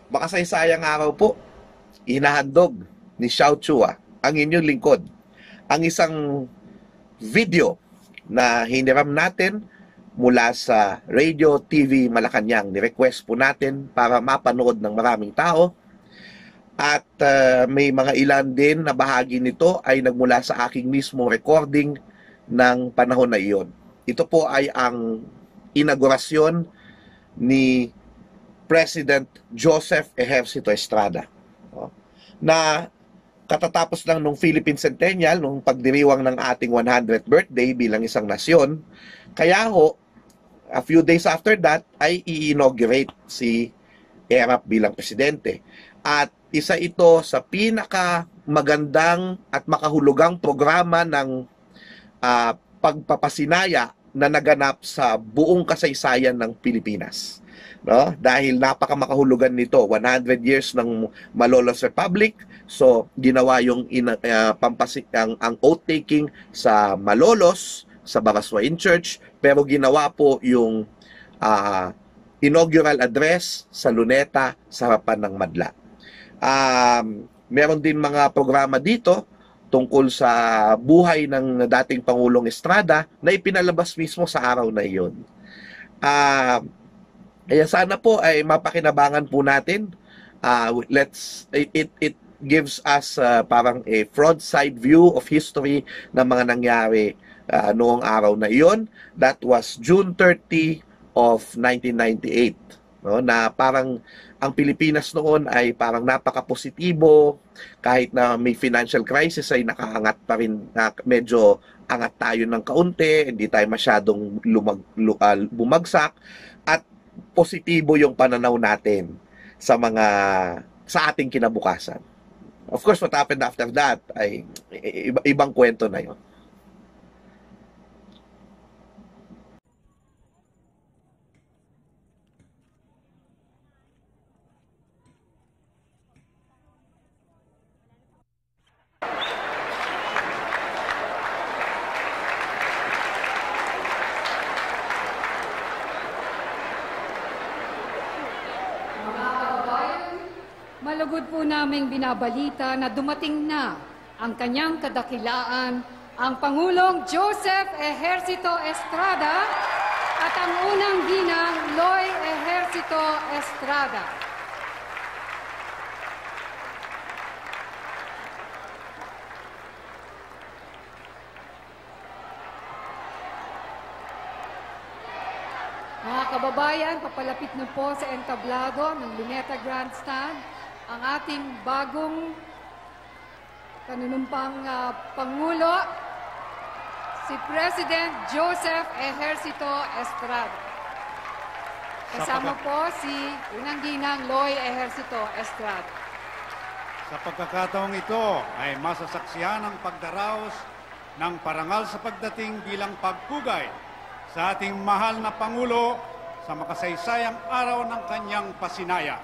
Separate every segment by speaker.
Speaker 1: Makasaysayang araw po, inahandog ni Xiao Chua, ang inyong lingkod, ang isang video na hiniram natin mula sa Radio TV Malacanang. Ni-request po natin para mapanood ng maraming tao. At may mga ilan din na bahagi nito ay nagmula sa aking mismo recording ng panahon na iyon. Ito po ay ang inaugurasyon ni President Joseph Ejercito Estrada, na katatapos lang nung Philippine Centennial, nung pagdiriwang ng ating 100th birthday bilang isang nasyon. Kaya ho, a few days after that, ay i-inaugurate si Erap bilang presidente. At isa ito sa pinaka magandang at makahulugang programa ng pagpapasinaya na naganap sa buong kasaysayan ng Pilipinas. No? Dahil napakamakahulugan nito, 100 years ng Malolos Republic. So ginawa yung ang oath-taking sa Malolos, sa Baraswain Church, pero ginawa po yung inaugural address sa Luneta sa harapan ng Madla. Meron din mga programa dito tungkol sa buhay ng dating Pangulong Estrada na ipinalabas mismo sa araw na iyon. Kaya sana po ay mapakinabangan po natin. It gives us parang a broadside view of history ng mga nangyari noong araw na iyon. That was June 30 of 1998. No, na parang ang Pilipinas noon ay parang napaka-positibo, kahit na may financial crisis ay nakaangat pa rin, medyo angat tayo ng kaunti, hindi tayo masyadong bumagsak, at positibo yung pananaw natin sa ating kinabukasan. Of course, what happened after that ay ibang kwento na yun.
Speaker 2: Malugod po naming binabalita na dumating na ang kanyang kadakilaan, ang Pangulong Joseph Ejercito Estrada at ang unang ginang Loy Ejercito Estrada. Mga kababayan, papalapit na po sa entablado ng Luneta Grandstand ang ating bagong panunumpang Pangulo, si President Joseph Ejercito Estrada. Kasama po si unang ginang Loy Ejercito Estrada.
Speaker 3: Sa pagkakataong ito ay masasaksihan ang pagdaraos ng parangal sa pagdating bilang pagpugay sa ating mahal na Pangulo sa makasaysayang araw ng kanyang pasinaya.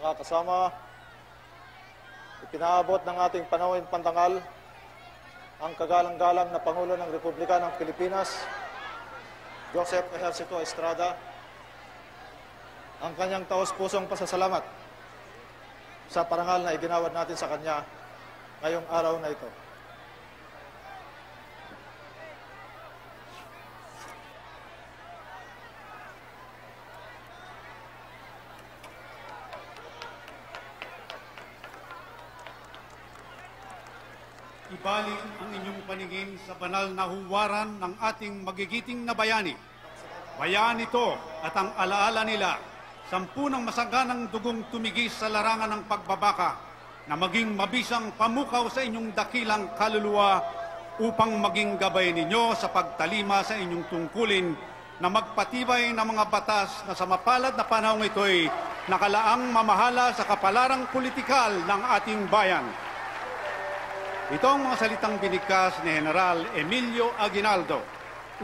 Speaker 4: Mga kasama, ipinaabot ng ating panauhin pantangal ang kagalang-galang na Pangulo ng Republika ng Pilipinas, Joseph Ejercito Estrada, ang kanyang taos-pusong pasasalamat sa parangal na iginawad natin sa kanya ngayong araw na ito.
Speaker 3: Ibalik ang inyong paningin sa banal na huwaran ng ating magigiting na bayani. Bayani ito at ang alaala nila, 10 masaganang dugong tumigis sa larangan ng pagbabaka na maging mabisang pamukaw sa inyong dakilang kaluluwa upang maging gabay ninyo sa pagtalima sa inyong tungkulin na magpatibay ng mga batas na sa mapalad na panahong ito'y nakalaang mamahala sa kapalarang politikal ng ating bayan. Ito ang mga salitang binigkas ni General Emilio Aguinaldo,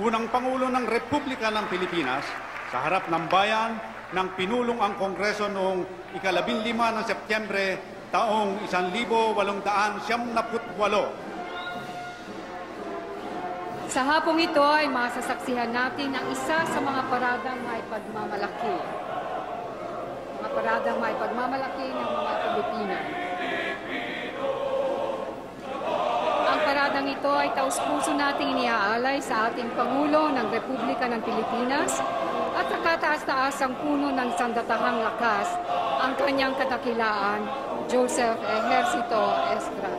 Speaker 3: unang Pangulo ng Republika ng Pilipinas, sa harap ng bayan nang pinulong ang Kongreso noong 15 ng Setyembre taong 1888.
Speaker 2: Sa hapong ito ay masasaksihan natin ang isa sa mga paradang may pagmamalaki. Mga paradang may pagmamalaki ng mga Pilipino. Ang paradang ito ay taus-puso nating iniaalay sa ating Pangulo ng Republika ng Pilipinas at sa kataas-taasang puno ng sandatahang lakas, ang kanyang kadakilaan, Joseph Ejercito Estrada.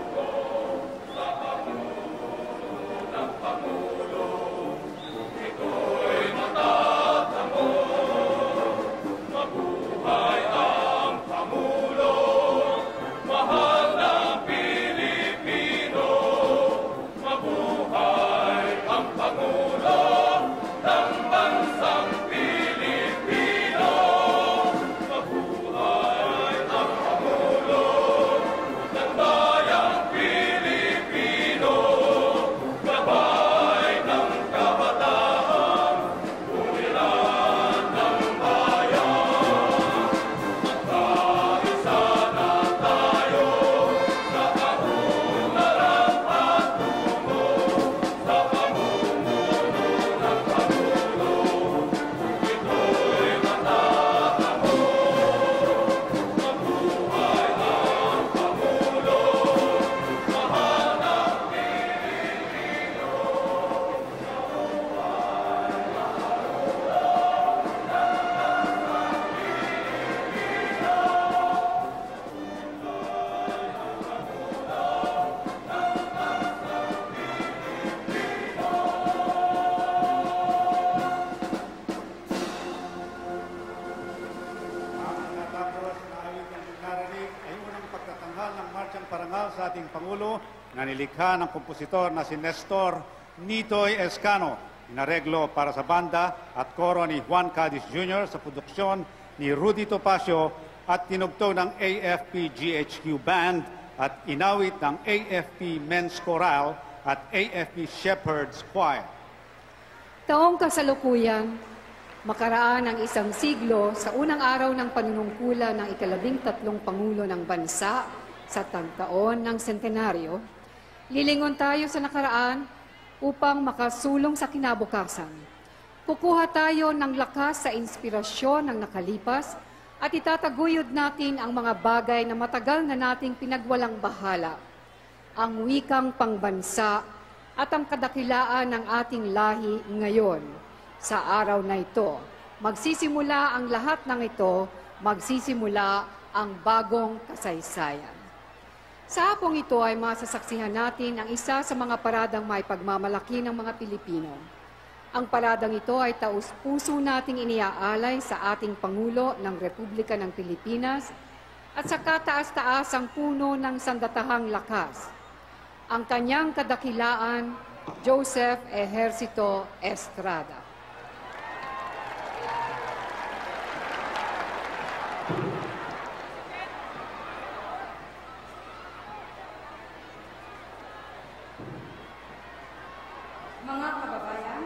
Speaker 3: Parangal sa ating Pangulo na nilikha ng kompositor na si Nestor Nitoy Escano, inareglo para sa banda at koro ni Juan Cadiz Jr. sa produksyon ni Rudy Topacio at tinugtog ng AFP GHQ Band at inawit ng AFP Men's Choral at AFP Shepherd's Choir.
Speaker 2: Taong kasalukuyan, makaraan ang 1 siglo sa unang araw ng panunungkulan ng 13 Pangulo ng Bansa sa taon ng sentenaryo, lilingon tayo sa nakaraan upang makasulong sa kinabukasan. Kukuha tayo ng lakas sa inspirasyon ng nakalipas at itataguyod natin ang mga bagay na matagal na nating pinagwalang bahala, ang wikang pangbansa at ang kadakilaan ng ating lahi ngayon. Sa araw na ito, magsisimula ang lahat ng ito, magsisimula ang bagong kasaysayan. Sa hapong ito ay masasaksihan natin ang isa sa mga paradang may pagmamalaki ng mga Pilipino. Ang paradang ito ay taus-puso nating iniaalay sa ating Pangulo ng Republika ng Pilipinas at sa kataas-taasang puno ng sandatahang lakas, ang kanyang kadakilaan, Joseph Ejercito Estrada.
Speaker 5: Mga kababayan,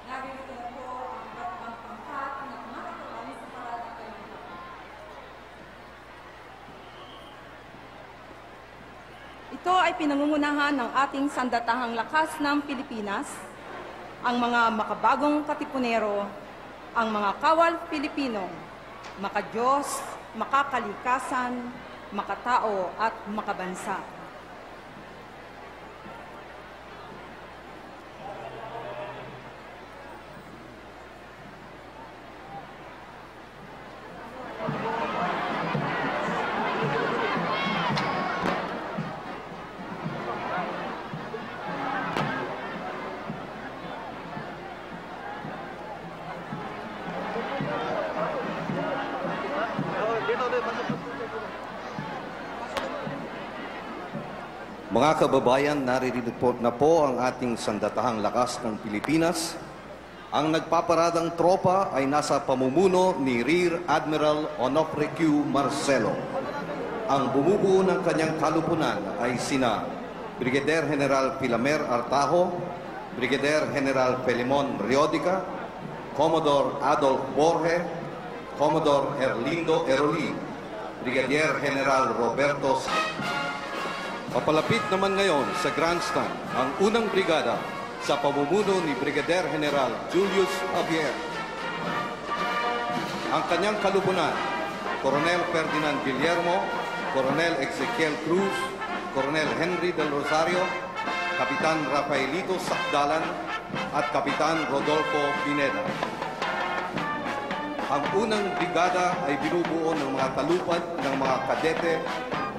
Speaker 5: narito na po ang iba't ibang pangkat na kumakatawan sa paradang kayo. ay pinangungunahan ng ating sandatahang lakas ng Pilipinas, ang mga makabagong katipunero, ang mga kawal Pilipino, makadiyos, makakalikasan, makatao at makabansa.
Speaker 6: Mga kababayan, naririnig po na po ang ating sandatahang lakas ng Pilipinas. Ang nagpaparadang tropa ay nasa pamumuno ni Rear Admiral Onofre Q. Marcelo. Ang bumubuo ng kanyang kalupunan ay sina Brigadier General Pilamer Artajo, Brigadier General Pelimon Riodica, Commodore Adolf Borge, Commodore Erlindo Eroli, Brigadier General Roberto. Papalapit naman ngayon sa Grandstand ang unang brigada sa pamumuno ni Brigadier General Julius Javier. Ang kanyang kalupunan, Coronel Ferdinand Guillermo, Coronel Ezequiel Cruz, Coronel Henry del Rosario, Kapitan Rafaelito Sakdalan at Kapitan Rodolfo Pineda. Ang unang brigada ay binubuo ng mga talupad ng mga kadete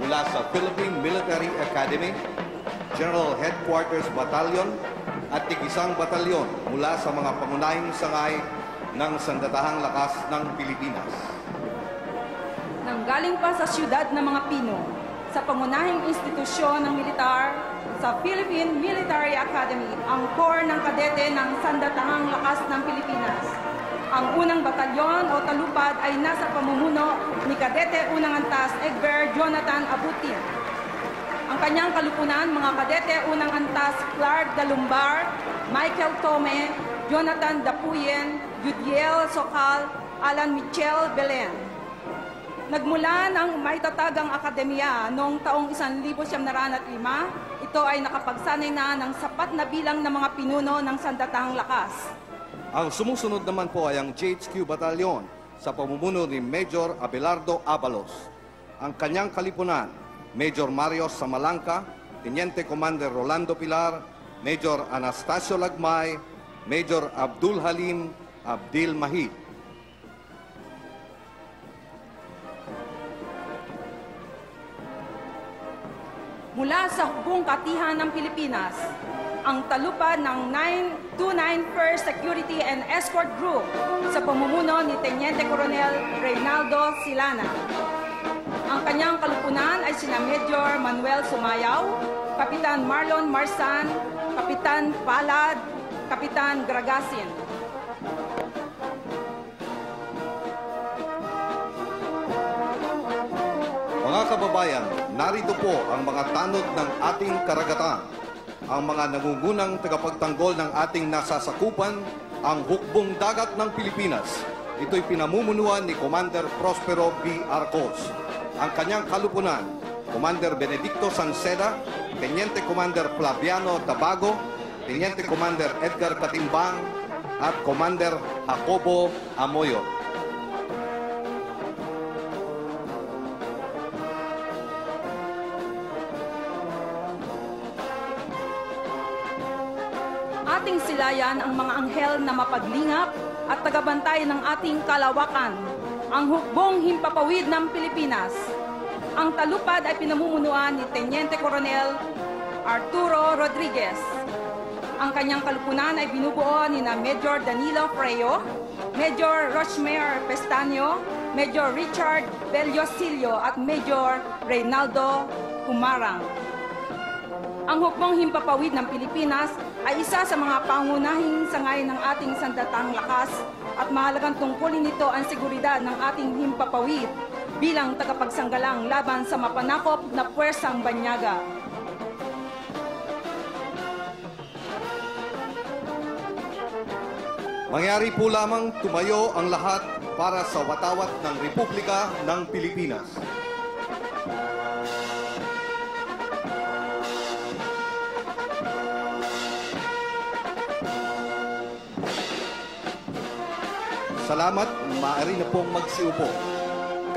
Speaker 6: mula sa Philippine Military Academy, General Headquarters Battalion at tig-isang batalyon mula sa mga pangunahing sangay ng Sandatahang Lakas ng Pilipinas.
Speaker 5: Nanggaling pa sa siyudad ng mga Pino, sa pangunahing institusyon ng militar, sa Philippine Military Academy, ang core ng kadete ng Sandatahang Lakas ng Pilipinas. Ang unang batalyon o talupad ay nasa pamumuno ni Kadete Unang Antas Egbert Jonathan Abutin. Ang kanyang kalupunan, mga Kadete Unang Antas Clark Galumbar, Michael Tome, Jonathan Dapuyen, Judiel Sokal, Alan Michel Belen. Nagmula ng maitatagang akademya noong taong 1905, ito ay nakapagsanay na ng sapat na bilang ng mga pinuno ng Sandatahang Lakas.
Speaker 6: Ang sumusunod naman po ay ang GHQ Battalion sa pamumuno ni Major Abelardo Abalos. Ang kanyang kalipunan, Major Mario Samalangka, Teniente Commander Rolando Pilar, Major Anastasio Lagmay, Major Abdul Halim Abdil Mahid.
Speaker 5: Mula sa hukbong katihan ng Pilipinas, ang talupad ng 929 First Security and Escort Group sa pamumuno ni Teniente Coronel Reynaldo Silana. Ang kanyang kalupunan ay sina Major Manuel Sumayaw, Kapitan Marlon Marsan, Kapitan Palad, Kapitan Gragasin.
Speaker 6: Mga kababayan, narito po ang mga tanod ng ating karagatan. Ang mga nangungunang tagapagtanggol ng ating nasasakupan, ang hukbong dagat ng Pilipinas. Ito'y pinamumunuan ni Commander Prospero B. Arcos. Ang kanyang kalupunan, Commander Benedicto Sanceda, Teniente Commander Flaviano Tabago, Teniente Commander Edgar Katimbang, at Commander Jacobo Amoyo.
Speaker 5: Ating silayan ang mga anghel na mapaglingap at tagabantay ng ating kalawakan, ang hukbong himpapawid ng Pilipinas. Ang talupad ay pinamumunuan ni Teniente Coronel Arturo Rodriguez. Ang kanyang kalupunan ay binubuo ni na Major Danilo Freo, Major Rochmer Pestaño, Major Richard Bellosilio at Major Reynaldo Humarang. Ang hukbong himpapawid ng Pilipinas ay isa sa mga pangunahing sangay ng ating sandatahang lakas at mahalagang tungkulin nito ang seguridad ng ating himpapawid bilang tagapagsanggalang laban sa mapanakop na puwersang banyaga.
Speaker 6: Mangyari po lamang tumayo ang lahat para sa watawat ng Republika ng Pilipinas. Salamat, maaari na pong magsiupo.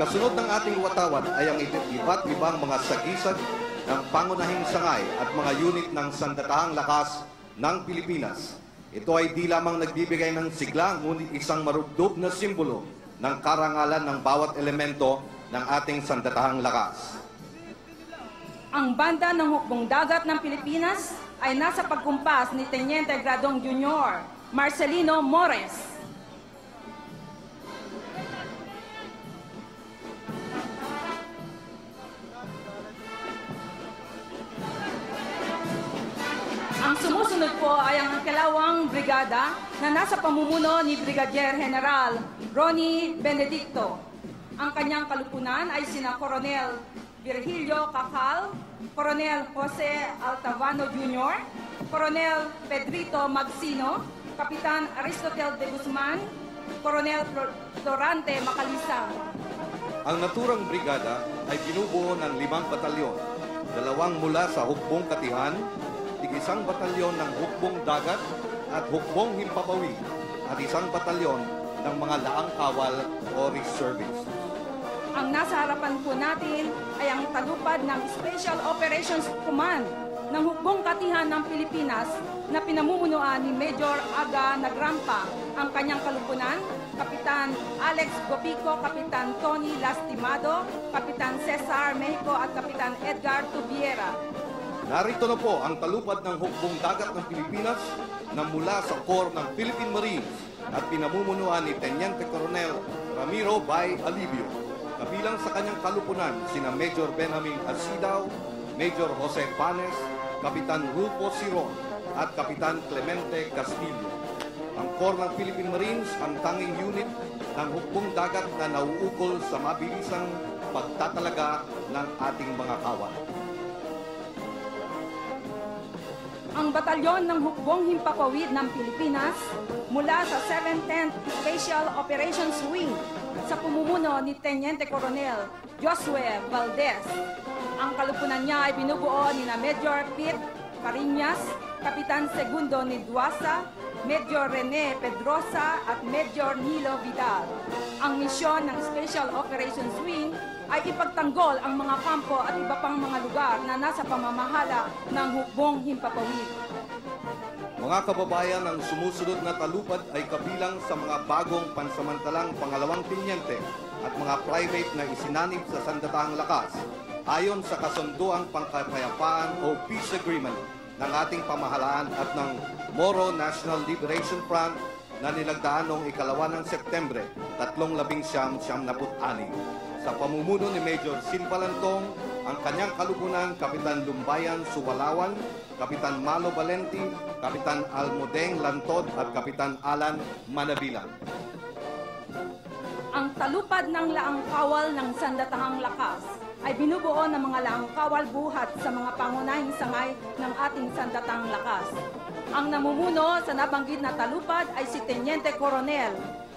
Speaker 6: Kasunod ng ating watawat ay ang iba't ibang mga sagisag ng pangunahing sangay at mga unit ng Sandatahang Lakas ng Pilipinas. Ito ay di lamang nagbibigay ng sigla, ngunit isang marubdob na simbolo ng karangalan ng bawat elemento ng ating Sandatahang Lakas.
Speaker 5: Ang banda ng Hukbong Dagat ng Pilipinas ay nasa pagkumpas ni Teniente Gradong Jr. Marcelino Mores. Ang sumusunod po ay ang ikalawang brigada na nasa pamumuno ni Brigadier General Ronnie Benedicto. Ang kanyang kalupunan ay sina Coronel Virgilio Cacal, Coronel Jose Altavano Jr., Coronel Pedrito Magsino, Kapitan Aristotel de Guzman, Coronel Florante Macalisang.
Speaker 6: Ang naturang brigada ay binubuo ng 5 batalyon, 2 mula sa Hukbong Katihan, 1 batalyon ng Hukbong Dagat at Hukbong Himpapawid at 1 batalyon ng mga laang kawal o reservists.
Speaker 5: Ang nasa harapan po natin ay ang talupad ng Special Operations Command ng Hukbong Katihan ng Pilipinas na pinamumunuan ni Major Aga Nagrampa. Ang kanyang kalupunan, Kapitan Alex Gopico, Kapitan Tony Lastimado, Kapitan Cesar Mexico at Kapitan Edgar Tubiera.
Speaker 6: Narito na po ang talupad ng Hukbong Dagat ng Pilipinas na mula sa core ng Philippine Marines at pinamumunuan ni Teniente Coronel Ramiro Bay Alibio. Kabilang sa kanyang kalupunan sina Major Benjamin Asidaw, Major Jose Panes, Kapitan Rulfo Siron at Kapitan Clemente Castillo. Ang core ng Philippine Marines ang tanging unit ng Hukbong Dagat na nauukol sa mabilisang pagtatalaga ng ating mga kawal.
Speaker 5: Ang batalyon ng Hukbong Himpapawid ng Pilipinas mula sa 7th Special Operations Wing sa pumumuno ni Teniente Coronel Josue Valdez. Ang kalupunan niya ay binubuo ni na Major Pete Cariñas, Kapitan Segundo Niduasa, Major Rene Pedrosa at Major Nilo Vidal. Ang misyon ng Special Operations Wing ay ipagtanggol ang mga kampo at iba pang mga lugar na nasa pamamahala ng Hukbong Himpapawid.
Speaker 6: Mga kababayan, ang sumusunod na talupad ay kabilang sa mga bagong pansamantalang pangalawang tenyente at mga private na isinanib sa Sandatahang Lakas ayon sa kasunduang pangkapayapaan o peace agreement ng ating pamahalaan at ng Moro National Liberation Front na nilagdaan noong 2 ng Setyembre 1976. Sa pamumuno ni Major Silva Lantong, ang kanyang kalupunan, Kapitan Lumbayan Subalawan, Kapitan Malo Valenti, Kapitan Almudeng Lantod at Kapitan Alan Manabilan.
Speaker 5: Ang talupad ng laang kawal ng Sandatahang Lakas ay binubuo ng mga laang kawal buhat sa mga pangunahing sangay ng ating Sandatahang Lakas. Ang namumuno sa nabanggit na talupad ay si Teniente Coronel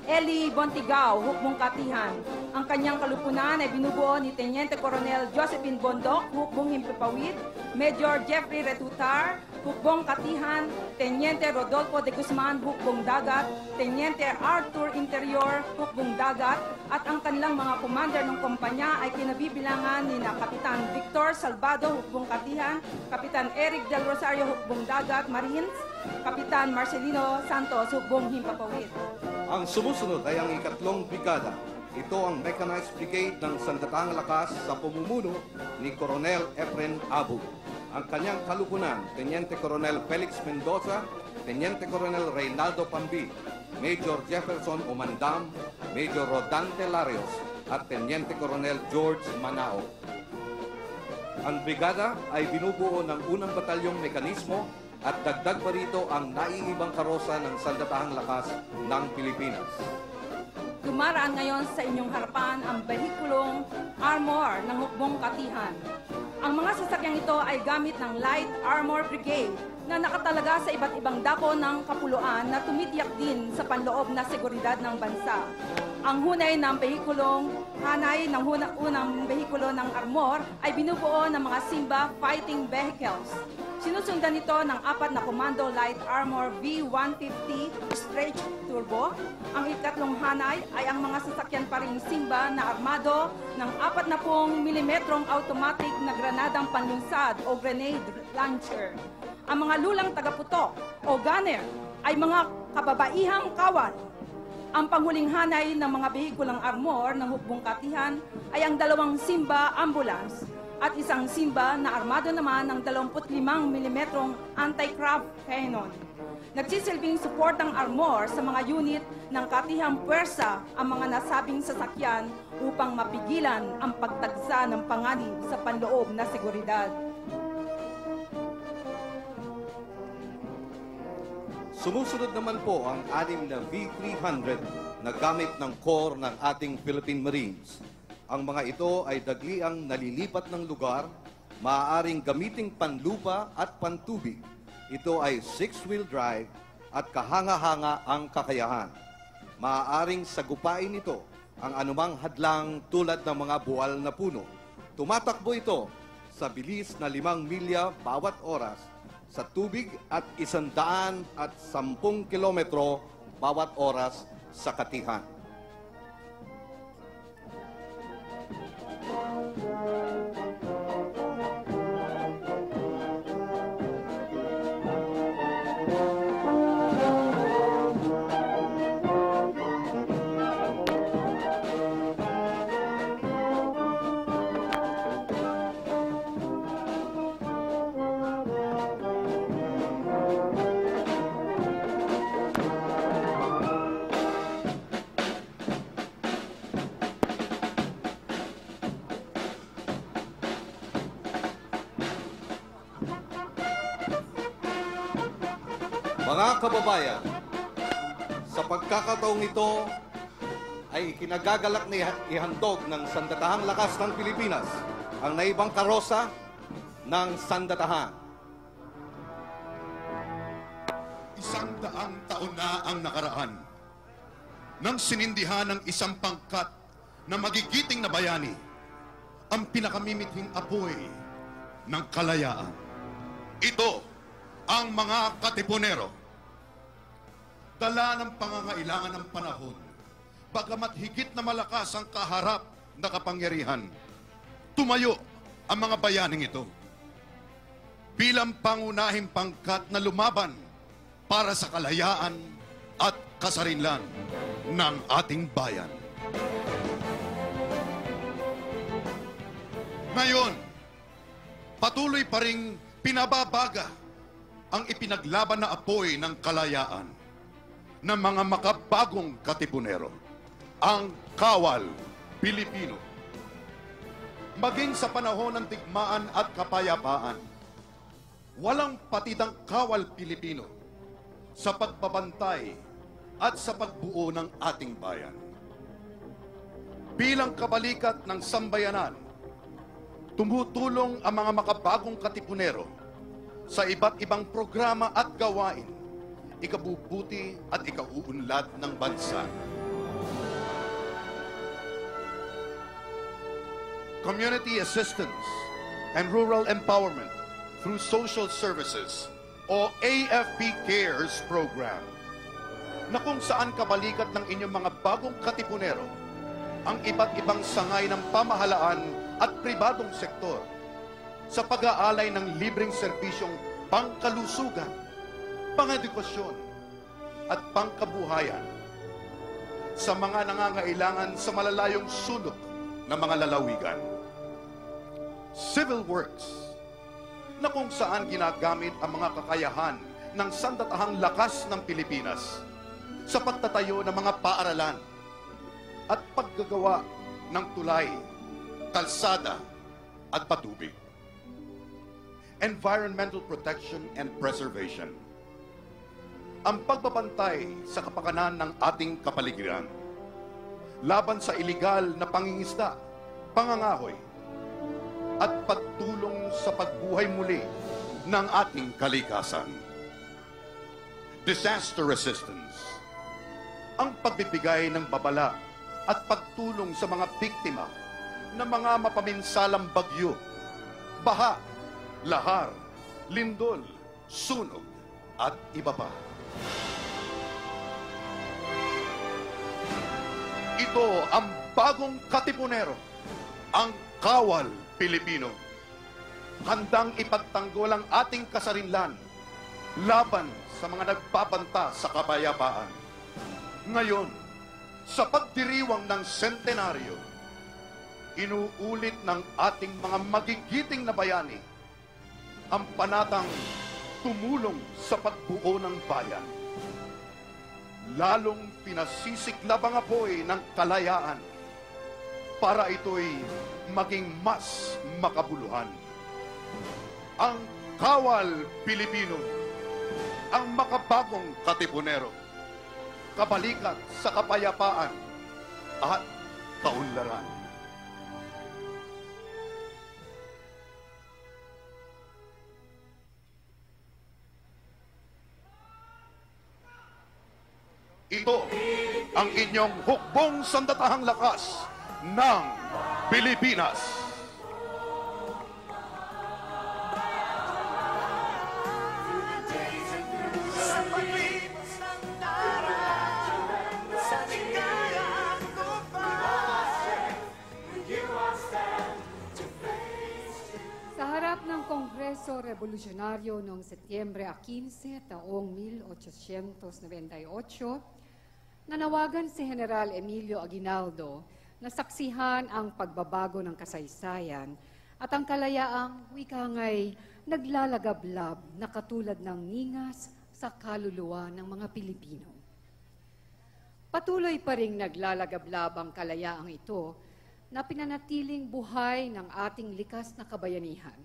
Speaker 5: Eli Bontigao, Hukbong Katihan. Ang kanyang kalupunan ay binubuo ni Teniente Coronel Josephine Bondok, Hukbong Himpapawid, Major Jeffrey Retutar, Hukbong Katihan, Teniente Rodolfo de Guzman, Hukbong Dagat, Teniente Arthur Interior, Hukbong Dagat, at ang kanilang mga commander ng kumpanya ay kinabibilangan ni na Kapitan Victor Salvado, Hukbong Katihan, Kapitan Eric Del Rosario, Hukbong Dagat, Marines, Kapitan Marcelino Santos, Hukbong Himpapawid.
Speaker 6: Ang sumusunod ay ang 3 brigada. Ito ang Mechanized Brigade ng Sandatahang Lakas sa pamumuno ni Coronel Efren Abu. Ang kanyang kalupunan, Teniente Coronel Felix Mendoza, Teniente Coronel Reynaldo Pambi, Major Jefferson Umandam, Major Rodante Larios, at Teniente Coronel George Manao. Ang brigada ay binubuo ng 1 batalyong mekanismo at dagdag pa rito ang naiibang karosa ng Sandatahang Lakas ng Pilipinas.
Speaker 5: Dumaraan ngayon sa inyong harapan ang behikulong armor ng Hukbong Katihan. Ang mga sasakyang ito ay gamit ng Light Armor Brigade na nakatalaga sa iba't ibang dako ng kapuluan na tumitiyak din sa panloob na seguridad ng bansa. Ang hunay ng behikulong hanay ng unang behikulo ng Armor ay binubuo ng mga Simba fighting vehicles. Sinusundan nito ng 4 na Commando Light Armor V150 Stretch Turbo. Ang ikatlong hanay ay ang mga sasakyan pa ring Simba na armado ng 40 mm automatic na granadang panlunsad o grenade launcher. Ang mga lulang tagaputok o gunner ay mga kababaihang kawal. Ang panghuling hanay ng mga behikulang armor ng hukbong katihan ay ang 2 Simba ambulance at isang Simba na armado naman ng 25 mm anti-craft cannon. Nagsisilbing suportang armor sa mga unit ng katihang puwersa ang mga nasabing sasakyan upang mapigilan ang pagtagsa ng panganib sa panloob na seguridad.
Speaker 6: Sumusunod naman po ang 6 na V300 na gamit ng core ng ating Philippine Marines. Ang mga ito ay dagliang nalilipat ng lugar, maaaring gamiting panlupa at pantubig. Ito ay 6-wheel drive at kahanga-hanga ang kakayahan. Maaaring sagupain ito ang anumang hadlang tulad ng mga buwal na puno. Tumatakbo ito sa bilis na 5 milya bawat oras sa tubig at 110 kilometro bawat oras sa katihan. Mga kababayan, sa pagkakataong ito ay kinagagalak na ihandog ng Sandatahang Lakas ng Pilipinas ang naibang karosa ng Sandatahan.
Speaker 7: 100 taon na ang nakaraan nang sinindihan ng isang pangkat na magigiting na bayani ang pinakamimithing apoy ng kalayaan. Ito ang mga katipunero. Dala ng pangangailangan ng panahon, bagamat higit na malakas ang kaharap na kapangyarihan, tumayo ang mga bayaning ito bilang pangunahing pangkat na lumaban para sa kalayaan at kasarinlan ng ating bayan. Ngayon, patuloy pa ring pinababaga ang ipinaglaban na apoy ng kalayaan ng mga makabagong katipunero, ang Kawal Pilipino. Maging sa panahon ng digmaan at kapayapaan, walang patidang Kawal Pilipino sa pagbabantay at sa pagbuo ng ating bayan. Bilang kabalikat ng sambayanan, tumutulong ang mga makabagong katipunero sa iba't ibang programa at gawain, ikabubuti at ikauunlad ng bansa. Community assistance and rural empowerment through social services o AFP Cares program, na kung saan kabalikat ng inyong mga bagong katipunero ang iba't ibang sangay ng pamahalaan at pribadong sektor sa pag-aalay ng libreng serbisyong pangkalusugan, pang-edukasyon at pangkabuhayan sa mga nangangailangan sa malalayong sulok ng mga lalawigan. Civil works, na kung saan ginagamit ang mga kakayahan ng Sandatahang Lakas ng Pilipinas sa pagtatayo ng mga paaralan at paggagawa ng tulay, kalsada at patubig. Environmental protection and preservation, ang pagbabantay sa kapakanan ng ating kapaligiran laban sa iligal na pangingisda, pangangahoy at pagtulong sa pagbuhay muli ng ating kalikasan. Disaster resistance, ang pagbibigay ng babala at pagtulong sa mga biktima ng mga mapaminsalang bagyo, baha, lahar, lindol, sunog, at iba pa. Ito ang bagong katipunero, ang Kawal Pilipino. Handang ipagtanggol ang ating kasarinlan laban sa mga nagbabanta sa kapayapaan. Ngayon, sa pagdiriwang ng sentenaryo, inuulit ng ating mga magigiting na bayani ang panatang tumulong sa pagbuo ng bayan. Lalong pinasisiklab ang apoy ng kalayaan para ito'y maging mas makabuluhan. Ang Kawal Pilipino, ang makabagong katipunero, kabalikat sa kapayapaan at kaunlaran. Ito ang inyong hukbong sandatahang lakas ng Pilipinas.
Speaker 2: Sa harap ng Kongreso Revolusyonaryo noong Setyembre 15, taong 1898, nanawagan si General Emilio Aguinaldo na saksihan ang pagbabago ng kasaysayan at ang kalayaang wika nga'y naglalagablab na katulad ng ningas sa kaluluwa ng mga Pilipino. Patuloy pa ring naglalagablab ang kalayaang ito na pinanatiling buhay ng ating likas na kabayanihan.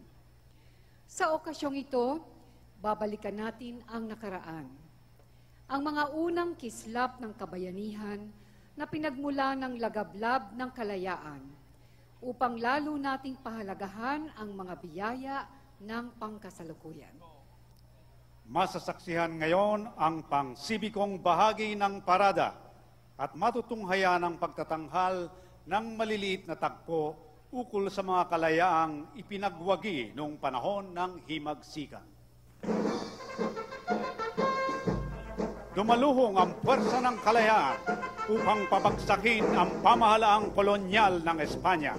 Speaker 2: Sa okasyong ito, babalikan natin ang nakaraan. Ang mga unang kislap ng kabayanihan na pinagmula ng lagablab ng kalayaan upang lalo nating pahalagahan ang mga biyaya ng pangkasalukuyan.
Speaker 3: Masasaksihan ngayon ang pangsibikong bahagi ng parada at matutunghayan ang pagtatanghal ng maliliit na tagpo ukol sa mga kalayaang ipinagwagi noong panahon ng himagsikan. Dumaluhong ang puwersa ng kalayaan upang pabagsakin ang pamahalaang kolonyal ng Espanya.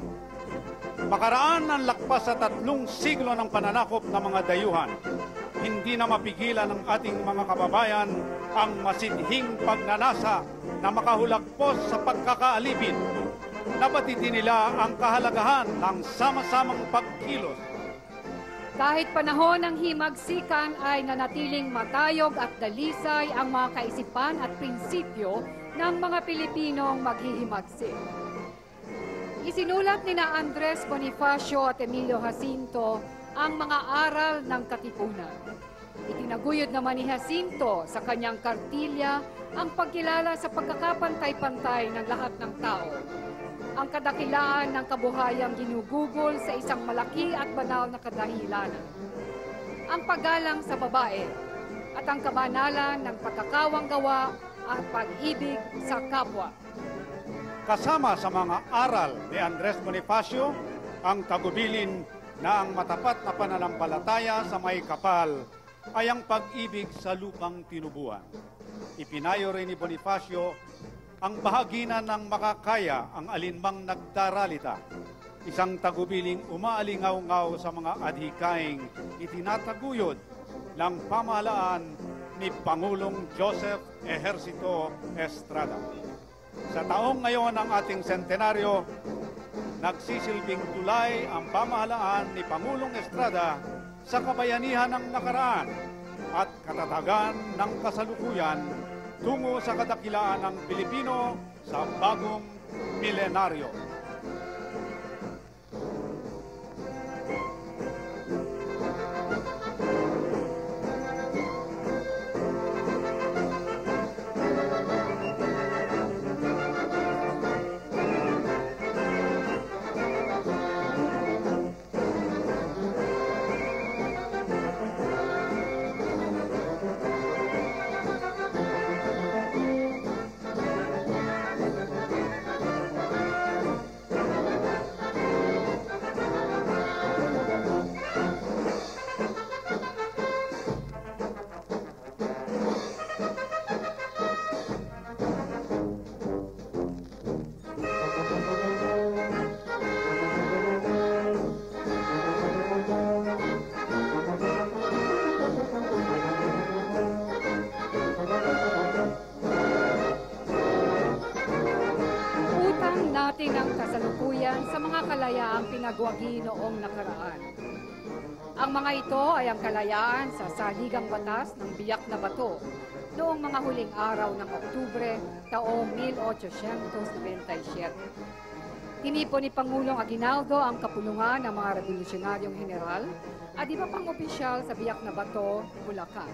Speaker 3: Makaraan ang lakpas sa 3 siglo ng pananakop ng mga dayuhan, hindi na mapigilan ng ating mga kababayan ang masidhing pagnanasa na makahulagpos sa pagkakaalipin. Nabatiti nila ang kahalagahan ng sama-samang pagkilos.
Speaker 2: Kahit panahon ng himagsikan ay nanatiling matayog at dalisay ang mga kaisipan at prinsipyo ng mga Pilipinong maghihimagsik. Isinulat nina Andres Bonifacio at Emilio Jacinto ang mga aral ng katipunan. Itinaguyod naman ni Jacinto sa kanyang kartilya ang pagkilala sa pagkakapantay-pantay ng lahat ng tao. Ang kadakilaan ng kabuhayang ginugugol sa isang malaki at banal na kadahilanan. Ang paggalang sa babae at ang kabanalan ng pagkakawanggawa at pag-ibig sa kapwa.
Speaker 3: Kasama sa mga aral ni Andres Bonifacio ang tagubilin na ang matapat na pananampalataya sa may kapal ay ang pag-ibig sa lupang tinubuan. Ipinayo rin ni Bonifacio ang bahaginan ng makakaya ang alinmang nagdaralita, isang tagubiling umaalingaw-ngaw sa mga adhikaing itinataguyod ng pamahalaan ni Pangulong Joseph Ejercito Estrada. Sa taong ngayon ng ating sentenaryo, nagsisilbing tulay ang pamahalaan ni Pangulong Estrada sa kabayanihan ng nakaraan at katatagan ng kasalukuyan tungo sa kadakilaan ng Pilipino sa bagong milenaryo.
Speaker 2: bayan sa mga kalayaang pinagwagi noong nakaraan. Ang mga ito ay ang kalayaan sa saligang batas ng Biak na Bato noong mga huling araw ng Oktubre taong 1897. Tinipon ni Pangulong Aguinaldo ang kapulungan ng mga revolusyonaryong general at iba pang opisyal sa Biak na Bato, Bulacan.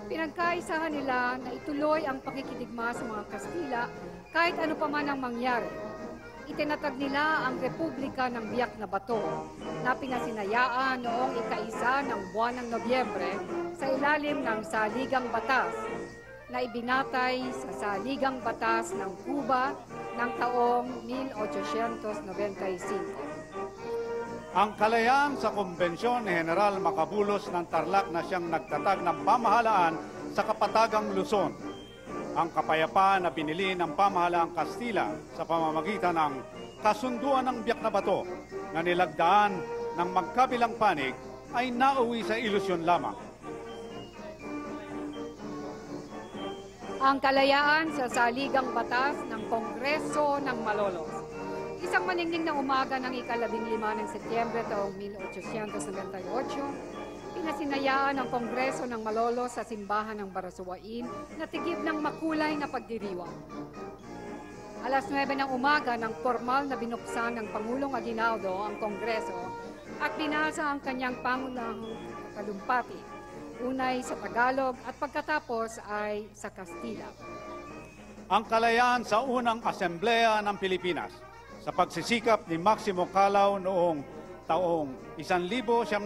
Speaker 2: Pinagkaisahan nila na ituloy ang pakikidigma sa mga Kastila kahit ano pa man ang mangyari. Itinatag nila ang Republika ng Biak na Bato na pinasinayaan noong ika-1 ng buwan ng Nobyembre sa ilalim ng Saligang Batas na ibinatay sa Saligang Batas ng Cuba ng taong 1895.
Speaker 3: Ang kalayaan sa Kumbensyon ni General Macabulos ng Tarlac na siyang nagtatag ng pamahalaan sa Kapatagang Luzon. Ang kapayapaan na binili ng pamahalaang Kastila sa pamamagitan ng kasunduan ng Biak na Bato na nilagdaan ng magkabilang panig ay nauwi sa ilusyon lamang.
Speaker 2: Ang kalayaan sa Saligang Batas ng Kongreso ng Malolos. Isang maningning na umaga ng ika-15 ng Setyembre taong 1898, pinasinayaan ng Kongreso ng Malolos sa simbahan ng Barasuain na tigib ng makulay na pagdiriwang. Alas 9 ng umaga nang formal na binuksan ng Pangulong Aguinaldo ang Kongreso at binasa ang kanyang pangulang talumpati, unay sa Tagalog at pagkatapos ay sa Kastila.
Speaker 3: Ang kalayaan sa unang Asembleya ng Pilipinas sa pagsisikap ni Maximo Calao noong taong 1935,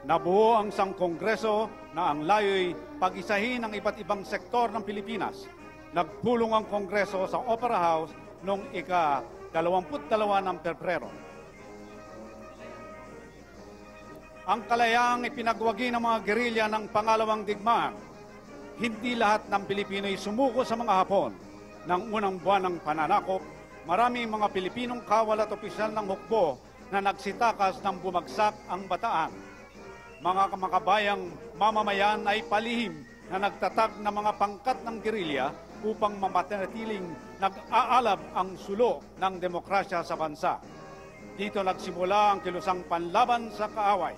Speaker 3: nabuo ang isang kongreso na ang layo'y pag-isahin ang iba't ibang sektor ng Pilipinas. Nagpulong ang kongreso sa Opera House noong ika-22 ng Pebrero. Ang kalayaang ipinagwagi ng mga gerilya ng pangalawang digmaan. Hindi lahat ng Pilipino'y sumuko sa mga Hapon. Nang unang buwan ng pananakop, maraming mga Pilipinong kawal at opisyal ng hukbo na nagsitakas ng bumagsak ang Bataan. Mga makabayang mamamayan ay palihim na nagtatag ng mga pangkat ng gerilya upang mamanatiling nag-aalab ang sulo ng demokrasya sa bansa. Dito nagsimula ang kilusang panlaban sa kaaway.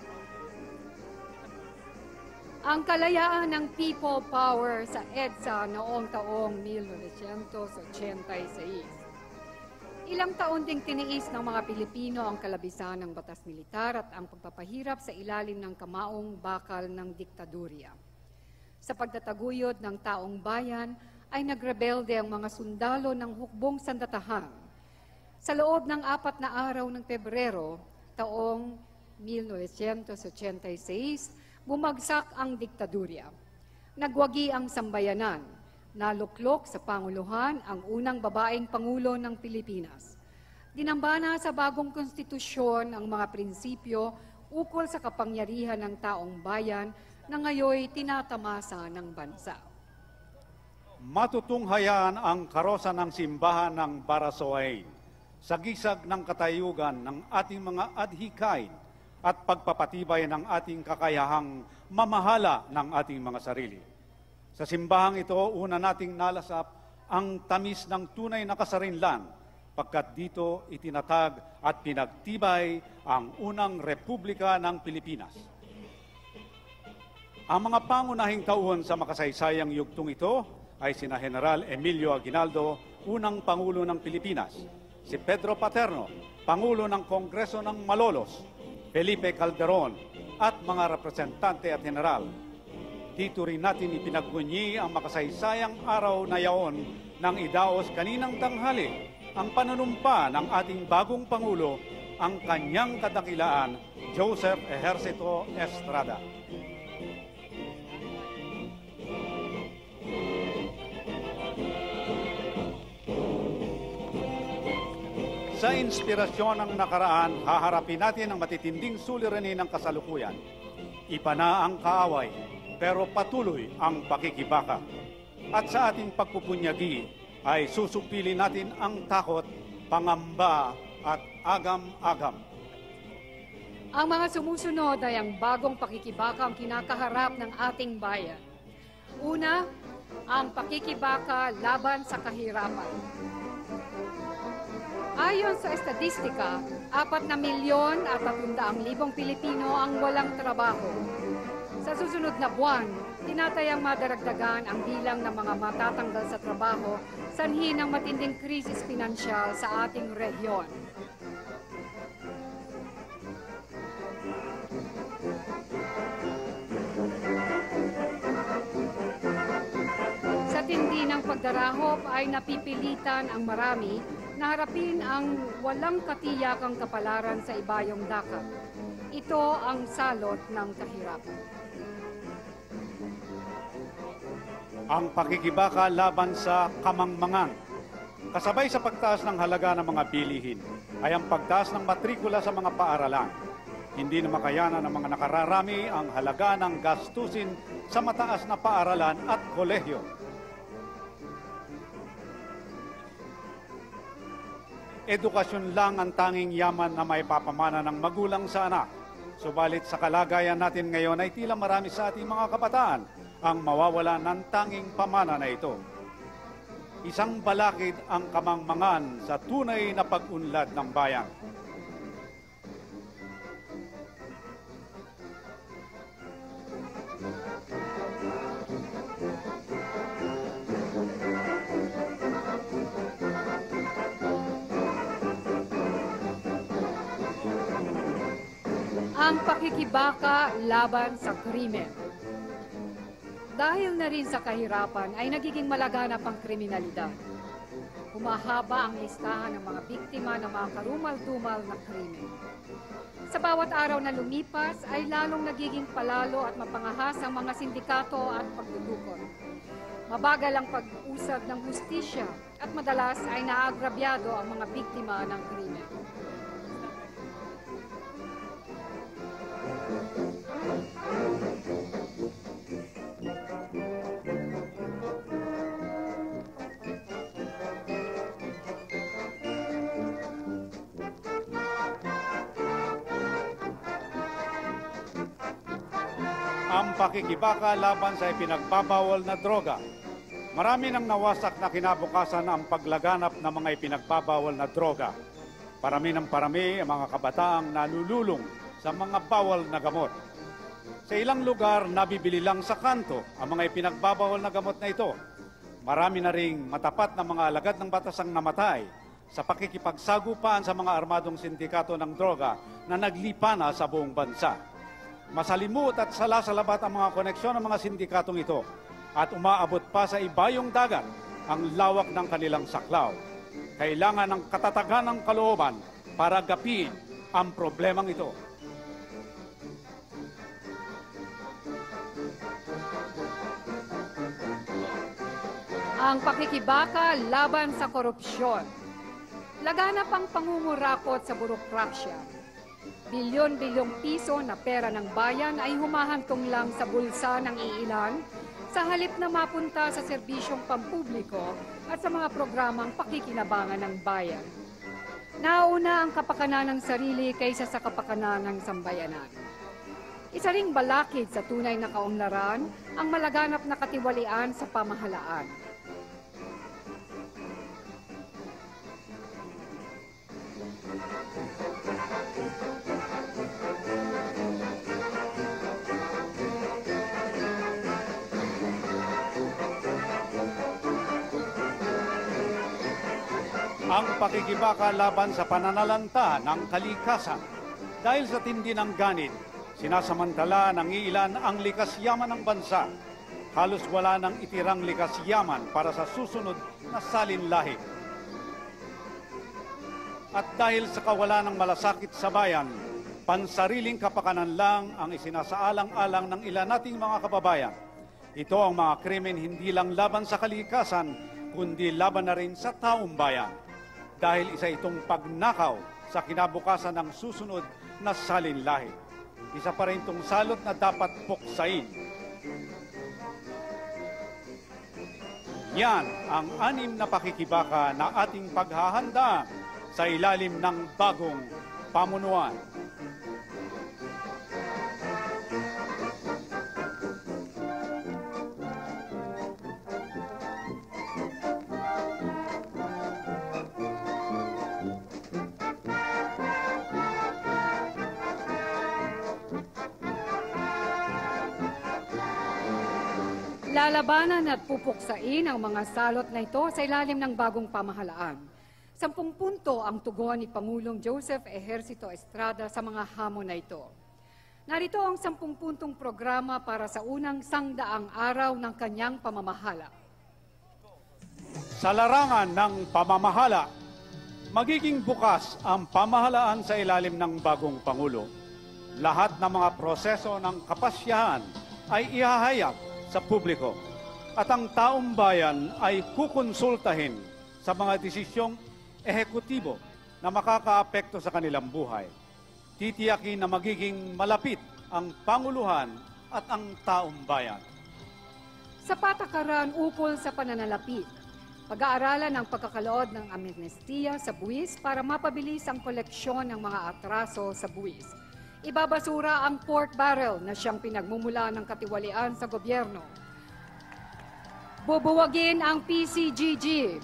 Speaker 2: Ang kalayaan ng people power sa EDSA noong taong 1986. Ilang taon ding tiniis ng mga Pilipino ang kalabisan ng batas militar at ang pagpapahirap sa ilalim ng kamaong bakal ng diktadurya. Sa pagtataguyod ng taong bayan ay nagrebelde ang mga sundalo ng hukbong sandatahan. Sa loob ng 4 na araw ng Pebrero, taong 1986, bumagsak ang diktadurya. Nagwagi ang sambayanan. Naluklok sa Panguluhan ang unang babaeng Pangulo ng Pilipinas. Dinambana sa bagong konstitusyon ang mga prinsipyo ukol sa kapangyarihan ng taong bayan na ngayoy tinatamasa ng bansa.
Speaker 3: Matutunghayan ang karosa ng simbahan ng Barasuain sa gisag ng katayugan ng ating mga adhikain at pagpapatibay ng ating kakayahang mamahala ng ating mga sarili. Sa simbahang ito, una nating nalasap ang tamis ng tunay na kasarinlan, pagkat dito itinatag at pinagtibay ang unang Republika ng Pilipinas. Ang mga pangunahing tauhan sa makasaysayang yugtong ito ay sina General Emilio Aguinaldo, unang Pangulo ng Pilipinas, si Pedro Paterno, Pangulo ng Kongreso ng Malolos, Felipe Calderon at mga representante at general. Dito rin natin ipinagbunyi ang makasaysayang araw na yaon ng idaos kaninang tanghali, ang panunumpa ng ating bagong Pangulo, ang kanyang kadakilaan, Joseph Ejercito Estrada. Sa inspirasyon ng nakaraan, haharapin natin ang matitinding suliranin ng kasalukuyan. Iba na ang kaaway, pero patuloy ang pakikibaka. At sa ating pagpupunyagi ay susupili natin ang takot, pangamba at agam-agam.
Speaker 2: Ang mga sumusunod ay ang bagong pakikibaka ang kinakaharap ng ating bayan. Una, ang pakikibaka laban sa kahirapan. Ayon sa estadistika, 4,300,000 Pilipino ang walang trabaho. Sa susunod na buwan, tinatayang madaragdagan ang bilang ng mga matatanggal sa trabaho sanhi ng matinding krisis pinansyal sa ating rehiyon. Sa tindi ng pagdarahop ay napipilitan ang marami na harapin ang walang katiyakang kapalaran sa ibayong dagat. Ito ang salot ng kahirapan.
Speaker 3: Ang pakikibaka laban sa kamangmangan. Kasabay sa pagtaas ng halaga ng mga bilihin ay ang pagtaas ng matrikula sa mga paaralan. Hindi na makayanan ng mga nakararami ang halaga ng gastusin sa mataas na paaralan at kolehiyo. Edukasyon lang ang tanging yaman na may papamana ng magulang sa anak. Subalit sa kalagayan natin ngayon ay tila marami sa ating mga kabataan ang mawawala ng tanging pamana na ito. Isang balakid ang kamangmangan sa tunay na pag-unlad ng bayan.
Speaker 2: Ang pakikibaka laban sa krimen. Dahil na rin sa kahirapan ay nagiging malaganap ang kriminalidad. Humahaba ang listahan ng mga biktima ng mga karumal-dumal na krimen. Sa bawat araw na lumipas ay lalong nagiging palalo at mapangahas ang mga sindikato at pagdudukot. Mabagal ang pag-usad ng hustisya at madalas ay naagrabyado ang mga biktima ng krimen.
Speaker 3: Ang pakikibaka laban sa ipinagbabawal na droga. Marami nang nawasak na kinabukasan ang paglaganap ng mga ipinagbabawal na droga. Parami ng parami ang mga kabataang nalululong sa mga bawal na gamot. Sa ilang lugar, nabibili lang sa kanto ang mga ipinagbabawal na gamot na ito. Marami na ring matapat na mga alagad ng batas ang namatay sa pakikipagsagupaan sa mga armadong sindikato ng droga na naglipana sa buong bansa. Masalimut at salasalabat ang mga koneksyon ng mga sindikatong ito at umaabot pa sa ibayong dagat ang lawak ng kanilang saklaw. Kailangan ng katatagan ng kalooban para gapiin ang problemang ito.
Speaker 2: Ang pakikibaka laban sa korupsyon. Laganap ang pangungurakot sa burokrasya. Bilyon-bilyong piso na pera ng bayan ay humahantong lang sa bulsa ng iilan sa halip na mapunta sa serbisyong pampubliko at sa mga programang pakikinabangan ng bayan. Nauna ang kapakanan ng sarili kaysa sa kapakanan ng sambayanan. Isa ring balakid sa tunay na kaunlaran ang malaganap na katiwalian sa pamahalaan.
Speaker 3: Ang pakikibaka laban sa pananalanta ng kalikasan. Dahil sa tindi ng ganit, sinasamantala ng iilan ang likas yaman ng bansa. Halos wala nang itirang likas yaman para sa susunod na salinlahi. At dahil sa kawalan ng malasakit sa bayan, pansariling kapakanan lang ang isinasaalang-alang ng ilan nating mga kababayan. Ito ang mga krimen hindi lang laban sa kalikasan, kundi laban na rin sa taong bayan. Dahil isa itong pagnakaw sa kinabukasan ng susunod na salinlahi. Isa pa rin itong salot na dapat puksain. Yan ang 6 na pakikibaka na ating paghahandaan sa ilalim ng bagong pamunuan.
Speaker 2: Lalabanan at pupuksain ang mga salot na ito sa ilalim ng bagong pamahalaan. 10 punto ang tugon ni Pangulong Joseph Ejercito Estrada sa mga hamon na ito. Narito ang 10 puntong programa para sa unang 100 araw ng kanyang pamamahala.
Speaker 3: Sa larangan ng pamamahala, magiging bukas ang pamahalaan sa ilalim ng bagong Pangulo. Lahat ng mga proseso ng kapasyahan ay ihahayag sa publiko at ang taong bayan ay kukonsultahin sa mga desisyong ehekutibo na makakaapekto sa kanilang buhay. Titiyakin na magiging malapit ang Panguluhan at ang taong bayan.
Speaker 2: Sa patakaran ukol sa pananalapi, pag-aaralan ang pagkakalood ng amnestiya sa buwis para mapabilis ang koleksyon ng mga atraso sa buwis. Ibabasura ang pork barrel na siyang pinagmumula ng katiwalian sa gobyerno. Bubuwagin ang PCGG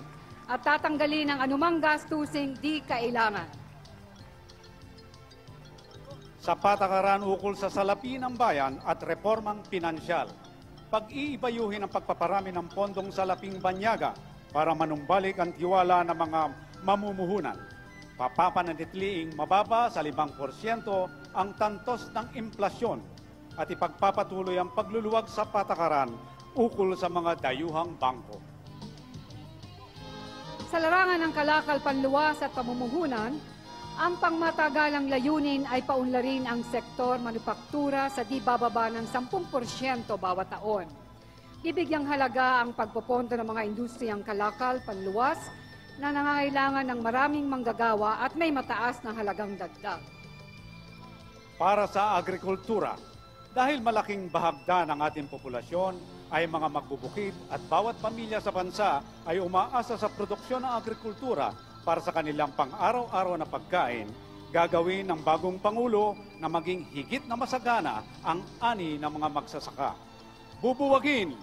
Speaker 2: at tatanggalin ang anumang gastusing di kailangan.
Speaker 3: Sa patakaran ukol sa salapi ng bayan at reformang pinansyal, pag-iibayuhin ang pagpaparami ng pondong salaping banyaga para manumbalik ang tiwala ng mga mamumuhunan. Papapanatiliing mababa sa 5% ang tantos ng inflasyon at ipagpapatuloy ang pagluluwag sa patakaran ukol sa mga dayuhang bangko.
Speaker 2: Sa larangan ng kalakal, panluwas at pamumuhunan, ang pangmatagalang layunin ay paunlarin ang sektor manupaktura sa di bababa ng 10% bawat taon. Bibigyang halaga ang pagpopondo ng mga industriyang kalakal, panluwas, na nangangailangan ng maraming manggagawa at may mataas na halagang dagdag.
Speaker 3: Para sa agrikultura, dahil malaking bahagda ng ating populasyon ay mga magbubukid at bawat pamilya sa bansa ay umaasa sa produksyon ng agrikultura para sa kanilang pang-araw-araw na pagkain, gagawin ng bagong Pangulo na maging higit na masagana ang ani ng mga magsasaka. Bubuwagin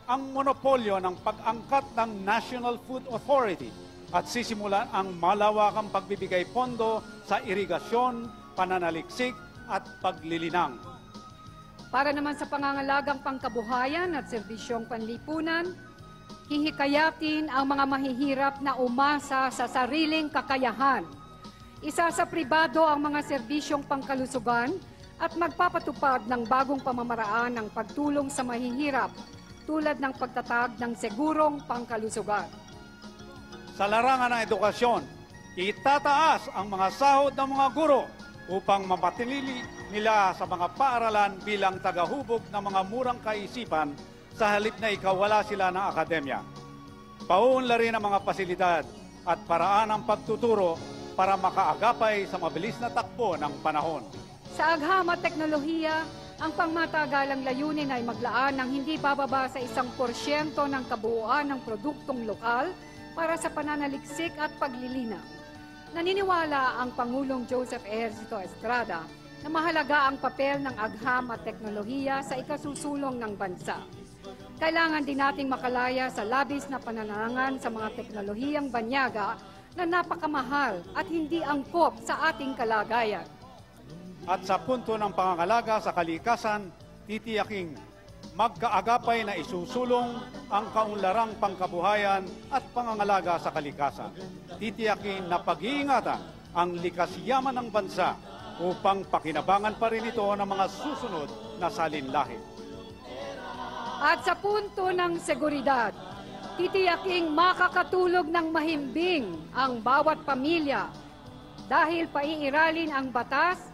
Speaker 3: ang monopolyo ng pag-angkat ng National Food Authority at sisimulan ang malawakang pagbibigay pondo sa irigasyon, pananaliksik at paglilinang.
Speaker 2: Para naman sa pangangalagang pangkabuhayan at serbisyong panlipunan, hihikayatin ang mga mahihirap na umasa sa sariling kakayahan. Isa sa pribado ang mga serbisyong pangkalusugan at magpapatupad ng bagong pamamaraan ng pagtulong sa mahihirap tulad ng pagtatag ng segurong pangkalusugan.
Speaker 3: Sa larangan ng edukasyon, itataas ang mga sahod ng mga guro upang mapatilili nila sa mga paaralan bilang tagahubog ng mga murang kaisipan sa halip na ikawala sila ng akademya. Paunlarin ang mga pasilidad at paraan ng pagtuturo para makaagapay sa mabilis na takbo ng panahon.
Speaker 2: Sa agham at teknolohiya, ang pangmatagalang layunin ay maglaan ng hindi bababa sa 1% ng kabuuan ng produktong lokal para sa pananaliksik at paglilinaw. Naniniwala ang Pangulong Joseph Ejercito Estrada na mahalaga ang papel ng agham at teknolohiya sa ikasusulong ng bansa. Kailangan din nating makalaya sa labis na pananangan sa mga teknolohiyang banyaga na napakamahal at hindi angkop sa ating kalagayan.
Speaker 3: At sa punto ng pangangalaga sa kalikasan, titiyaking magkaagapay na isusulong ang kaunlarang pangkabuhayan at pangangalaga sa kalikasan. Titiyakin na pag-iingatan ang likas yaman ng bansa upang pakinabangan pa rin ito ng mga susunod na salinlahi.
Speaker 2: At sa punto ng seguridad, titiyaking makakatulog ng mahimbing ang bawat pamilya dahil paiiralin ang batas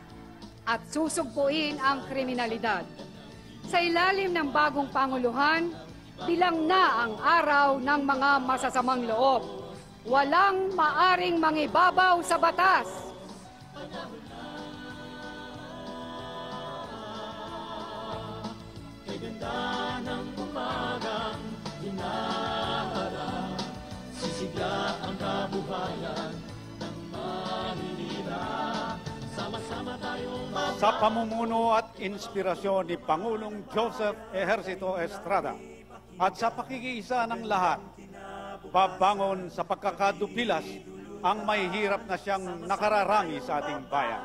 Speaker 2: at susugpuin ang kriminalidad. Sa ilalim ng bagong Panguluhan, bilang na ang araw ng mga masasamang loob. Walang maaring mangibabaw sa batas.
Speaker 8: Ganda ng umagang hinaharap, sisigla ang kabuhayan ng mahihirap. Sama-sama tayong
Speaker 3: Sa pamumuno at inspirasyon ni Pangulong Joseph Ejercito Estrada at sa pakikiisa ng lahat, babangon sa pagkakadupilas ang mahihirap na siyang nakararangi sa ating bayan.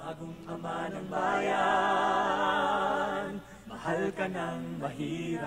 Speaker 8: bagong ama ng bayan. mahal ka ng mahirap.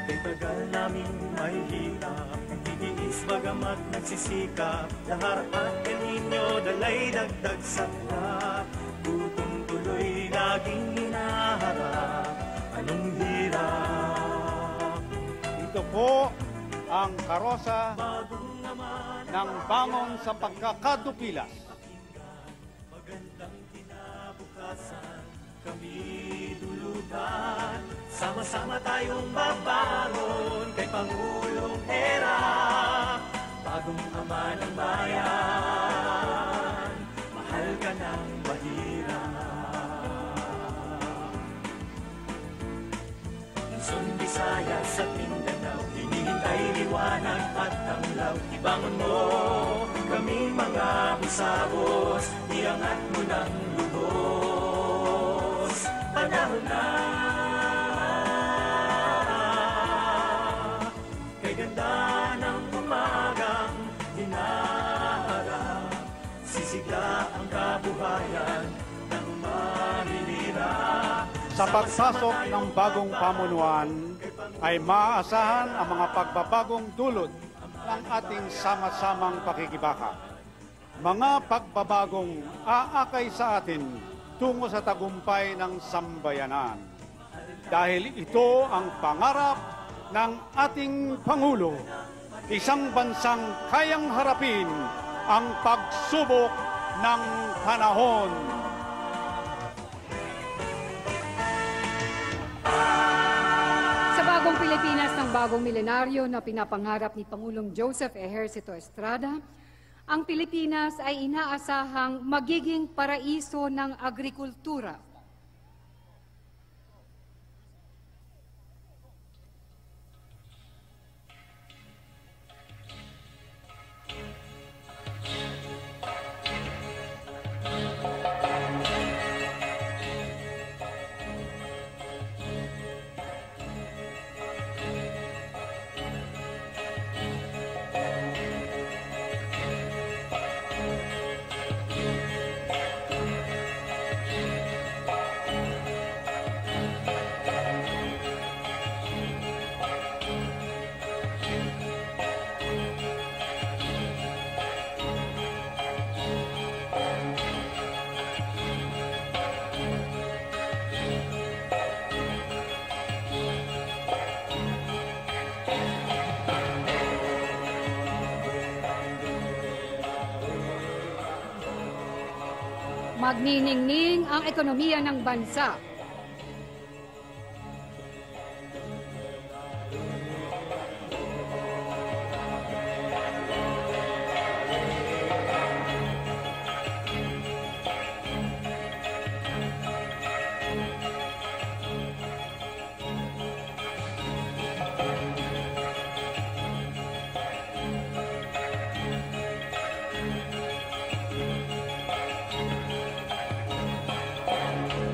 Speaker 8: Kay tagal naming may hirap, titiis bagamat nagsisikap, lahat at kaninyo dalay dagdag saklap, gutom tuloy laging hinaharap, anong hirap?
Speaker 3: Ito po ang karosa
Speaker 8: Bagong naman
Speaker 3: ng bangon sa pagkakadupilas.
Speaker 8: magandang kinabukasan, kami dulutan, sama-sama tayong babangon kay Pangulong Era, bagong ama ng bayan, mahal ka ng mahirap. Luzon, Visayas at Mindanao, hinihintay liwanag at tanglaw, ibangon mo kaming mga busabos, iangat mo ng lubos, panahon na. Kay ganda ng umagang hinaharap, sisigla ang kabuhayan ng mahihirap.
Speaker 3: Sa pagpasok ng bagong pamunuan ay maaasahan ang mga pagbabagong dulot ng ating sama-samang pakikibaka. Mga pagbabagong aakay sa atin tungo sa tagumpay ng sambayanan. Dahil ito ang pangarap ng ating Pangulo, isang bansang kayang harapin ang pagsubok ng panahon.
Speaker 2: Sa bagong Pilipinas ng bagong milenaryo na pinapangarap ni Pangulong Joseph Ejercito Estrada, ang Pilipinas ay inaasahang magiging paraiso ng agrikultura. Magniningning ang ekonomiya ng bansa.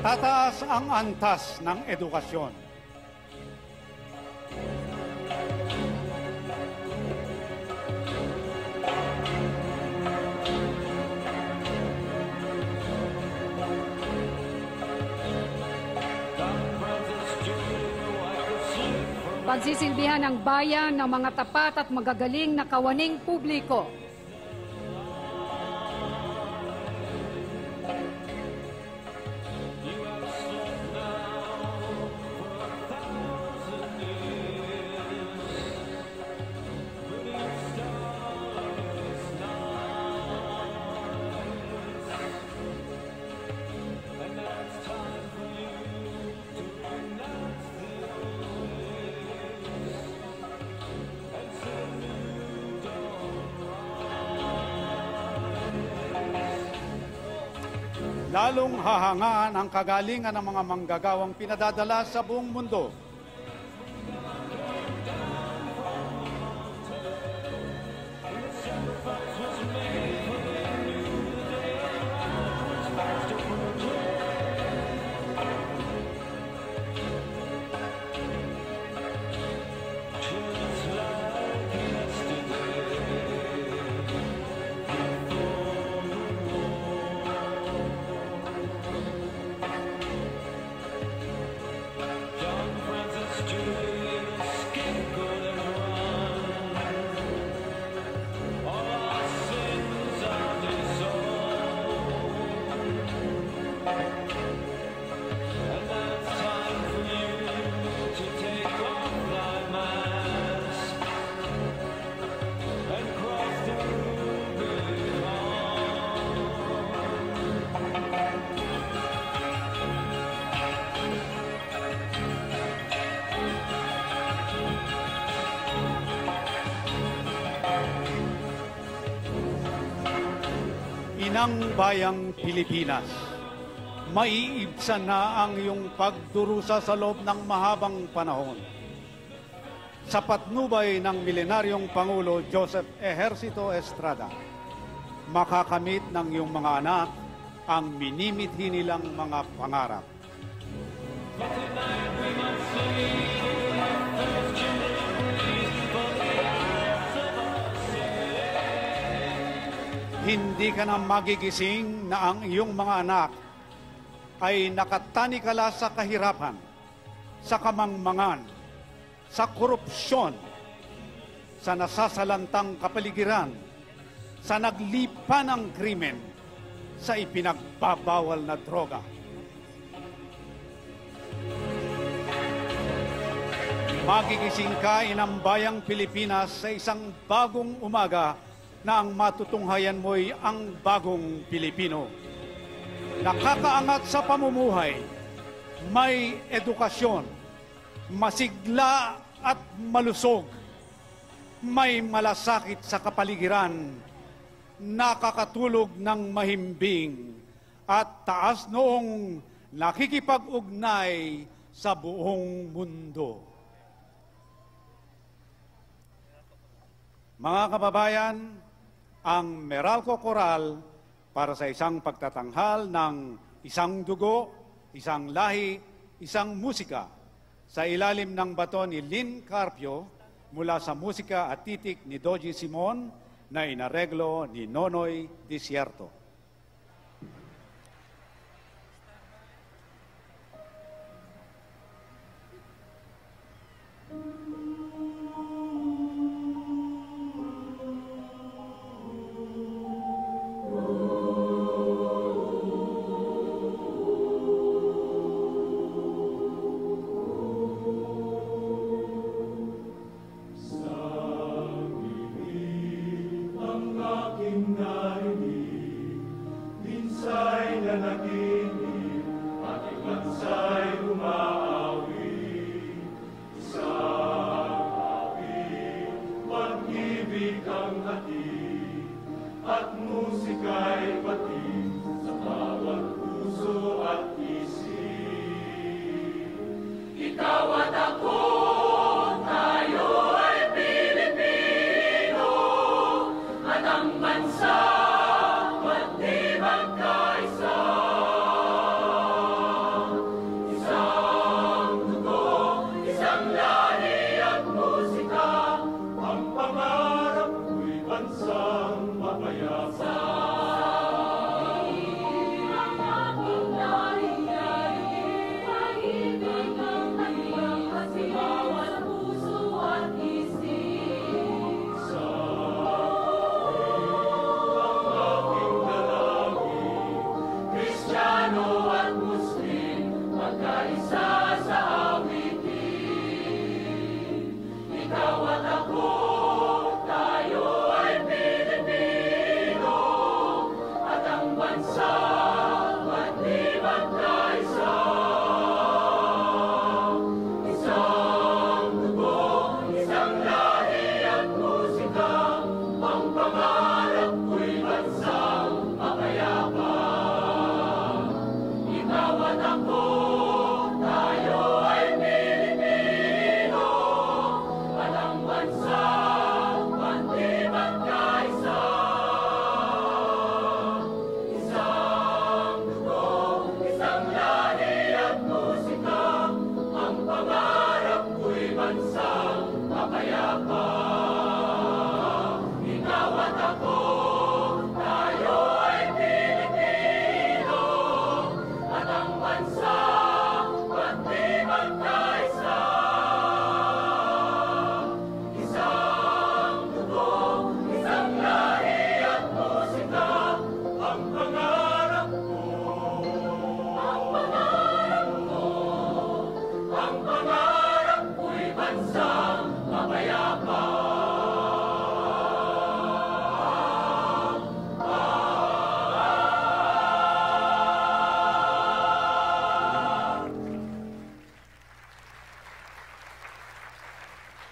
Speaker 3: Tataas ang antas ng edukasyon.
Speaker 2: Pagsisilbihan ng bayan ng mga tapat at magagaling na kawaning publiko.
Speaker 3: Lalong hahangaan ang kagalingan ng mga manggagawang pinadadala sa buong mundo. Inang Bayang Pilipinas, maiibsan na ang iyong pagdurusa sa loob ng mahabang panahon. Sa patnubay ng milenaryong Pangulo Joseph Ejercito Estrada, makakamit ng iyong mga anak ang minimithi nilang mga pangarap. Hindi ka na magigising na ang iyong mga anak ay nakatanikala sa kahirapan, sa kamangmangan, sa korupsyon, sa nasasalantang kapaligiran, sa naglipa ng krimen, sa ipinagbabawal na droga. Magigising ka, Inang Bayang Pilipinas, sa isang bagong umaga na ang matutunghayan mo'y ang bagong Pilipino. Nakakaangat sa pamumuhay, may edukasyon, masigla at malusog, may malasakit sa kapaligiran, nakakatulog ng mahimbing, at taas noong nakikipag-ugnay sa buong mundo. Mga kababayan, ang Meralco Coral para sa isang pagtatanghal ng isang dugo, isang lahi, isang musika sa ilalim ng baton ni Lynn Carpio mula sa musika at titik ni Doji Simon na inareglo ni Nonoy Desierto.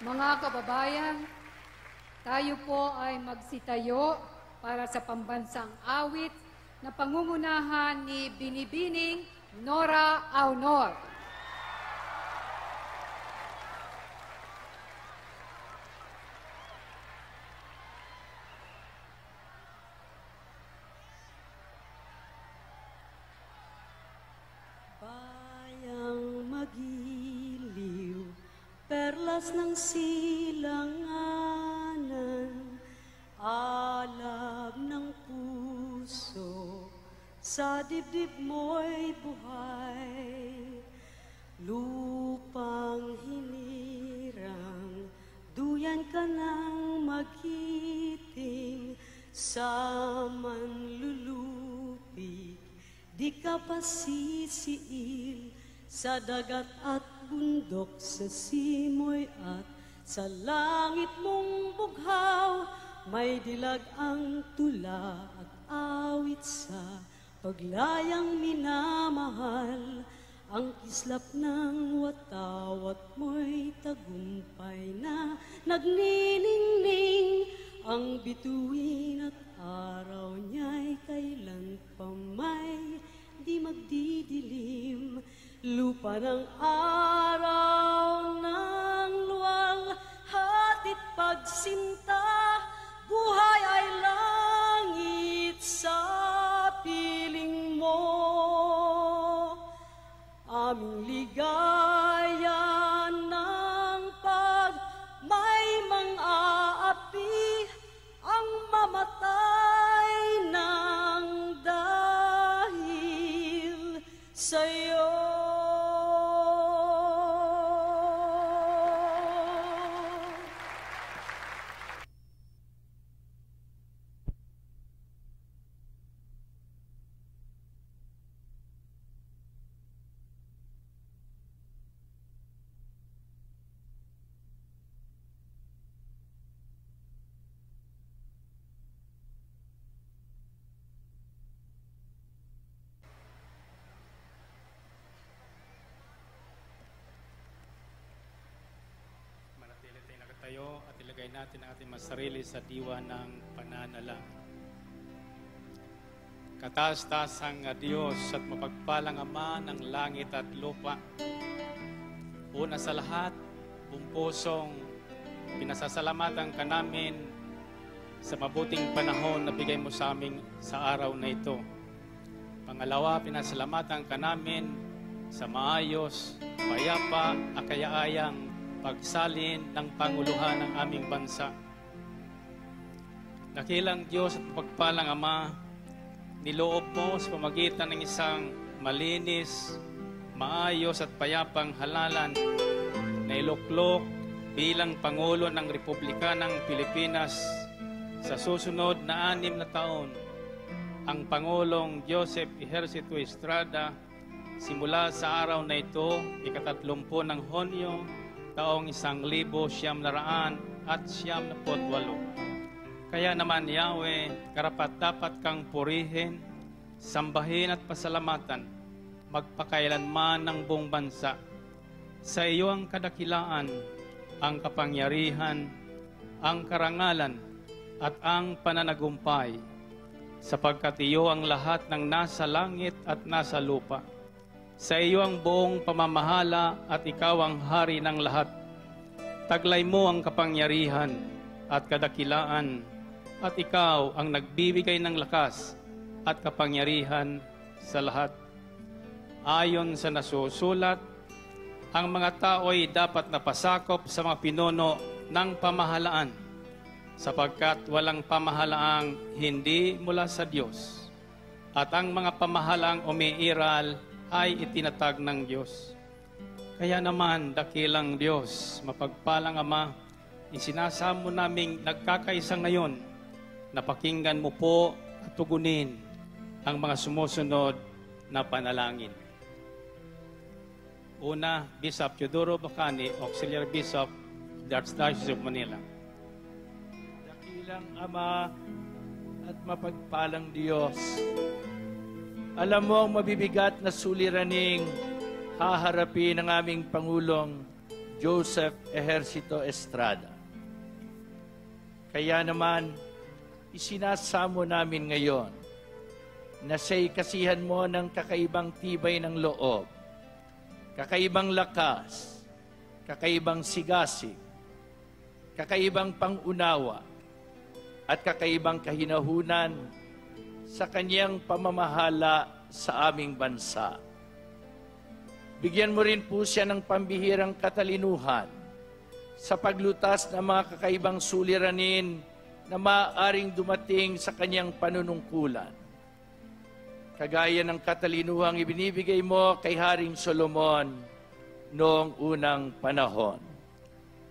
Speaker 2: Mga kababayan, tayo po ay magsitayo para sa pambansang awit na pangungunahan ni Binibining Nora Aunor.
Speaker 9: Bayang magiliw, perlas ng silanganan, alab ng puso, sa dibdib mo'y buhay. Lupang hinirang, duyan ka ng magiting, sa manlulupig, di ka pasisiil, sa dagat at bundok, sa simoy at sa langit mong bughaw, may dilag ang tula at awit sa paglayang minamahal. Ang kislap ng watawat mo'y tagumpay na nagniningning, ang bituin at araw niya'y kailan pa may di magdidilim. Lupa ng araw ng luwal, hatid pagsinta, buhay ay langit sa piling mo. Aming ligaya ng pag may mang-aapi, ang mamatay ng dahil sa'yo.
Speaker 10: Tayo at ilagay natin ang ating masarili sa diwa ng pananalangin. Kataas-taasang Diyos at mapagpalang Ama ng langit at lupa, una sa lahat, buong pusong pinasasalamatan ka namin sa mabuting panahon na bigay mo sa amin sa araw na ito. Pangalawa, pinasalamatan ka namin sa maayos, payapa, akayaayang pagsalin ng Panguluhan ng aming bansa. Dakilang Diyos at pagpalang Ama, niloob mo sa pamagitan ng isang malinis, maayos at payapang halalan na iluklok bilang Pangulo ng Republika ng Pilipinas sa susunod na 6 na taon, ang Pangulong Joseph Ejercito Estrada, simula sa araw na ito, ika-30 ng Hunyo, taong 1998. Kaya naman, Yahweh, karapat-dapat kang purihin, sambahin at pasalamatan, magpakailanman ng buong bansa. Sa iyo ang kadakilaan, ang kapangyarihan, ang karangalan, at ang pananagumpay, sapagkat iyo ang lahat ng nasa langit at nasa lupa. Sa iyo ang buong pamamahala at ikaw ang hari ng lahat. Taglay mo ang kapangyarihan at kadakilaan at ikaw ang nagbibigay ng lakas at kapangyarihan sa lahat. Ayon sa nasusulat, ang mga tao'y dapat napasakop sa mga pinuno ng pamahalaan sapagkat walang pamahalaang hindi mula sa Diyos at ang mga pamahalaang umiiral ay itinatag ng Diyos. Kaya naman, dakilang Diyos, mapagpalang Ama, isinasamo naming nagkakaisa ngayon na pakinggan mo po at tugunin ang mga sumusunod na panalangin. Una, Bishop Teodoro Bacani, Auxiliary Bishop, Archdiocese of Manila.
Speaker 11: Dakilang Ama at mapagpalang Diyos, alam mo ang mabibigat na suliraning haharapin ng aming Pangulong Joseph Ejercito Estrada. Kaya naman, isinasamo namin ngayon na siya'y kasihan mo ng kakaibang tibay ng loob, kakaibang lakas, kakaibang sigasig, kakaibang pangunawa, at kakaibang kahinahunan sa kanyang pamamahala sa aming bansa. Bigyan mo rin po siya ng pambihirang katalinuhan sa paglutas ng mga kakaibang suliranin na maaaring dumating sa kanyang panunungkulan. Kagaya ng katalinuhang ibinibigay mo kay Haring Solomon noong unang panahon.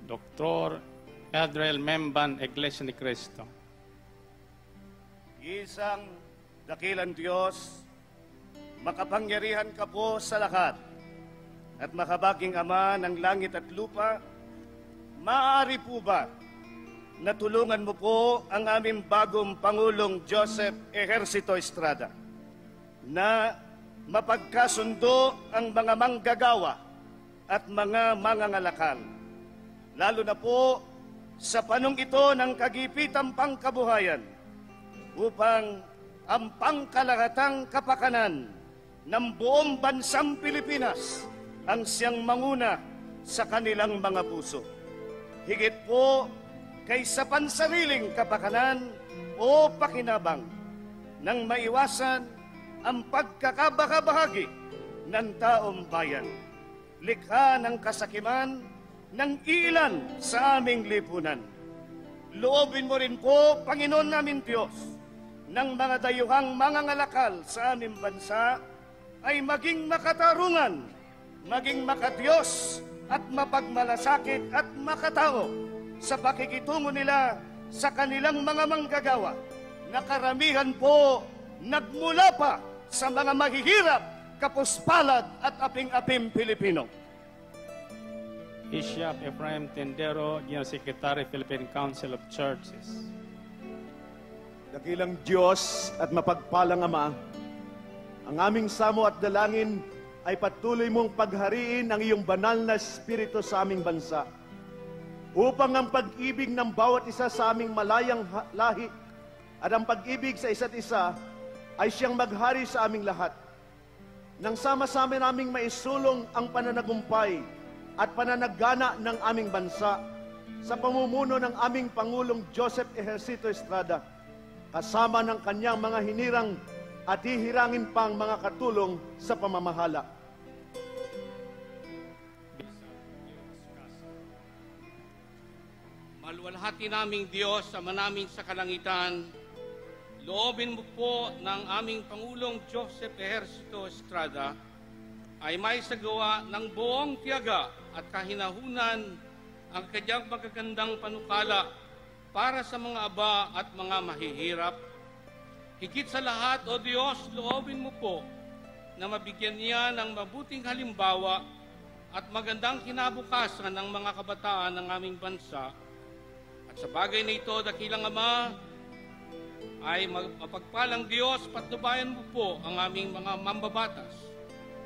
Speaker 10: Dr. Adriel Memban, Iglesia ni Cristo.
Speaker 12: Isang dakilang Diyos, makapangyarihan ka po sa lahat, at makabaking Ama ng langit at lupa, maaari po ba na tulungan mo po ang aming bagong Pangulong Joseph Ejercito Estrada na mapagkasundo ang mga manggagawa at mga mangangalakal, lalo na po sa panong ito ng kagipitang pangkabuhayan, upang ang pangkalahatang kapakanan ng buong bansang Pilipinas ang siyang manguna sa kanilang mga puso. Higit po kaysa pansariling kapakanan o pakinabang, nang maiwasan ang pagkakabahagi ng taong bayan, likha ng kasakiman ng ilan sa aming lipunan. Loobin mo rin po, Panginoon namin Diyos, ng mga dayuhang mangangalakal sa aming bansa ay maging makatarungan, maging makadiyos at mapagmalasakit at makatao sa pakikitungo nila sa kanilang mga manggagawa na karamihan po nagmula pa sa mga mahihirap, kapuspalad at aping-aping Pilipino.
Speaker 10: Bishop Ephraim Tendero, General Secretary, Philippine Council of Churches.
Speaker 13: Dakilang Diyos at mapagpalang Ama, ang aming samo at dalangin ay patuloy mong paghariin ang iyong banal na espiritu sa aming bansa, upang ang pag-ibig ng bawat isa sa aming malayang lahi at ang pag-ibig sa isa't isa ay siyang maghari sa aming lahat. Nang sama-sama naming maisulong ang pananagumpay at pananagana ng aming bansa sa pamumuno ng aming Pangulong Joseph Ejercito Estrada, kasama ng kanyang mga hinirang at hihirangin pang mga katulong sa pamamahala.
Speaker 14: Maluwalhati naming Diyos, Ama namin sa kalangitan, loobin mo po ng aming Pangulong Joseph Ejercito Estrada ay may sagawa ng buong tiyaga at kahinahunan ang kanyang magagandang panukala para sa mga aba at mga mahihirap. Higit sa lahat, O Diyos, loobin mo po na mabigyan niya ng mabuting halimbawa at magandang kinabukasan ng mga kabataan ng aming bansa. At sa bagay na ito, dakilang Ama, ay mapagpalang Diyos, patnubayan mo po ang aming mga mambabatas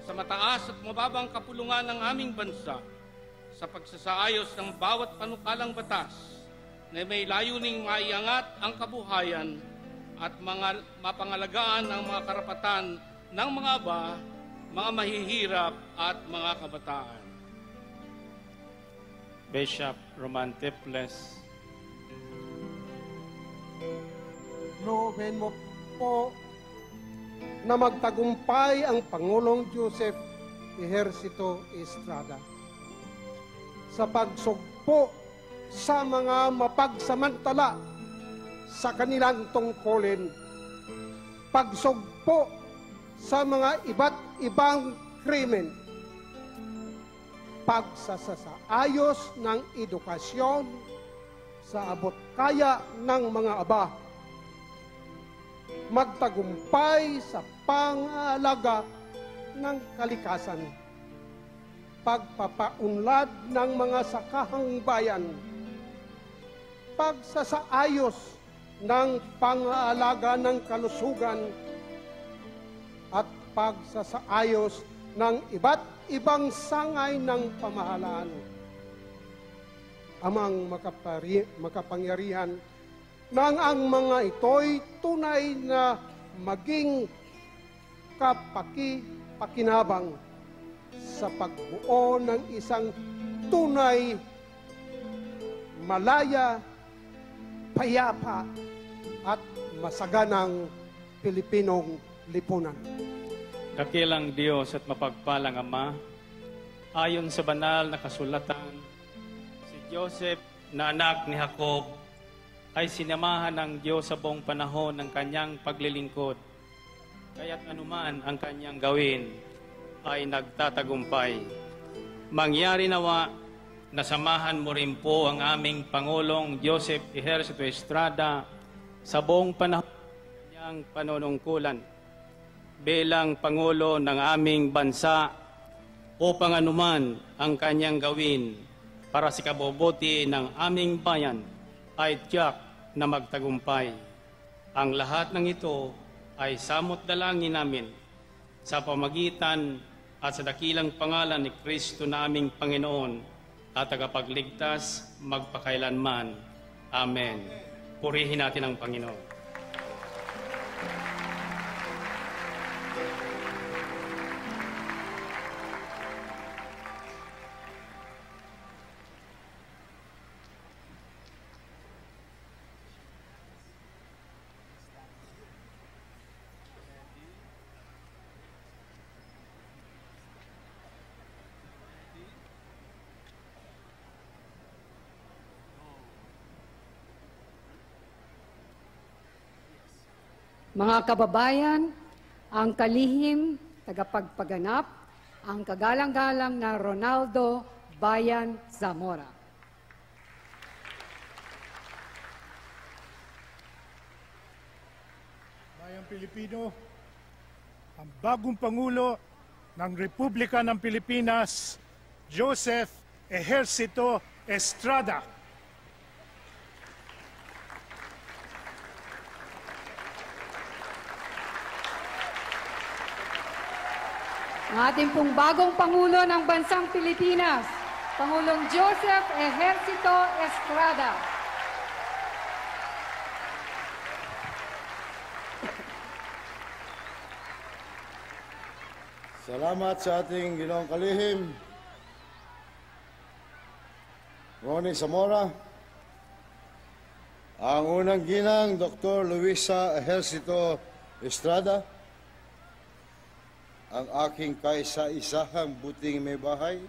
Speaker 14: sa mataas at mababang kapulungan ng aming bansa sa pagsasaayos ng bawat panukalang batas na may layuning maiangat ang kabuhayan at mga mapangalagaan ng mga karapatan ng mga aba, mga mahihirap at mga kabataan.
Speaker 10: Bishop Roman Tiples.
Speaker 15: Loobin mo po na magtagumpay ang Pangulong Joseph Ejercito Estrada sa pagsugpo sa mga mapagsamantala sa kanilang tungkulin, pagsugpo sa mga iba't ibang krimen, pagsasaayos ng edukasyon sa abot kaya ng mga aba, magtagumpay sa pangalaga ng kalikasan, pagpapaunlad ng mga sakahang bayan, pagsasaayos ng pangalaga ng kalusugan, at pagsasaayos ng iba't ibang sangay ng pamahalaan. Amang makapangyarihan nang ang mga ito'y tunay na maging pakinabang sa pagbuo ng isang tunay, malaya, payapa at masaganang Pilipinong lipunan.
Speaker 10: Dakilang Diyos at mapagpalang Ama, ayon sa banal na kasulatan, si Joseph na anak ni Jacob ay sinamahan ng Diyos sa buong panahon ng kanyang paglilingkod. Kaya't anuman ang kanyang gawin ay nagtatagumpay. Mangyari nawa, nasamahan mo rin po ang aming Pangulong Joseph Ejercito Estrada sa buong panahon ng kanyang panunungkulan bilang Pangulo ng aming bansa upang anuman ang kanyang gawin para sa kabubuti ng aming bayan ay tiyak na magtagumpay. Ang lahat ng ito ay samot dalangin namin sa pamagitan at sa dakilang pangalan ni Kristo na aming Panginoon at tagapagligtas magpakailanman. Amen. Purihin natin ang Panginoon.
Speaker 2: Mga kababayan, ang kalihim, tagapagpaganap, ang kagalang-galang na Ronaldo Bayan Zamora.
Speaker 16: Bayang Pilipino, ang bagong Pangulo ng Republika ng Pilipinas, Joseph Ejercito Estrada.
Speaker 2: Ang ating pong bagong Pangulo ng Bansang Pilipinas, Pangulong Joseph Ejercito Estrada.
Speaker 17: Salamat sa ating Ginoong Kalihim, Ronnie Zamora, ang unang ginang Dr. Luisa Ejercito Estrada, ang aking kaisa-isahang buting may bahay,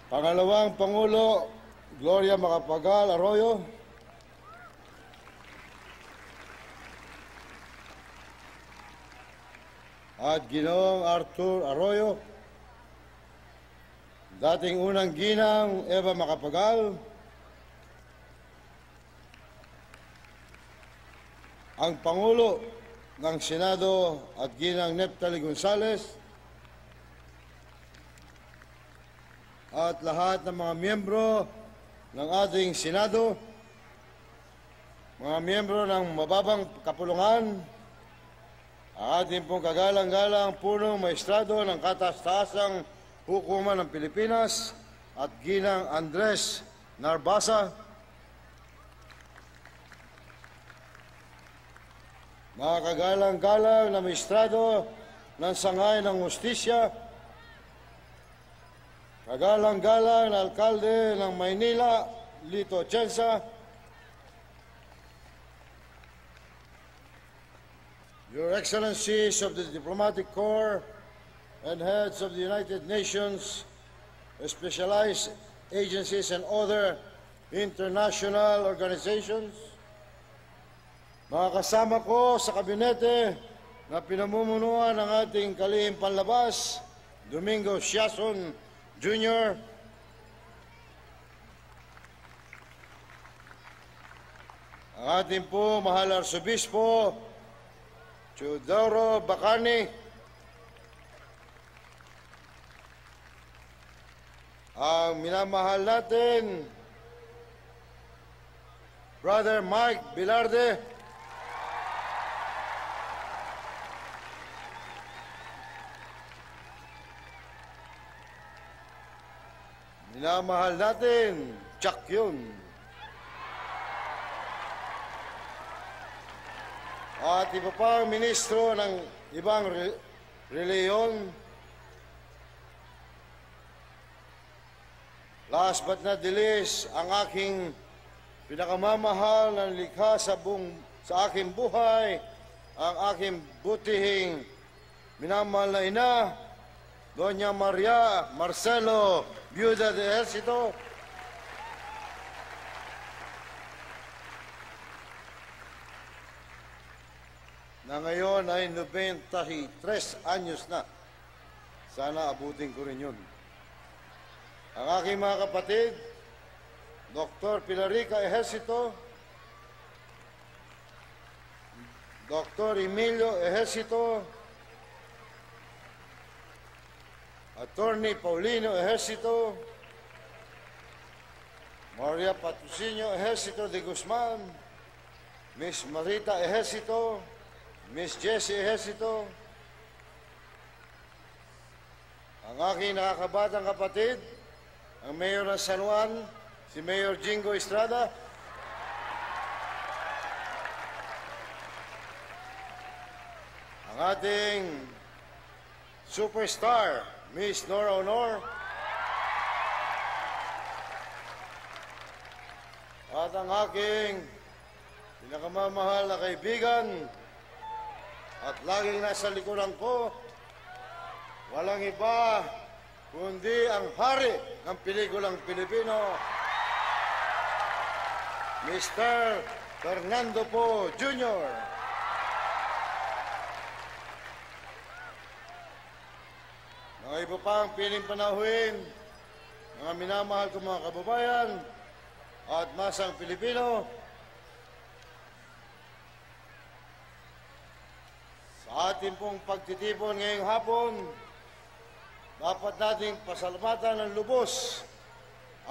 Speaker 17: pangalawang Pangulo Gloria Macapagal Arroyo, at Ginoong Arthur Arroyo, dating unang ginang Eva Macapagal, ang Pangulo ng Senado at ginang Neptali Gonzales, at lahat ng mga miyembro ng ating Senado, mga miyembro ng mababang kapulungan, ang ating pong kagalang-galang punong maestrado ng kataas-taasang hukuman ng Pilipinas at ginang Andres Narbasa, mga kagalang-galang na maestrado ng Sangay ng Hustisya, kagalang-galang na alkalde ng Maynila, Lito Atienza, Your Excellencies of the Diplomatic Corps and heads of the United Nations, specialized agencies and other international organizations, mga kasama ko sa kabinete na pinamumunuan ng ating kalihim panlabas, Domingo Siason Jr., ang ating po mahal Arsobispo Teodoro Bacani, ang minamahal natin Brother Mike Bilarde, minamahal natin Chuck Yun, at iba pang ministro ng ibang reliyon. Last but not the least, ang aking pinakamamahal na likha sa aking buhay, ang aking butihing minamahal na ina, Doña Maria Marcelo Viuda de Ejercito, na ngayon ay 93 anyos na. Sana abutin ko rin yun. Ang aking mga kapatid, Dr. Pilarica Ejercito, Dr. Emilio Ejercito, Attorney Paulino Ejercito, Maria Patrocinio Ejercito de Guzman, Miss Marita Ejercito, Miss Jessie Ejercito, ang aking nakakabatang kapatid, ang Mayor ng San Juan, si Mayor Jingo Estrada, ang ating superstar, Miss Nora Honor, at ang aking pinakamamahal na kaibigan at laging nasa likuran ko, walang iba kundi ang hari ng pelikulang Pilipino, Mr. Fernando Po Jr. Mga iba pang piling panahuin, mga minamahal ko mga kababayan at masang Pilipino, sa ating pong pagtitipon ngayong hapon, dapat nating pasalamatan ng lubos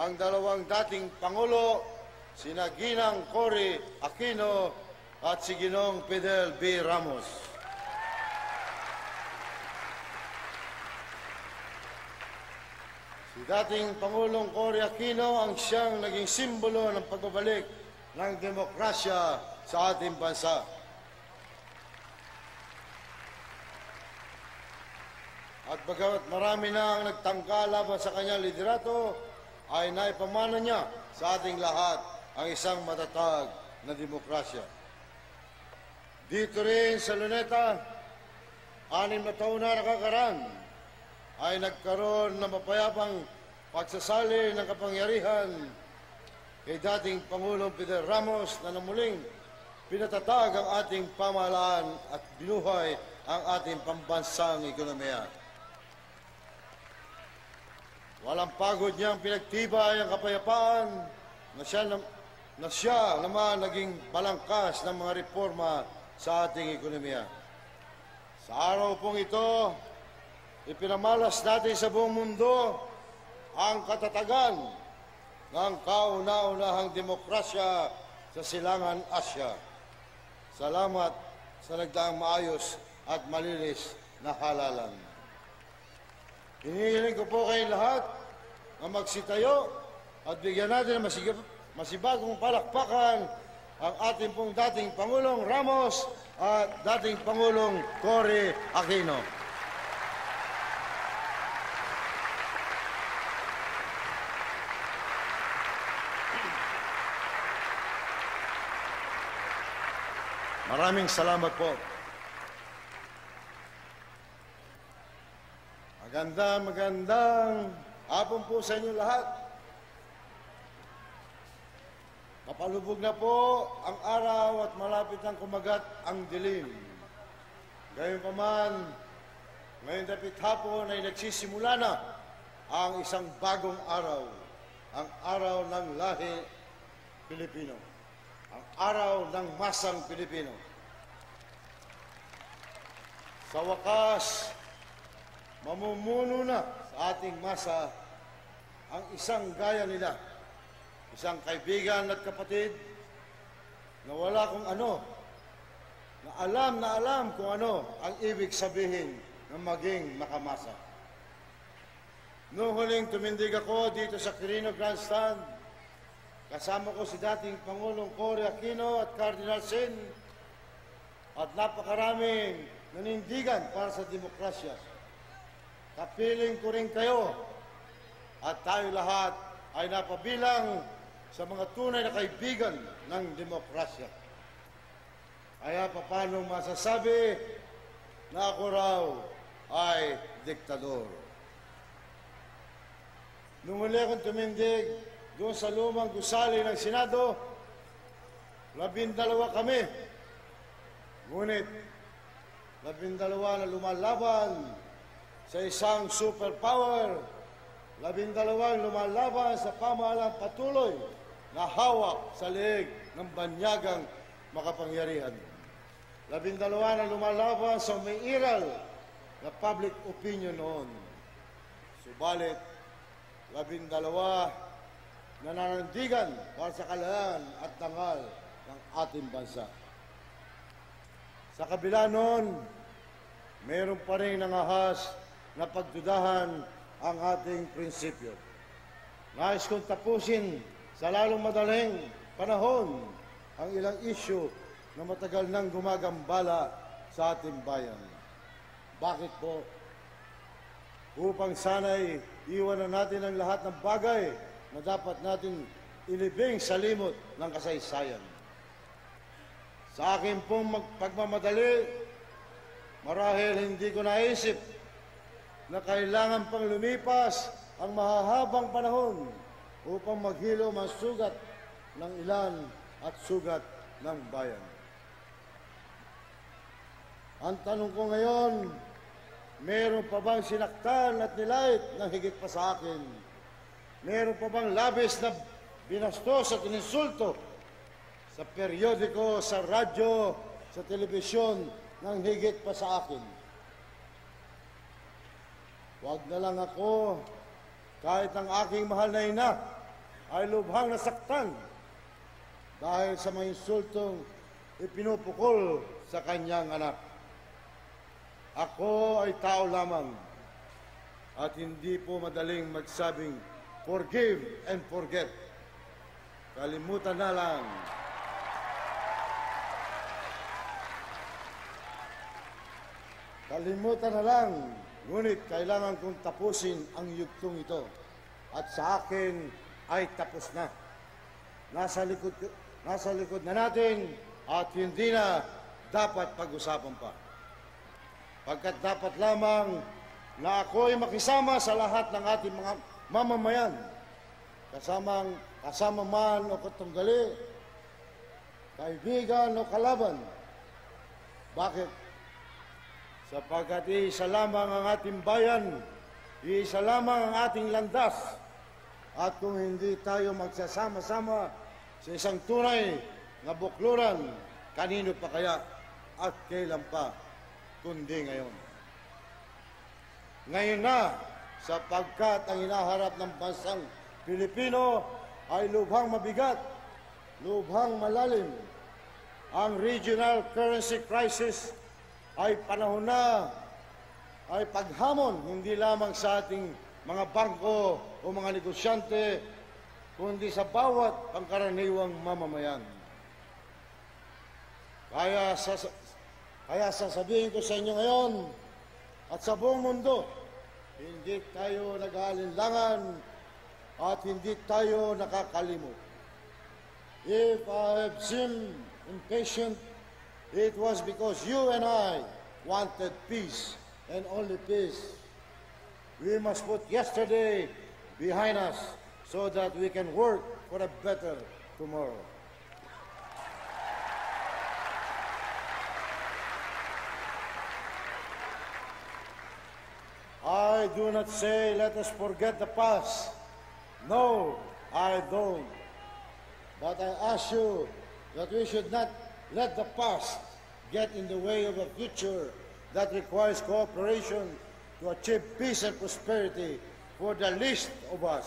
Speaker 17: ang dalawang dating Pangulo, sina Ginang Cory Aquino at si Ginoong Fidel B. Ramos. Si dating Pangulong Cory Aquino ang siyang naging simbolo ng pagbabalik ng demokrasya sa ating bansa. At bagamat marami na ang nagtangka laban sa kanyang liderato, ay naipamana niya sa ating lahat ang isang matatag na demokrasya. Dito rin sa Luneta, 6 na taon na nakakaraan, ay nagkaroon ng mapayapang pagsasali ng kapangyarihan kay dating Pangulong Fidel Ramos na namuling pinatatag ang ating pamahalaan at binuhay ang ating pambansang ekonomiya. Walang pagod niyang pinagtibay ang kapayapaan na siya naman naging balangkas ng mga reforma sa ating ekonomiya. Sa araw pong ito, ipinamalas natin sa buong mundo ang katatagan ng kauna-unahang demokrasya sa Silangan Asya. Salamat sa nagdaang maayos at malinis na halalan. Hinihiling ko po kayong lahat na magsitayo at bigyan natin ng masibagong palakpakan ang ating pong dating Pangulong Ramos at dating Pangulong Cory Aquino. Maraming salamat po. Magandang hapon po sa inyo lahat. Kapalubog na po ang araw at malapit ng kumagat ang dilim. Gayunpaman, ngayon dapit hapon ay nagsisimula na ang isang bagong araw, ang araw ng lahi Pilipino, ang araw ng masang Pilipino. Sa wakas, mamumuno na sa ating masa ang isang gaya nila, isang kaibigan at kapatid na wala kung ano, na alam kung ano ang ibig sabihin ng maging makamasa. Noong huling tumindig ako dito sa Quirino Grandstand, kasama ko si dating Pangulong Cory Aquino at Cardinal Sin, at napakaraming nanindigan para sa demokrasya. Kapiling ko rin kayo at tayo lahat ay napabilang sa mga tunay na kaibigan ng demokrasya. Kaya paano masasabi na ako raw ay diktador? Nung muli akong tumindig doon sa lumang gusali ng Senado, 12 kami. Ngunit 12 na lumalaban sa isang superpower, 12 lumalaban sa pamahalang patuloy na hawak sa leeg ng banyagang makapangyarihan. 12 na lumalaban sa may iral na public opinion noon. Subalit, 12 na nanandigan para sa kalayaan at dangal ng ating bansa. Sa kabila noon, mayroon pa rin nangahas na pagdudahan ang ating prinsipyo. Nais kong tapusin sa lalong madaling panahon ang ilang isyu na matagal nang gumagambala sa ating bayan. Bakit po? Upang sana'y iwanan natin ang lahat ng bagay na dapat natin ilibing sa limot ng kasaysayan. Sa akin pong pagmamadali, marahil hindi ko naisip na kailangan pang lumipas ang mahahabang panahon upang maghilom ang sugat ng ilan at sugat ng bayan. Ang tanong ko ngayon, meron pa bang sinaktan at nilait ng higit pa sa akin? Meron pa bang labis na binastos at ininsulto sa periodiko, sa radyo, sa telebisyon ng higit pa sa akin? Huwag na lang ako, kahit ang aking mahal na ina ay lubhang nasaktan dahil sa mga insultong ipinupukol sa kanyang anak. Ako ay tao lamang at hindi po madaling magsabing forgive and forget. Kalimutan na lang. Kalimutan na lang. Ngunit kailangan kong tapusin ang yugtong ito. At sa akin ay tapos na. Nasa likod na natin at hindi na dapat pag-usapan pa. Pagkat dapat lamang na ako'y makisama sa lahat ng ating mga mamamayan. Kasama man o katunggali, kaibigan o kalaban. Bakit? Sapagkat iisa lamang ang ating bayan, iisa lamang ang ating landas. At kung hindi tayo magsasama-sama sa isang tunay na bukluran, kanino pa kaya at kailan pa, kundi ngayon. Ngayon na, sapagkat ang hinaharap ng bansang Pilipino ay lubhang mabigat, lubhang malalim. Ang regional currency crisis ay panahon na, ay paghamon hindi lamang sa ating mga bangko o mga negosyante, kundi sa bawat pangkaraniwang mamamayan. Kaya sasabihin ko sa inyo ngayon at sa buong mundo, hindi tayo nag-aalinlangan at hindi tayo nakakalimot. If I have seemed impatient, it was because you and I wanted peace and only peace. We must put yesterday behind us so that we can work for a better tomorrow. I do not say let us forget the past. No, I don't. But I ask you that we should not let the past get in the way of a future that requires cooperation to achieve peace and prosperity for the least of us.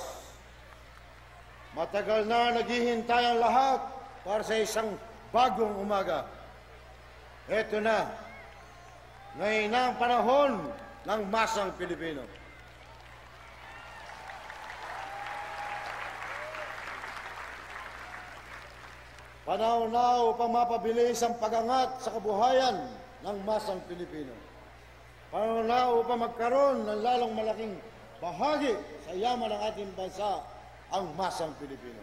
Speaker 17: Matagal na naghihintay ang lahat para sa isang bagong umaga. Ito na, ngayon na ang panahon ng masang Pilipino. Panahon na upang mapabilis ang pag-angat sa kabuhayan ng masang Pilipino. Panahon na upang magkaroon ng lalong malaking bahagi sa yaman ng ating bansa ang masang Pilipino.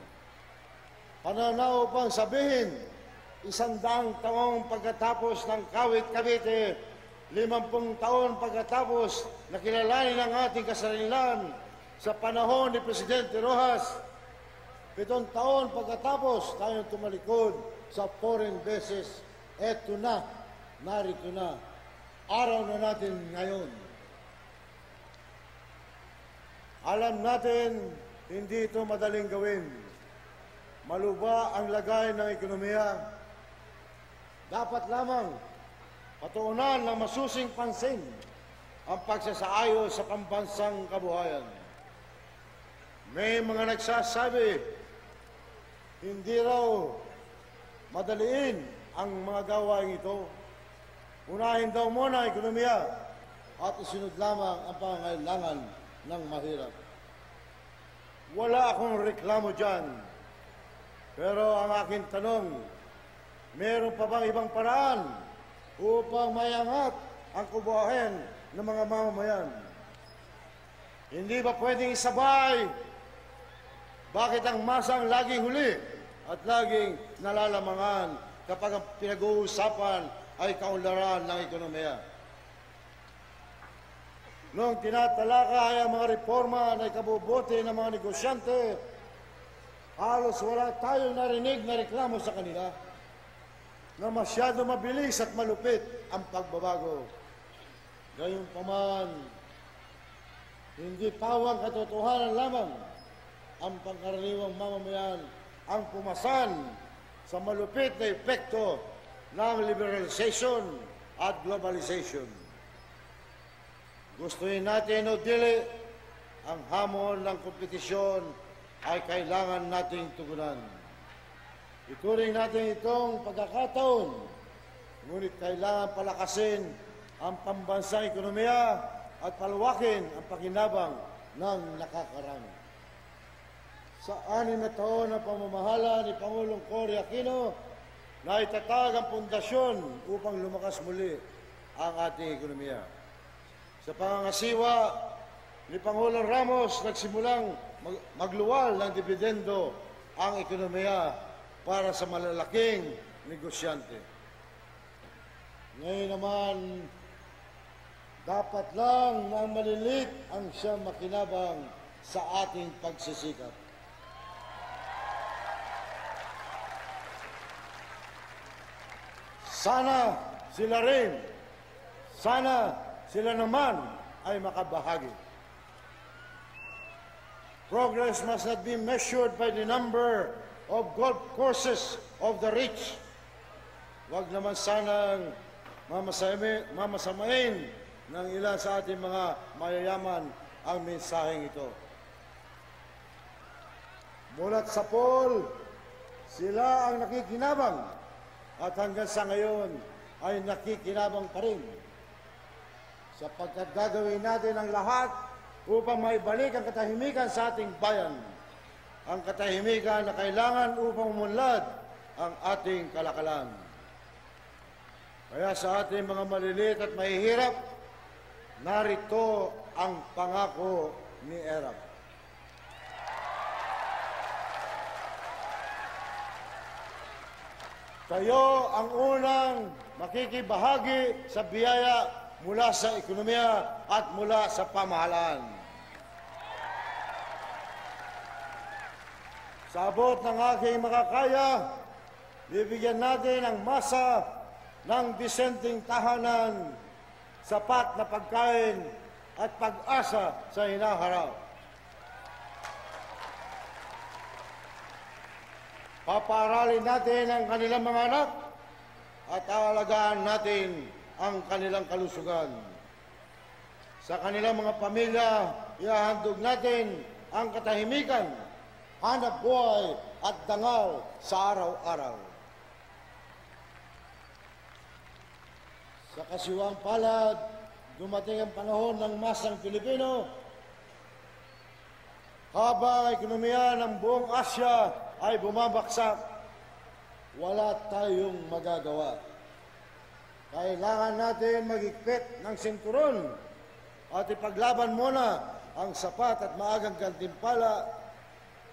Speaker 17: Panahon na upang sabihin, 100 taong pagkatapos ng Kawit Cavite, 50 taon pagkatapos na kilalanin ang ating kasarilan sa panahon ni Presidente Rojas, 7 taon pagkatapos tayong tumalikod sa foreign bases, eto na, narito na, araw na natin ngayon. Alam natin, hindi ito madaling gawin. Maluba ang lagay ng ekonomiya. Dapat lamang patuunan ng masusing pansin ang pagsasaayos sa pambansang kabuhayan. May mga nagsasabi, hindi raw madaliin ang mga gawain ito. Unahin daw muna ang ekonomiya at isunod lamang ang pangangailangan ng mahirap. Wala akong reklamo dyan. Pero ang aking tanong, meron pa bang ibang paraan upang mayangat ang kabuhayan ng mga mamamayan? Hindi ba pwedeng isabay? Bakit ang masang laging huli at laging nalalamangan kapag ang pinag-uusapan ay kaunlaran ng ekonomiya? Noong tinatalakay ang mga reforma na ikabubuti ng mga negosyante, halos wala tayong narinig na reklamo sa kanila na masyado mabilis at malupit ang pagbabago. Gayunpaman, hindi pawang katotohanan lamang ang pangkaraniwang mamamayan ang pumasan sa malupit na epekto ng liberalization at globalization. Gustuhin natin o dili, ang hamon ng kompetisyon ay kailangan nating tugunan. Ituring natin itong pagkakataon, ngunit kailangan palakasin ang pambansang ekonomiya at palawakin ang pakinabang ng nakakarami. Sa 6 na taon ng pamamahala ni Pangulong Cory Aquino, na itatag ang pundasyon upang lumakas muli ang ating ekonomiya. Sa pangangasiwa ni Pangulong Ramos, nagsimulang magluwal ng dividendo ang ekonomiya para sa malalaking negosyante. Ngayon naman, dapat lang na malilit ang siyang makinabang sa ating pagsisikap. Sana sila rin, sana sila naman ay makabahagi. Progress must not be measured by the number of golf courses of the rich. Huwag naman sanang mamasamain ng ilan sa ating mga mayayaman ang mensaheng ito. Mulat sa poll, sila ang nakikinabang at hanggang sa ngayon ay nakikinabang pa rin. Sapagkat gagawin natin ang lahat upang maibalik ang katahimikan sa ating bayan. Ang katahimikan na kailangan upang umunlad ang ating kalakalan. Kaya sa ating mga maliliit at mahihirap, narito ang pangako ni ERAP. Kayo ang unang makikibahagi sa biyaya mula sa ekonomiya at mula sa pamahalaan. Sa abot ng aking makakaya, bibigyan natin ang masa ng disenteng tahanan, sapat na pagkain at pag-asa sa hinaharap. Papaaralin natin ang kanilang mga anak at aalagaan natin ang kanilang kalusugan. Sa kanilang mga pamilya, ihahandog natin ang katahimikan, hanap buhay at dangal sa araw-araw. Sa kasiwang palad, dumating ang panahon ng masang Pilipino. Habang ang ekonomiya ng buong Asya ay bumabaksak, wala tayong magagawa. Kailangan natin magigpit ng sinturon at ipaglaban muna ang sapat at maagang gantimpala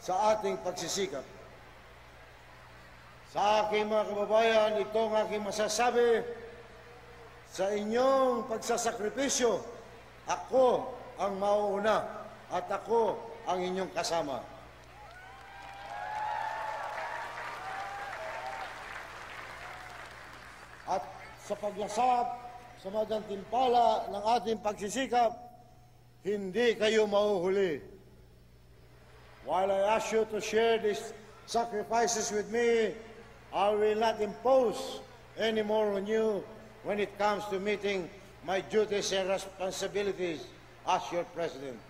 Speaker 17: sa ating pagsisikap. Sa aking mga kababayan, ito ang aking masasabi. Sa inyong pagsasakripisyo, ako ang mauuna at ako ang inyong kasama. At sa paglasap, sa magantimpala ng ating pagsisikap, hindi kayo mahuhuli. While I ask you to share these sacrifices with me, I will not impose any more on you when it comes to meeting my duties and responsibilities as your president.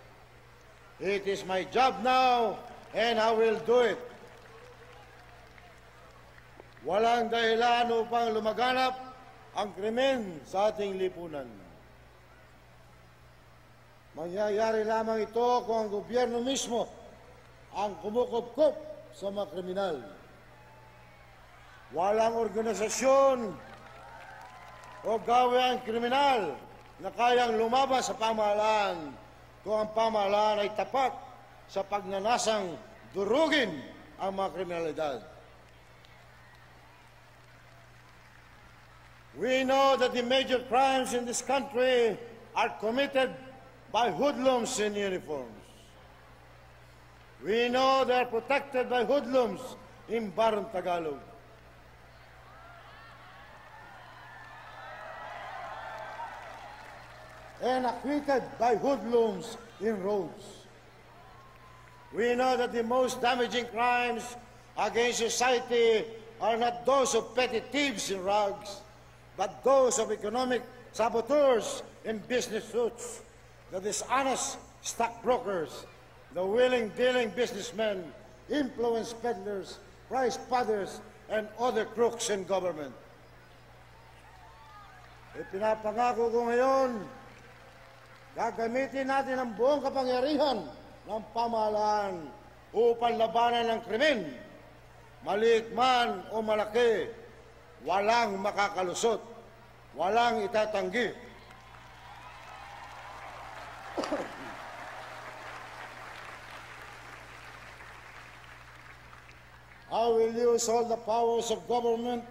Speaker 17: It is my job now, and I will do it. Walang dahilan upang lumaganap ang krimen sa ating lipunan. Mangyayari lamang ito kung ang gobyerno mismo ang kumukupkup sa mga kriminal. Walang organisasyon o gawing kriminal na kayang lumaban sa pamahalaan kung ang pamahalaan ay tapat sa pagnanasang durugin ang mga kriminalidad. We know that the major crimes in this country are committed by hoodlums in uniforms. We know they are protected by hoodlums in Barong Tagalog. And acquitted by hoodlums in roads. We know that the most damaging crimes against society are not those of petty thieves in rags, but those of economic saboteurs in business suits, the dishonest stockbrokers, the willing-dealing businessmen, influence peddlers, price padders, and other crooks in government. Ipinapangako ko ngayon, gagamitin natin ang buong kapangyarihan ng pamahalaan upang labanan ng krimen. Maliit man o malaki, walang makakalusot, walang itatanggi. I will use all the powers of government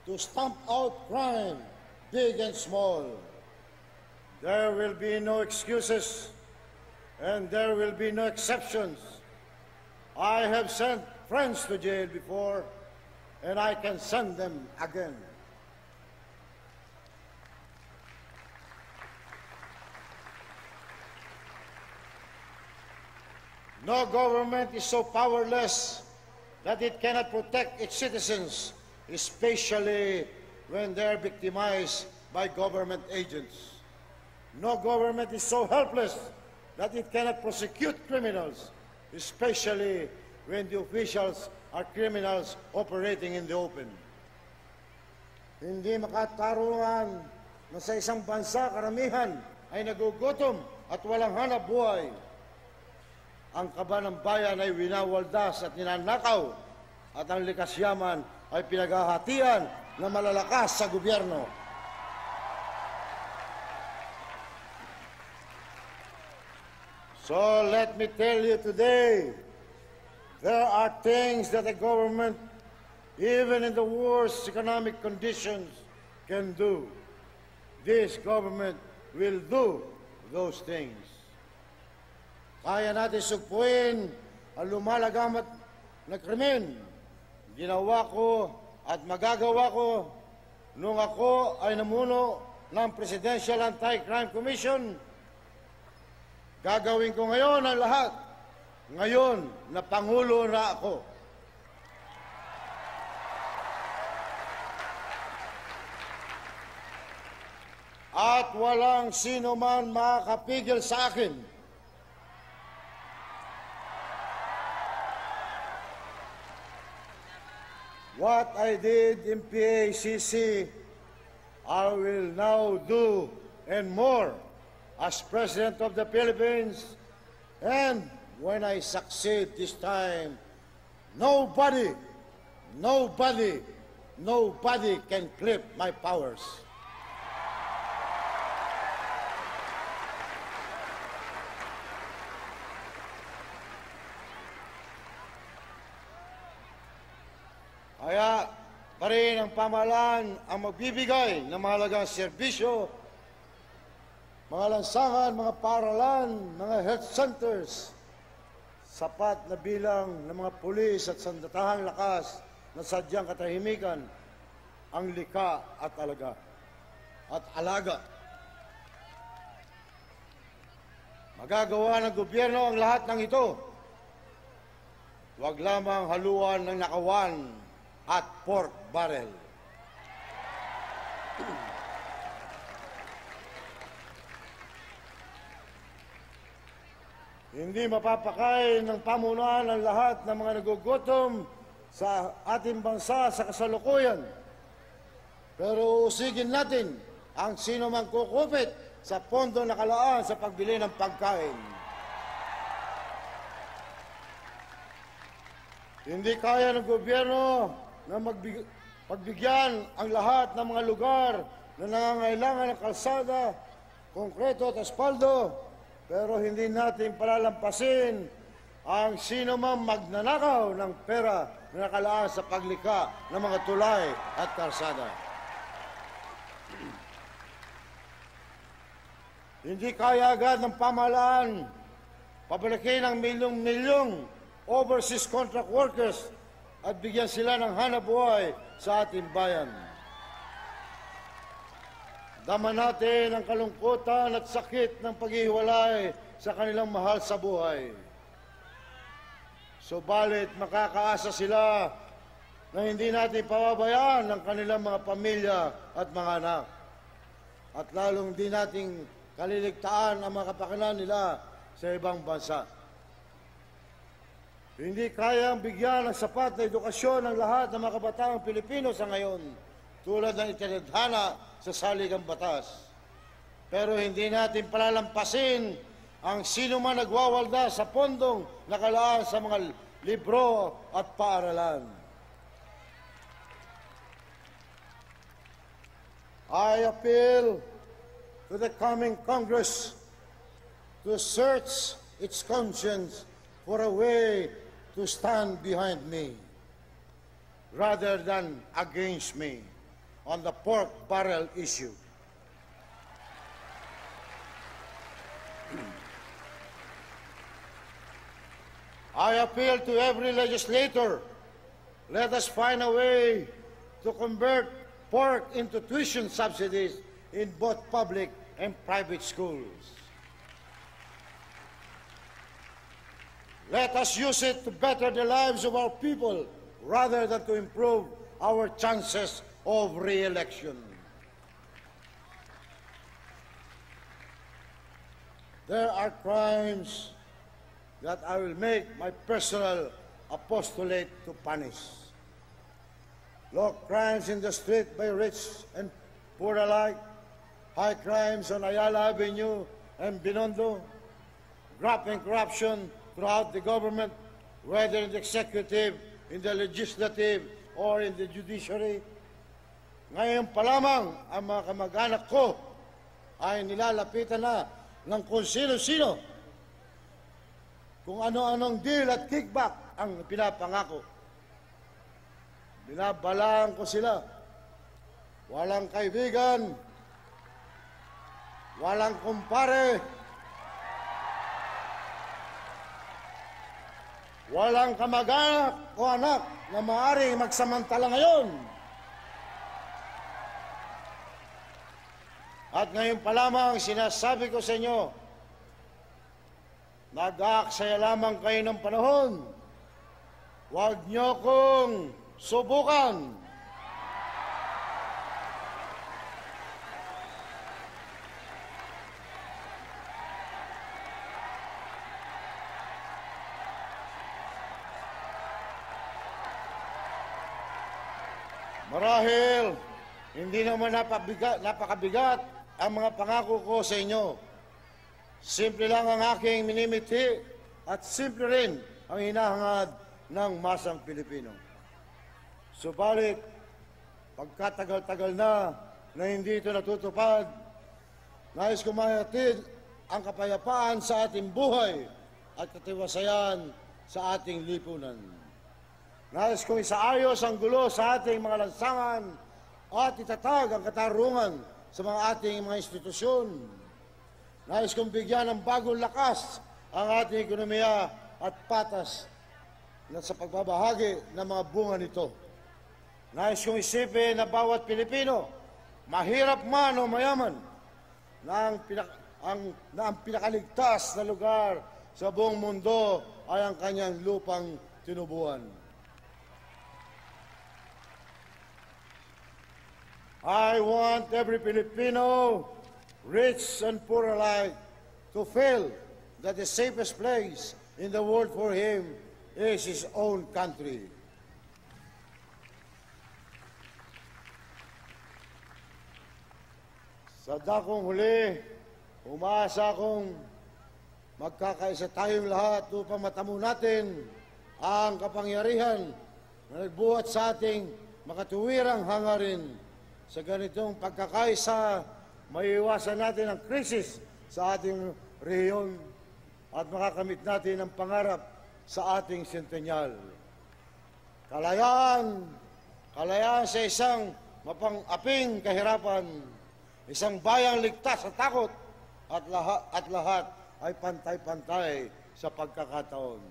Speaker 17: to stamp out crime, big and small. There will be no excuses, and there will be no exceptions. I have sent friends to jail before, and I can send them again. No government is so powerless that it cannot protect its citizens, especially when they are victimized by government agents. No government is so helpless that it cannot prosecute criminals, especially when the officials are criminals operating in the open. Hindi makatarungan na sa isang bansa karamihan ay nagugutom at walang hanap buhay. Ang kaba ng bayan ay winawaldas at ninanakaw, at ang likas yaman ay pinaghahatian ng malalakas sa gobyerno. So let me tell you today, there are things that the government, even in the worst economic conditions, can do. This government will do those things. Kaya natin sugpuin ang lumalagamat na krimen. Ginawa ko at magagawa ko nung ako ay namuno ng Presidential Anti-Crime Commission. Gagawin ko ngayon ang lahat. Ngayon na Pangulo na ako. At walang sino man makakapigil sa akin. What I did in PACC, I will now do and more as President of the Philippines, and when I succeed this time, nobody nobody can clip my powers. Kaya pa rin ang pamahalaan ang magbibigay ng mahalagang serbisyo, mga lansangan, mga paaralan, mga health centers, sapat na bilang ng mga pulis at sandatahang lakas na sadyang katahimikan ang lika at alaga. Magagawa ng gobyerno ang lahat ng ito. Huwag lamang haluan ng nakawan at pork barrel. Hindi mapapakain ng pamunuan ang lahat ng mga nagugutom sa ating bansa sa kasalukuyan. Pero usigin natin ang sino mang kukupit sa pondo nakalaan sa pagbili ng pagkain. Hindi kaya ng gobyerno na pagbigyan ang lahat ng mga lugar na nangangailangan ng kalsada, konkreto at aspaldo, pero hindi natin palalampasin ang sino man magnanakaw ng pera na nakalaan sa paglikha ng mga tulay at kalsada. Hindi kaya agad ng pamahalaan pabalikin ang milyong-milyong overseas contract workers at bigyan sila ng hanapbuhay sa ating bayan. Dama natin ang kalungkutan at sakit ng paghihiwalay sa kanilang mahal sa buhay. Subalit makakaasa sila na hindi natin pababayaan ang kanilang mga pamilya at mga anak. At lalong di natin kaliligtaan ang mga kapakanan nila sa ibang bansa. Hindi kayang bigyan ng sapat na edukasyon ng lahat ng mga kabataang Pilipino sa ngayon, tulad ng itinadhana sa saligang batas. Pero hindi natin palalampasin ang sino man nagwawalda sa pondong nakalaan sa mga libro at paaralan. I appeal to the coming Congress to search its conscience for a way to stand behind me rather than against me on the pork barrel issue. I appeal to every legislator, let us find a way to convert pork into tuition subsidies in both public and private schools. Let us use it to better the lives of our people rather than to improve our chances of re-election. There are crimes that I will make my personal apostolate to punish. Low crimes in the street by rich and poor alike, high crimes on Ayala Avenue and Binondo, graft and corruption throughout the government, whether in the executive, in the legislative, or in the judiciary. Ngayon pa lamang ang mga kamag-anak ko ay nilalapitan na ng kung sino-sino, kung ano-anong deal at kickback ang pinapangako. Binabalaan ko sila. Walang kaibigan, walang kumpare, walang kamag-anak o anak na maaaring magsamantala ngayon. At ngayon pa lamang sinasabi ko sa inyo, nag-aaksaya lamang kayo ng panahon. Huwag niyo kong subukan. Marahil, hindi naman napakabigat ang mga pangako ko sa inyo. Simple lang ang aking minimiti at simple rin ang hinahangad ng masang Pilipino. Subalit, pagkatagal-tagal na hindi ito natutupad, nais ko mahatid ang kapayapaan sa ating buhay at katiwasayan sa ating lipunan. Nais kong isaayos ang gulo sa ating mga lansangan at itatag ang katarungan sa mga ating mga institusyon. Nais kong bigyan ng bagong lakas ang ating ekonomiya at patas na sa pagbabahagi ng mga bunga nito. Nais kong isipin na bawat Pilipino, mahirap man o mayaman, na ang pinakaligtas na lugar sa buong mundo ay ang kanyang lupang tinubuan. I want every Filipino, rich and poor alike, to feel that the safest place in the world for him is his own country. Sa dakong huli, umaasa akong magkakaisa tayong lahat upang matamo natin ang kapangyarihan na nagbuhat sa ating makatuwirang hangarin. Sa ganitong pagkakaisa, maiiwasan natin ang krisis sa ating rehiyon at makakamit natin ang pangarap sa ating sentenyal. Kalayaan sa isang mapang-aping kahirapan, isang bayang ligtas sa takot at lahat ay pantay-pantay sa pagkakataon.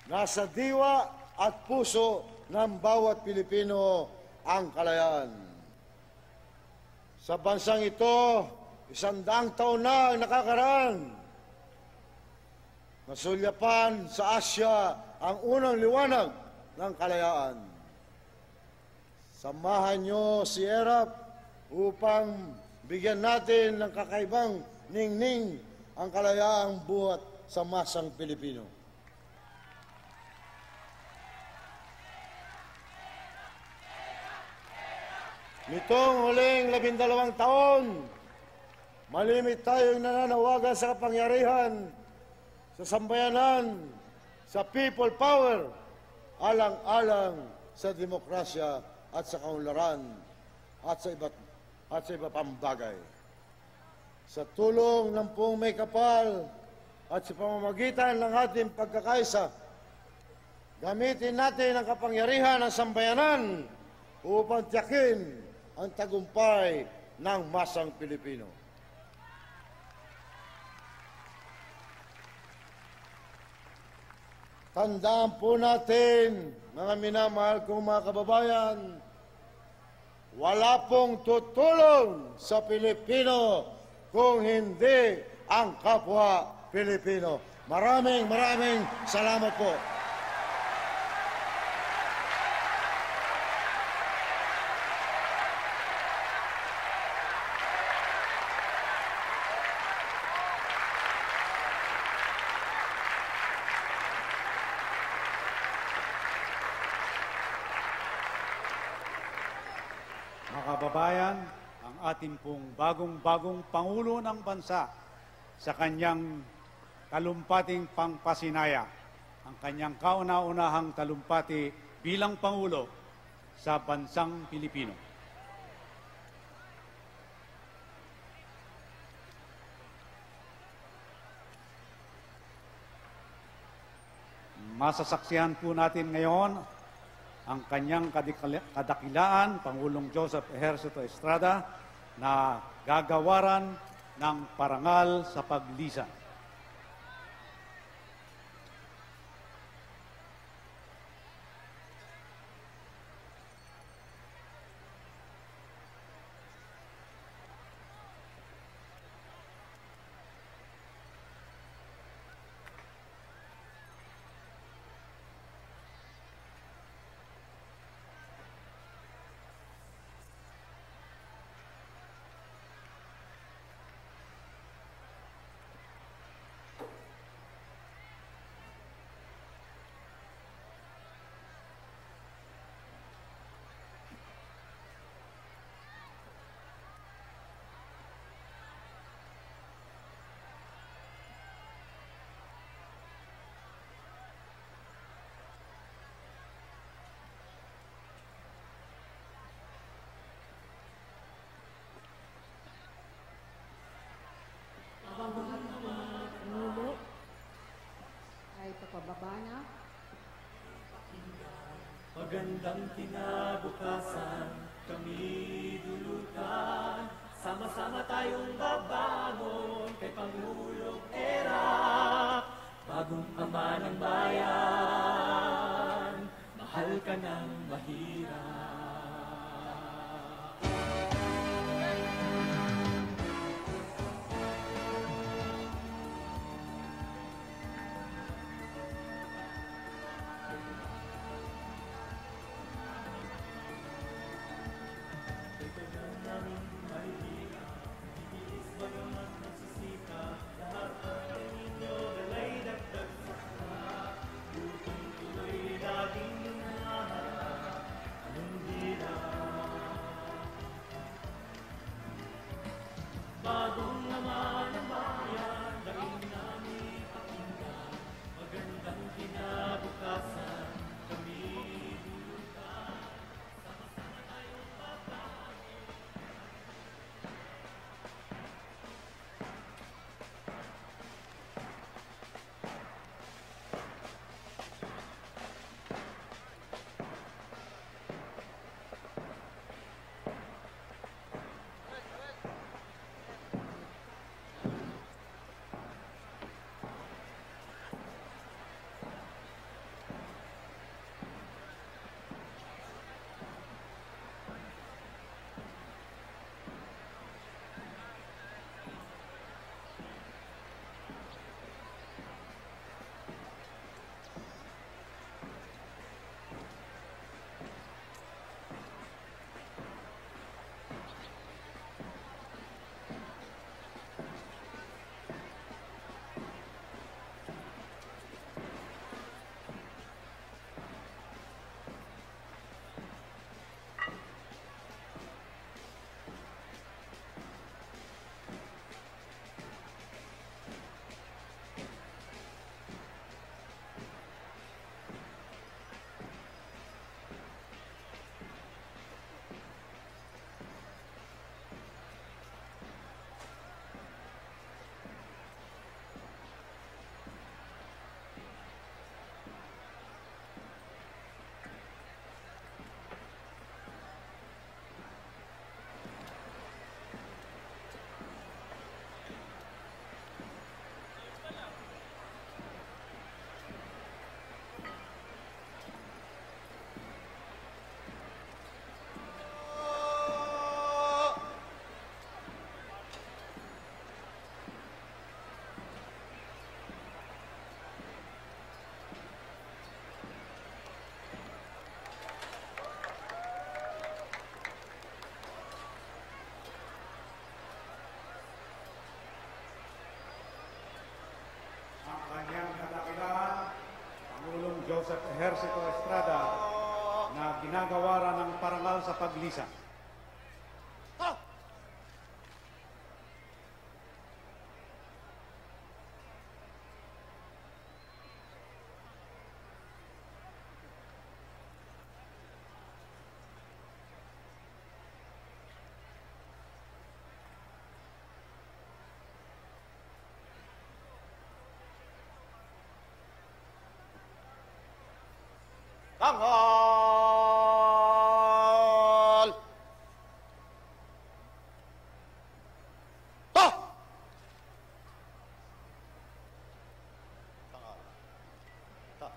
Speaker 17: Nasa diwa at puso ng bawat Pilipino ang kalayaan. Sa bansang ito, 100 taon na ang nakakaraan. Nasulyapan sa Asya ang unang liwanag ng kalayaan. Samahan niyo si ERAP upang bigyan natin ng kakaibang ningning ang kalayaang buhat sa masang Pilipino. Nitong huling 12 taon, malimit tayong nananawagan sa kapangyarihan, sa sambayanan, sa people power, alang-alang sa demokrasya at sa kaunlaran at sa iba pang bagay. Sa tulong ng Pong May Kapal at sa pamamagitan ng ating pagkakaisa, gamitin natin ang kapangyarihan ng sambayanan upang tiyakin ang tagumpay ng masang Pilipino. Tandaan po natin, mga minamahal kong mga kababayan, wala pong tutulong sa Pilipino kung hindi ang kapwa Pilipino. Maraming salamat po.
Speaker 3: Kababayan, ang ating pong bagong Pangulo ng Bansa sa kanyang talumpating pangpasinaya, ang kanyang kauna-unahang talumpati bilang Pangulo sa bansang Pilipino. Masasaksihan po natin ngayon ang kanyang kadakilaan, Pangulong Joseph Ejercito Estrada, na gagawaran ng parangal sa paglisan.
Speaker 8: magandang kinabukasan kami dulutan. Sama-sama tayong babangon kay Pangulong Era. Bagong ama ng bayan, mahal ka ng mahirap. Bagong naman ang bayan, daing namin pakinggan. Magandang kinabukasan, kami dulutan. Sama-sama tayong babangon.
Speaker 3: Joseph Ejercito Estrada na ginagawaran ng parangal sa paglisan.
Speaker 17: Tanghal! Ta! Tanghal. Ta.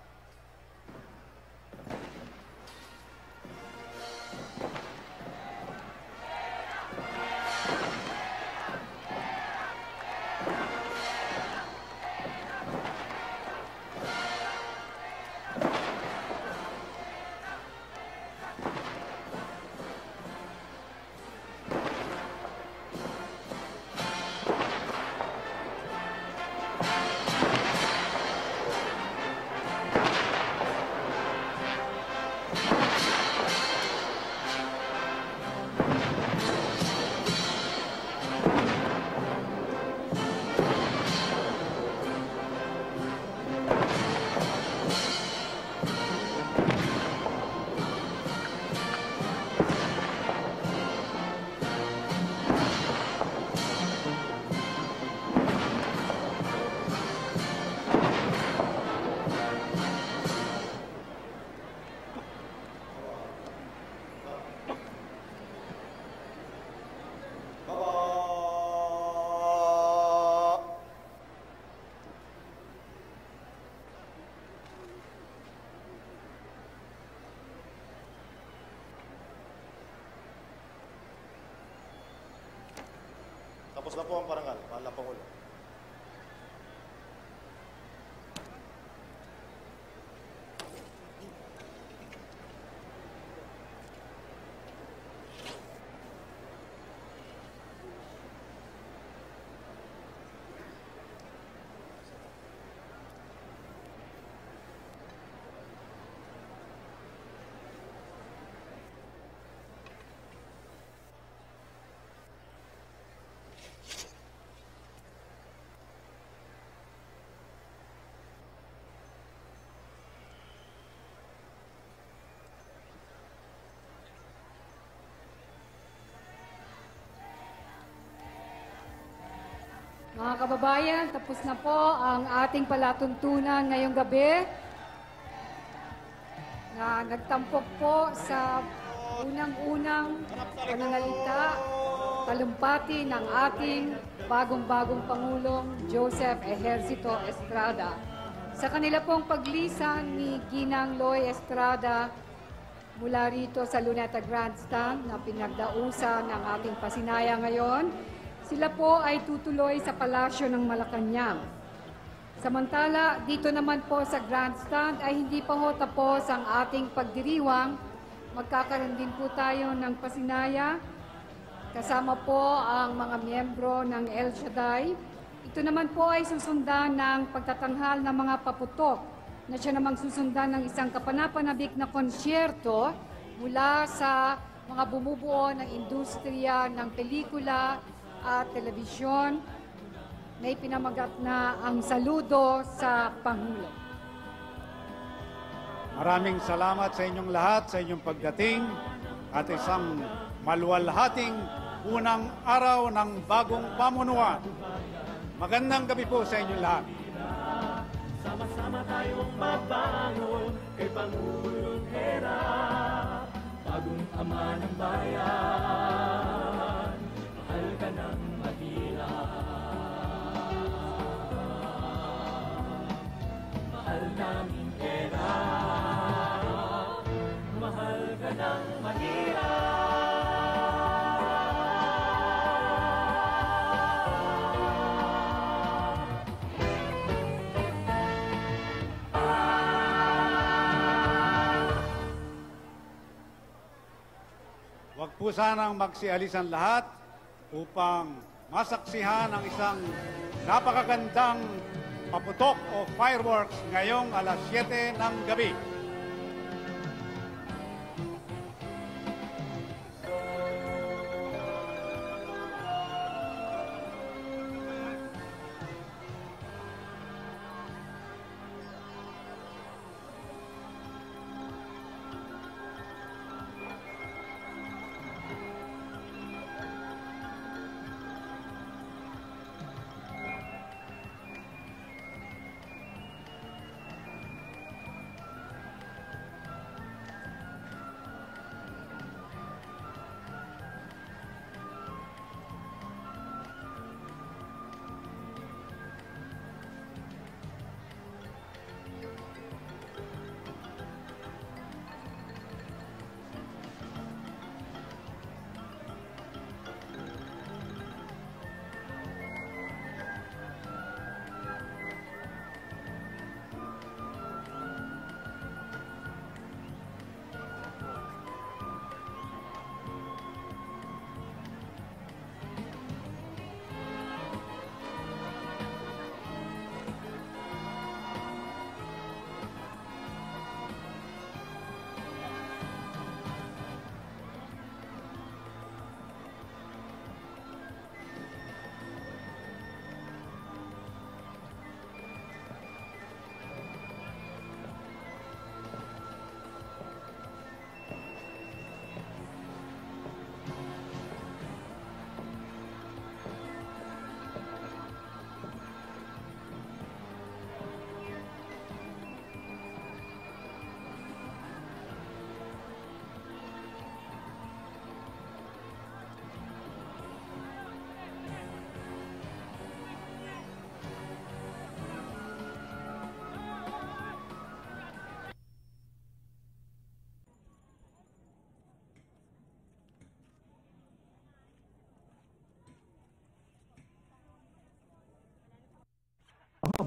Speaker 4: Tapos na po ang parangal, mahal na Pangulo.
Speaker 2: Mga kababayan, tapos na po ang ating palatuntunan ngayong gabi na nagtampok po sa unang-unang pananalita, talumpati ng ating bagong-bagong Pangulong Joseph Ejercito Estrada. Sa kanila pong paglisan ni Ginang Loy Estrada mula rito sa Luneta Grandstand na pinagdausa ng ating pasinaya ngayon, sila po ay tutuloy sa palasyo ng Malacanang. Samantala, dito naman po sa grandstand ay hindi pa ho tapos ang ating pagdiriwang. Magkakaroon din po tayo ng pasinaya. Kasama po ang mga miyembro ng El Shaddai. Ito naman po ay susundan ng pagtatanghal ng mga paputok na siya namang susundan ng isang kapanapanabik na konsyerto mula sa mga bumubuo ng industriya ng pelikula at telebisyon. May pinamagat na ang saludo sa Pangulo.
Speaker 3: Maraming salamat sa inyong lahat sa inyong pagdating at isang maluwalhating unang araw ng bagong pamunuan. Magandang gabi po sa inyong lahat.
Speaker 8: Sama-sama tayong mabangon kay Pangulong Hera, bagong ama ng bayan. Mahal ka ng mahirap, mahal namin Hera, mahal ka ng mahirap.
Speaker 3: Huwag po sanang magsialisan lahat upang masaksihan ang isang napakagandang paputok o fireworks ngayong alas 7 ng gabi.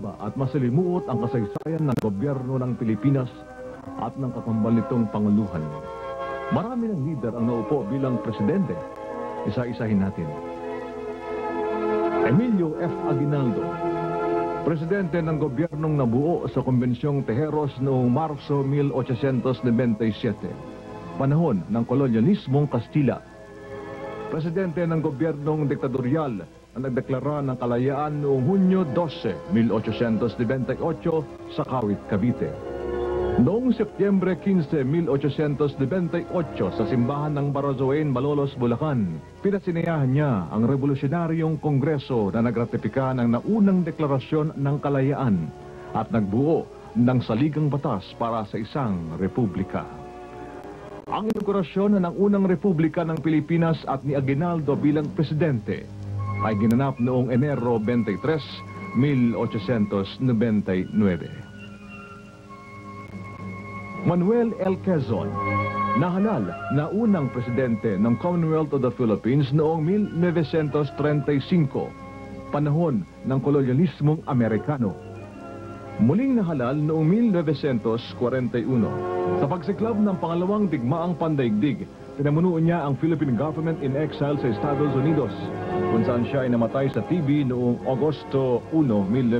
Speaker 18: mahaba at masalimuot ang kasaysayan ng gobyerno ng Pilipinas at ng kakambal nitong Panguluhan. Marami ng lider ang naupo bilang presidente. Isa-isahin natin. Emilio F. Aguinaldo, presidente ng gobyernong nabuo sa Konbensyong Tejeros noong Marso 1897, panahon ng kolonyalismong Kastila. Presidente ng gobyernong diktadoryal na nagdeklara ng kalayaan noong Hunyo 12, 1898 sa Kawit, Cavite. Noong Setyembre 15, 1898 sa simbahan ng Barazoain, Malolos, Bulacan, pinasinayahan niya ang revolusyonaryong kongreso na nagratipika ng naunang deklarasyon ng kalayaan at nagbuo ng saligang batas para sa isang republika. Ang inaugurasyon ng unang republika ng Pilipinas at ni Aguinaldo bilang presidente ay ginanap noong Enero 23, 1899. Manuel L. Quezon, nahalal na unang presidente ng Commonwealth of the Philippines noong 1935, panahon ng kolonyalismong Amerikano. Muling nahalal noong 1941. Sa pagsiklab ng pangalawang digmaang pandaigdig, pinamunuan niya ang Philippine government in exile sa Estados Unidos, kung saan siya ay namatay sa TB noong Agosto 1,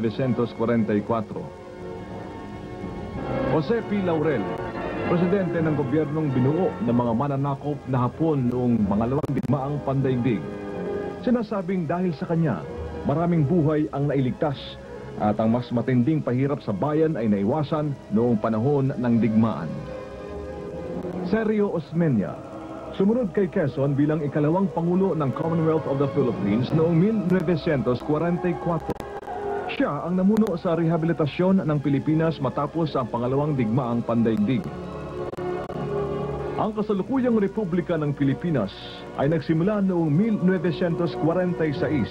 Speaker 18: 1944. Jose P. Laurel, presidente ng gobyernong binuo ng mga mananakop na Hapon noong pangalawang digmaang pandaigdig. Sinasabing dahil sa kanya, maraming buhay ang nailigtas at ang mas matinding pahirap sa bayan ay naiwasan noong panahon ng digmaan. Sergio Osmeña, sumunod kay Quezon bilang ikalawang pangulo ng Commonwealth of the Philippines noong 1944. Siya ang namuno sa rehabilitasyon ng Pilipinas matapos ang pangalawang digmaang pandaigdig. Ang kasalukuyang Republika ng Pilipinas ay nagsimula noong 1946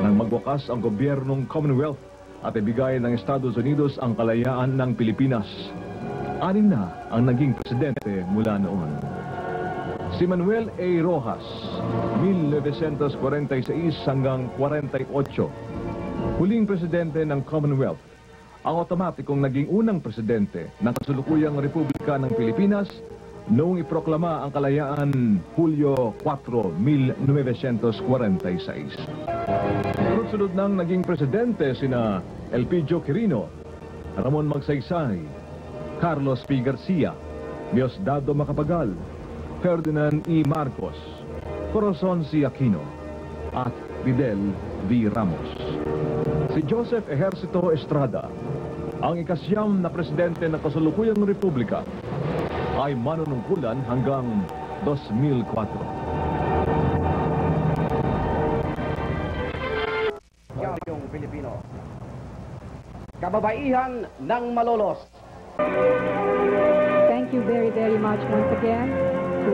Speaker 18: nang magwakas ang gobyernong Commonwealth at ibigay ng Estados Unidos ang kalayaan ng Pilipinas. 6 na ang naging presidente mula noon. Si Manuel A. Rojas, 1946 hanggang 48, huling presidente ng Commonwealth, ang otomatikong naging unang presidente ng kasalukuyang Republika ng Pilipinas noong iproklama ang kalayaan Hulyo 4, 1946. Sunod nang naging presidente sina Elpidio Quirino, Ramon Magsaysay, Carlos P. Garcia, Diosdado Macapagal, Ferdinand E. Marcos, Corazon C. Aquino, at Fidel V. Ramos. Si Joseph Ejercito Estrada, ang ikasyam na presidente ng kasalukuyang republika, ay manunungkulan hanggang 2004.
Speaker 19: Yung Pilipino, kababaihan ng Malolos.
Speaker 2: Thank you very, very much once again to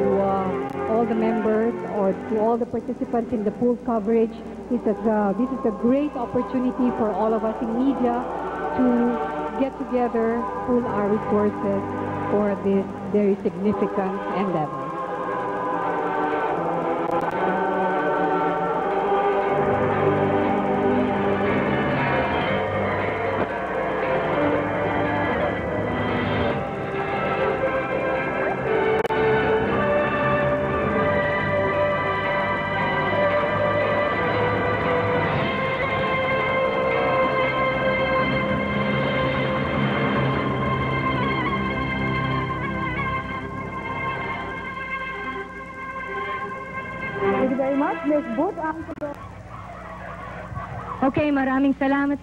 Speaker 2: all the members or to all the participants in the pool coverage. This is a great opportunity for all of us in media to get together, pool our resources for this very significant endeavor.
Speaker 20: Okay, maraming salamat.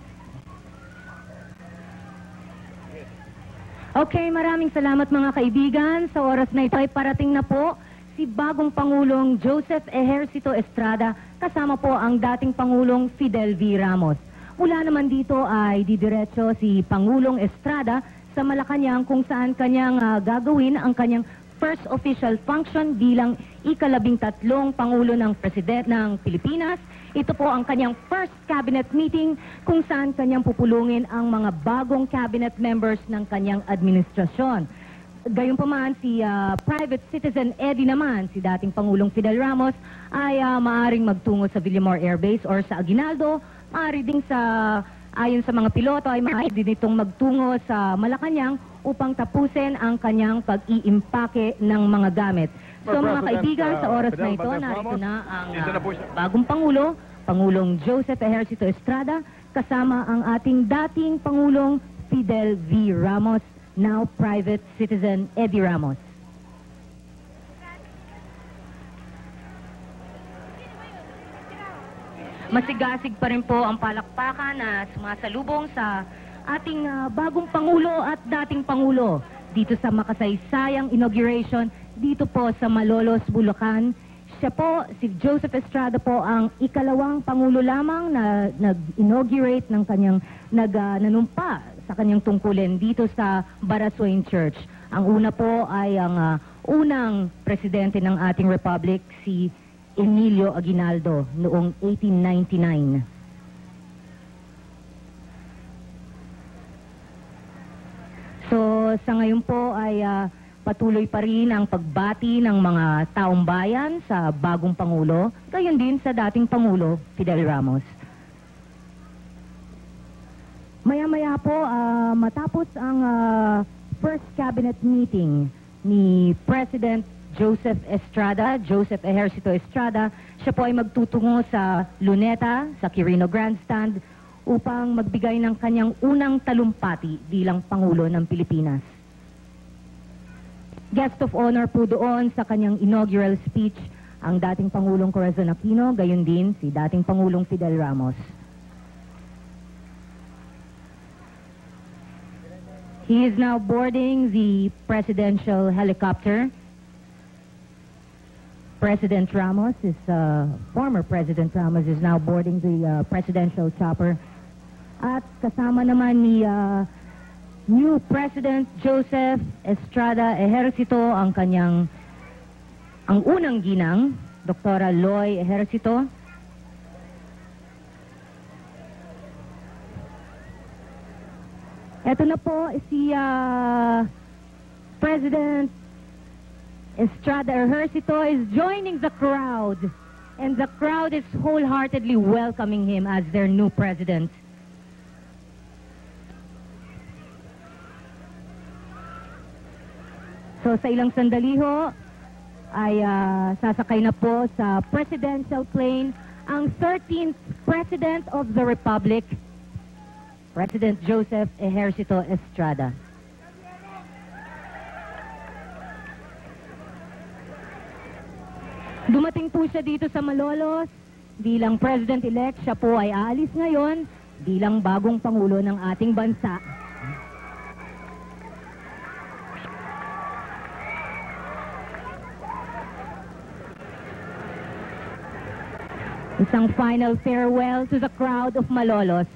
Speaker 20: Okay, maraming salamat mga kaibigan. Sa oras na ito ay parating na po si bagong Pangulong Joseph Ejercito Estrada, kasama po ang dating Pangulong Fidel V. Ramos. Mula naman dito ay didiretso si Pangulong Estrada sa Malacanang kung saan kanyang gagawin ang kanyang first official function bilang ika-13 Pangulo ng Presidente ng Pilipinas. Ito po ang kanyang first cabinet meeting kung saan kanyang pupulungin ang mga bagong cabinet members ng kanyang administrasyon. Gayunpaman, si private citizen Eddie naman, si dating Pangulong Fidel Ramos, ay maaring magtungo sa Villamor Air Base or sa Aguinaldo, maaari ding sa Ayon sa mga piloto ay maaari din itong magtungo sa Malacanang upang tapusin ang kanyang pag-iimpake ng mga gamit. So mga kaibigan, sa oras na ito, narito na ang bagong Pangulo, Pangulong Joseph Ejercito Estrada, kasama ang ating dating Pangulong Fidel V. Ramos, now private citizen Eddie Ramos. Masigasig pa rin po ang palakpakan na sumasalubong sa ating bagong Pangulo at dating Pangulo dito sa makasaysayang inauguration dito po sa Malolos, Bulacan. Siya po, si Joseph Estrada po ang ikalawang Pangulo lamang na nag-inaugurate ng kanyang, nanumpa sa kanyang tungkulin dito sa Baraswain Church. Ang una po ay ang unang presidente ng ating republic, si Emilio Aguinaldo, noong 1899. So, sa ngayon po ay patuloy pa rin ang pagbati ng mga taong bayan sa bagong Pangulo, gayon din sa dating Pangulo, Fidel Ramos. Maya-maya po, matapos ang first cabinet meeting ni President Joseph Ejercito Estrada, siya po ay magtutungo sa Luneta, sa Quirino Grandstand, upang magbigay ng kanyang unang talumpati bilang Pangulo ng Pilipinas. Guest of honor po doon sa kanyang inaugural speech, ang dating Pangulong Corazon Aquino, gayon din si dating Pangulong Fidel Ramos. He is now boarding the presidential helicopter. President Ramos is, former President Ramos is now boarding the presidential chopper. At kasama naman ni new President Joseph Estrada Ejercito ang unang ginang, Dr. Loy Ejercito. Ito na po si President Estrada Ejercito is joining the crowd, and the crowd is wholeheartedly welcoming him as their new president. So sa ilang sandali ho, ay sasakay na po sa presidential plane ang 13th President of the Republic, President Joseph Ejercito Estrada. Dumating po siya dito sa Malolos bilang President-elect. Siya po ay aalis ngayon bilang bagong Pangulo ng ating bansa. Isang final farewell to the crowd of Malolos.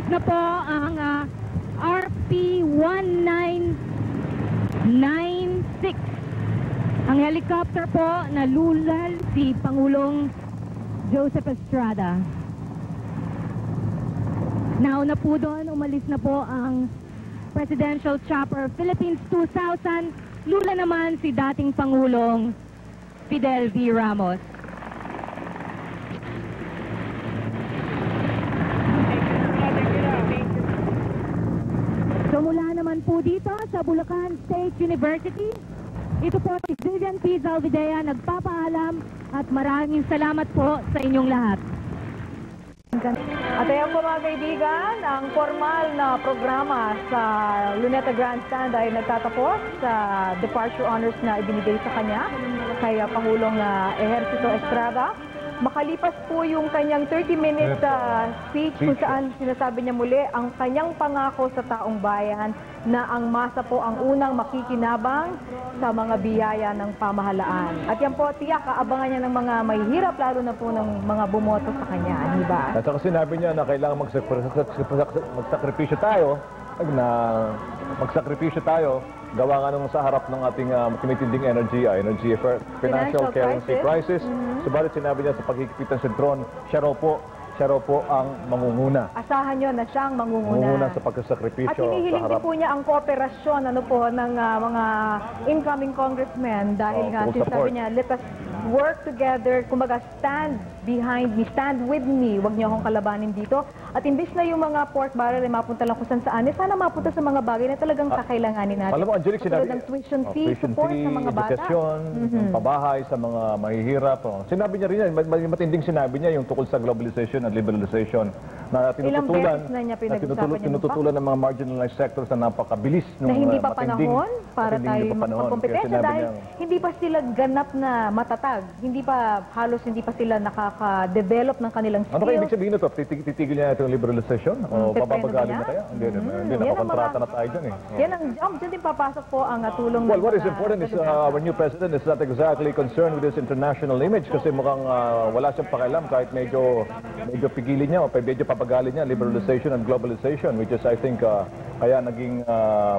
Speaker 20: Na po ang RP-1996. Ang helicopter po na lulal si Pangulong Joseph Estrada. Nauna po doon, umalis na po ang Presidential Chopper Philippines 2000. Lula naman si dating Pangulong Fidel V. Ramos. naman po dito sa Bulacan State University. Ito po si Vivian P. Zalvidea nagpapaalam at maraming salamat po sa inyong lahat.
Speaker 21: At ayan po mga kaibigan, ang formal na programa sa Luneta Grandstand ay nagtatapos sa departure honors na ibinigay sa kanya kay Pangulong Ejercito Estrada. Makalipas po yung kanyang 30-minute speech kung saan sinasabi niya muli ang kanyang pangako sa taong bayan na ang masa po ang unang makikinabang sa mga biyaya ng pamahalaan. At yan po, tiyak, kaabangan niya ng mga mahihirap, lalo na po ng mga bumoto sa kanya, di ba?
Speaker 18: At saka sinabi niya na kailangan magsakripisyo tayo, gawa nga nung sa harap ng ating tumitinding energy financial currency crisis. Subalit sinabi niya sa pagkikipit ng sentron, siya raw po ang mangunguna.
Speaker 21: Asahan nyo na siyang mangunguna.
Speaker 18: Sa pagsasakripisyo.
Speaker 21: At hinihiling din po niya ang kooperasyon ng mga incoming congressmen dahil nga sinasabi niya, let us work together, kumbaga stand behind me, stand with me, huwag niyo akong kalabanin dito. At imbis na yung mga pork barrel ay mapunta lang kung saan, sana mapunta sa mga bagay na talagang kakailanganin natin.
Speaker 18: Alam mo, Angelic, sinabi
Speaker 21: ng tuition fee, support sa mga bata.
Speaker 18: Edukasyon, pabahay sa mga mahihirap. Sinabi niya rin yan, matinding sinabi niya yung tukol sa globalization and liberalization na tinututulan ng mga marginalized sectors na napakabilis
Speaker 21: na hindi pa panahon para tayo magkompetensya dahil hindi pa sila ganap na matatag. Halos hindi pa sila nakaka-develop ng kanilang skills.
Speaker 18: Ano kayo ibig sabihin ito? Titigil niya itong liberalization? O papapagalin na kaya? Hindi, nakakontrata na tayo dyan eh.
Speaker 21: Yan ang dyan din papasok po ang tulong ng
Speaker 18: what is important is our new president is not exactly concerned with his international image kasi mukhang wala siyang pakialam kahit medyo pigilin niya o medyo papagalin niya liberalization and globalization, which is I think kaya naging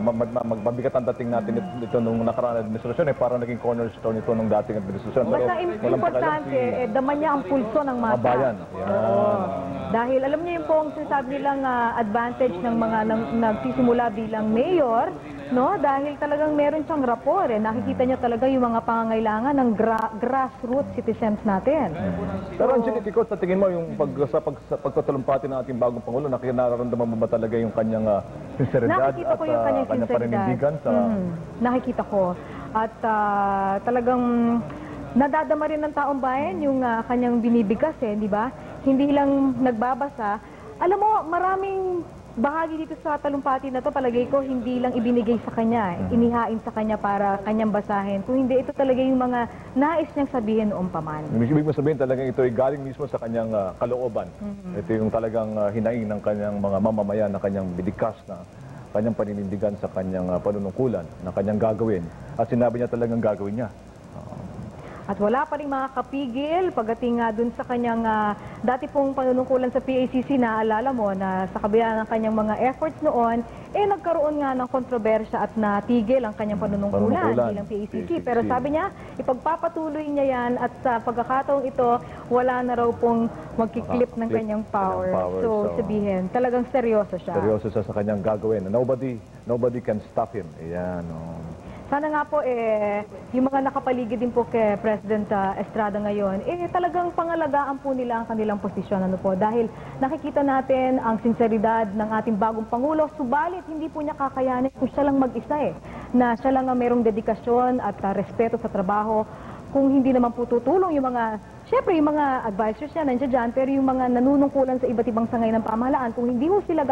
Speaker 18: magbabigat ang dating natin ito nung nakaraan administrasyon para naging cornerstone ito nung dating administrasyon.
Speaker 21: Basta importante, dama niya ang pulso ng masa.
Speaker 18: Bayan.
Speaker 21: Dahil alam niyo yung pong sinasabi nilang advantage ng mga nagsisimula bilang mayor, no? Dahil talagang meron siyang rapor, nakikita niya talaga yung mga pangangailangan ng grassroots citizens natin.
Speaker 18: Pero Angelic, ikaw sa tingin mo yung pagtatalumpati ng ating bagong Pangulo, nararamdaman mo ba talaga yung kanyang sinseridad at kanyang paninindigan?
Speaker 21: Nakikita ko. At talagang nadadama rin ng taong bayan yung kanyang binibigkas di ba? Hindi lang nagbabasa. Alam mo, maraming bahagi dito sa talumpati na to, palagay ko, hindi lang ibinigay sa kanya, inihain sa kanya para kanyang basahin. Kung hindi, ito talaga yung mga nais niyang sabihin noong paman.
Speaker 18: Ibig mo sabihin talagang ito ay galing mismo sa kanyang kalooban. Ito yung talagang hinaing ng kanyang mga mamamayan na kanyang binikas na kanyang paninindigan sa kanyang panunungkulan na kanyang gagawin. At sinabi niya talagang gagawin niya.
Speaker 21: At wala pa rin makakapigil pagdating dun sa kanyang dati pong panunungkulan sa PACC, naalala mo na sa kabila ng kanyang mga efforts noon, nagkaroon nga ng kontrobersya at natigil ang kanyang panunungkulan bilang PACC. Pero sabi niya, ipagpapatuloy niya yan at sa pagkakataong ito, wala na raw pong magkiklip ng kanyang power. So sabihin, talagang seryoso siya.
Speaker 18: Seryoso siya sa kanyang gagawin. Nobody can stop him. Ayan,
Speaker 21: Sana nga po, yung mga nakapaligid din po kay President Estrada ngayon, talagang pangalagaan po nila ang kanilang posisyon. Dahil nakikita natin ang sinseridad ng ating bagong Pangulo, subalit hindi po niya kakayanin kung siya lang mag-isa na siya lang ang merong dedikasyon at respeto sa trabaho. Kung hindi naman po tutulong yung mga, syempre yung mga advisors niya nandiyan dyan, pero yung mga nanunungkulan sa iba't ibang sangay ng pamahalaan, kung hindi mo sila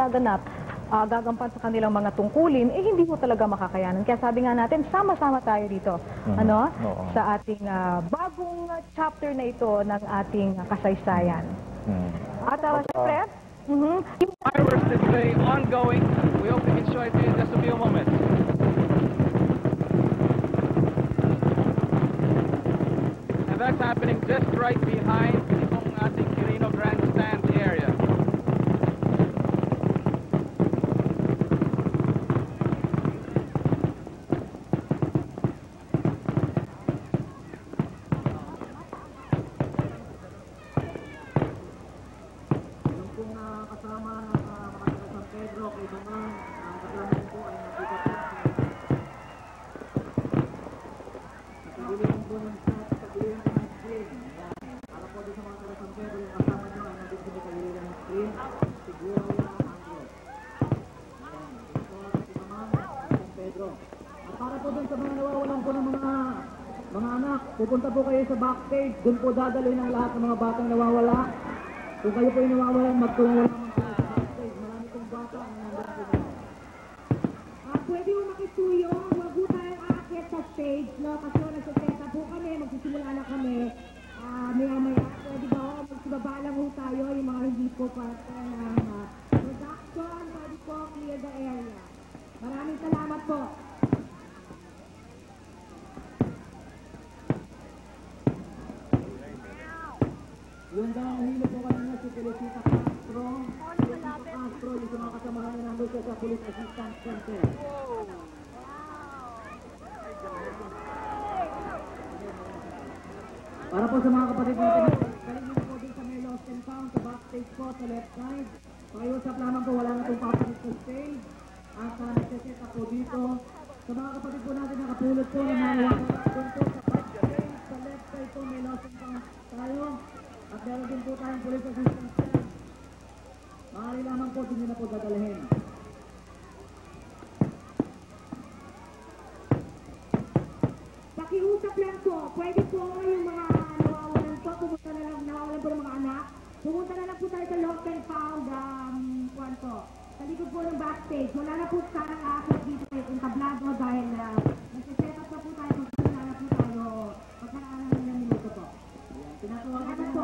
Speaker 21: gagampan sa kanilang mga tungkulin, hindi mo talaga makakayanan. Kaya sabi nga natin, sama-sama tayo dito sa ating bagong chapter na ito ng ating kasaysayan. At syempre,
Speaker 10: fireworks display ongoing. We hope you enjoy it in just a few moments. And that's happening just right behind itong ating Quirino Grandstand area.
Speaker 1: po dun sa mga nawawalan po ng mga anak, pupunta po kayo sa backstage, dun po dadalhin ang lahat ng mga batang nawawala. Kung kayo po yung nawawalan, magtungo naman po sa backstage. Marami pong bata ang nandun po dun.
Speaker 22: Pwede mo makisuyo, wag po tayong aakyat sa stage, no? Kasi nagsaseta po kami, magsisimula na kami. Maya-maya, pwede ba ho, magsibaba lang ho tayo, yung mga hindi po parte ng production, pwede po clear the area. Maraming salamat po.
Speaker 1: Yung daw ang hilo po kanina si Felicita Castro. Felicita Castro, yung sa mga kasamahan na nandun sa Police Assistance Center. Para po sa mga kapatid natin, kaligin po din sa may lost and found, sa backstage po, sa left side. Pakiusap lamang po, wala na itong papalit sa stage. At nagsiset up po dito. Sa mga kapatid po natin, nakapulot po na nalawakan doon po sa backstage. Sa left side po, may lost and found tayo. At meron din po tayong police assistance center. Maaari lamang po, din nyo na po dadalhin.
Speaker 22: Pakiusap lang po, pwede po yung mga nawawalan po, pumunta na lang, nawawalan po ng mga anak. Pumunta na lang po tayo sa lost and found, po. Sa likod po ng backstage, wala na po sarang akit dito yung tablado dahil nagsiset up na po tayo, magsisimula na po tayo, pagkaraan na ng minuto po.
Speaker 1: Tinatawagan na po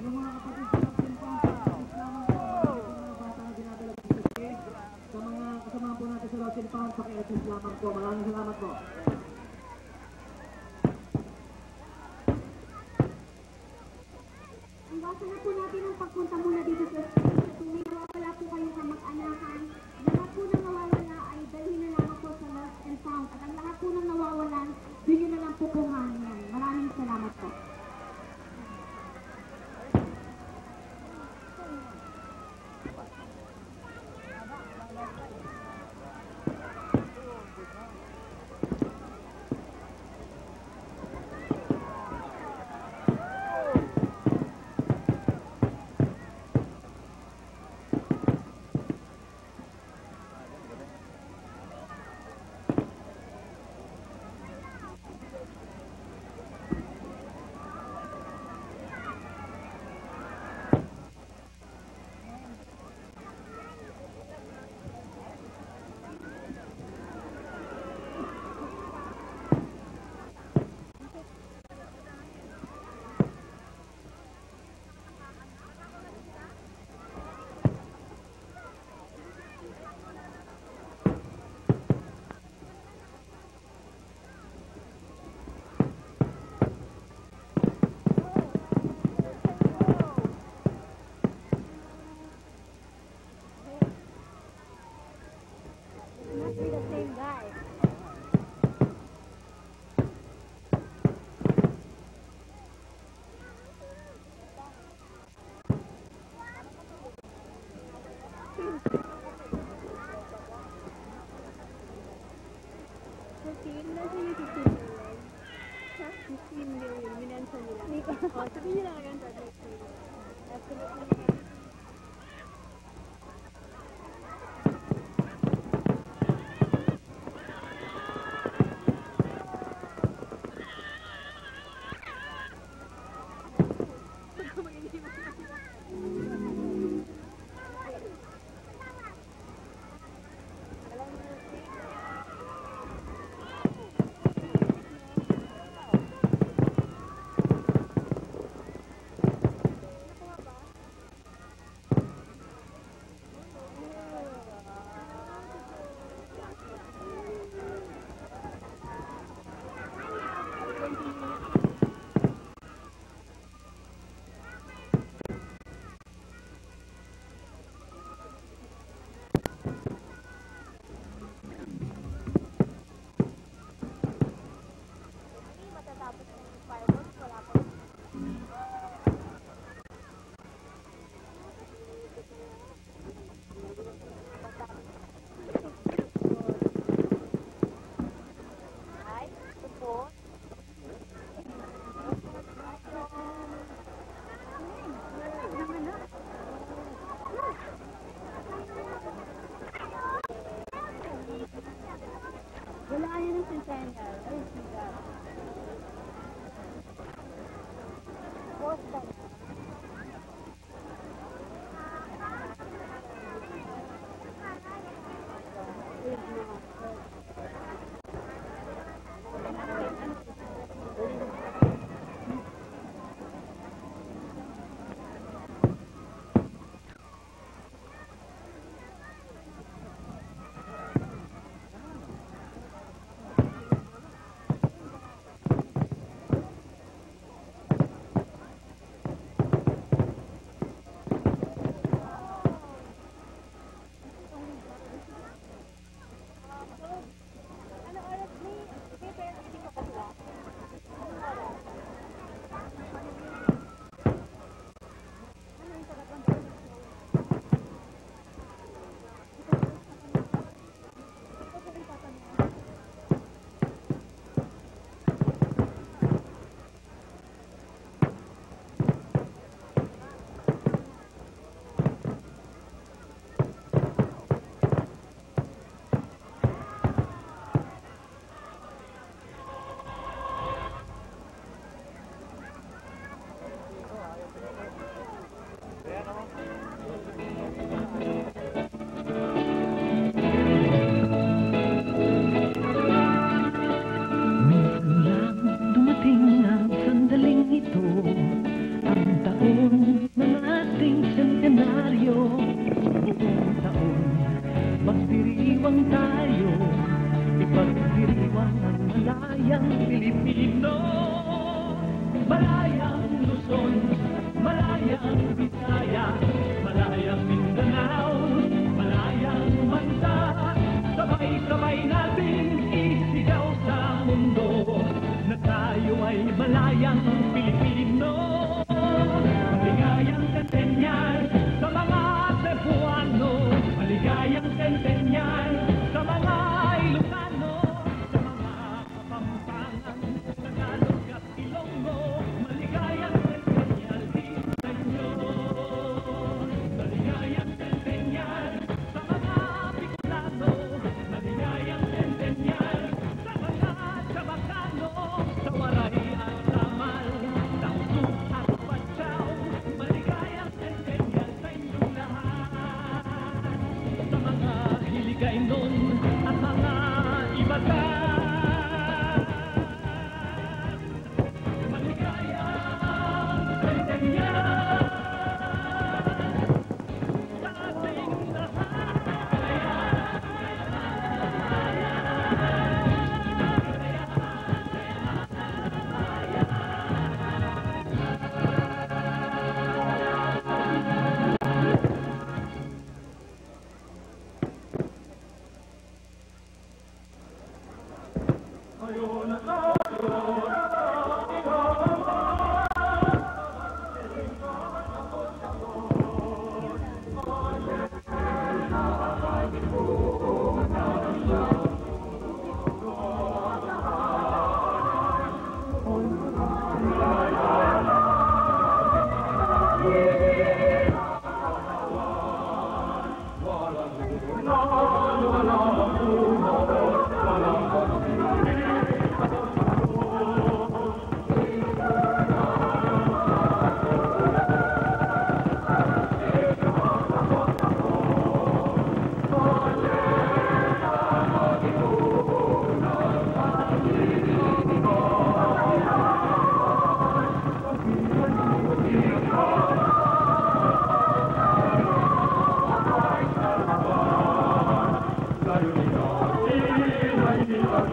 Speaker 1: yung mga kapatid sa lost and found, lamang po mga bata na dinadala po sa stage. Sa mga kasama po natin sa lost and found, paki-assist lamang po. Maraming salamat po.
Speaker 22: Iwasan na po natin ang pagpunta muna dito sa stage. Kung may nawawala po kayong kamag-anakan, lahat po ng nawawala ay dalhin na lamang po sa lost and found. At ang lahat po ng nawawalan, doon nyo na lang po kuhanin. Maraming salamat po.
Speaker 8: Pilipino, malayang Luzon, malayang Bisaya, malayang Mindanao, malayang bansa, sabay-sabay natin isigaw sa mundo na tayo ay malayang Pilipino. Maligayang Centennial sa mga Cebuano, maligayang Centennial sa mga Ilocano, sa mga Kapampangan, Tagalog at Ilonggo, maligayang Centennial din sa inyo. Maligayang Centennial sa mga Bicolano, maligayang Centennial sa mga Chabacano, sa Waray at Tamal, sa Usog at Patsaw, maligayang Centennial sa inyong lahat. Sa mga Hiligaynon at mga Ibatan, maligayang Centennial sa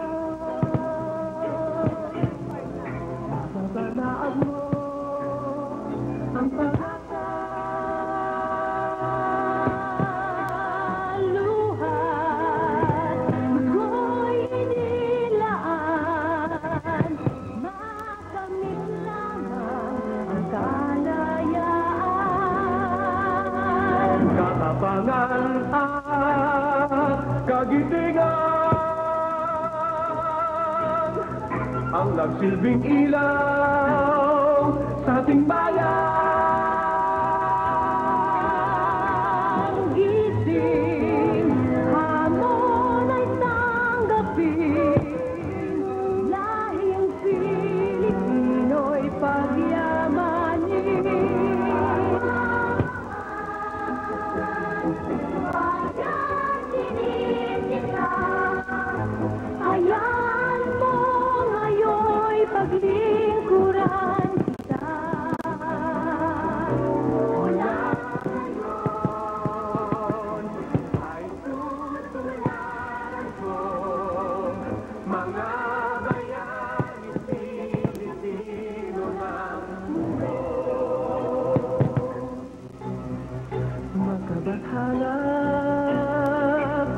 Speaker 8: ating
Speaker 5: ang nagsilbing ilaw sa ating bayan. Gising, hamon ay tanggapin, lahing Pilipino'y pagyamanin. Ayan mo ngayon'y paglingkuran kita.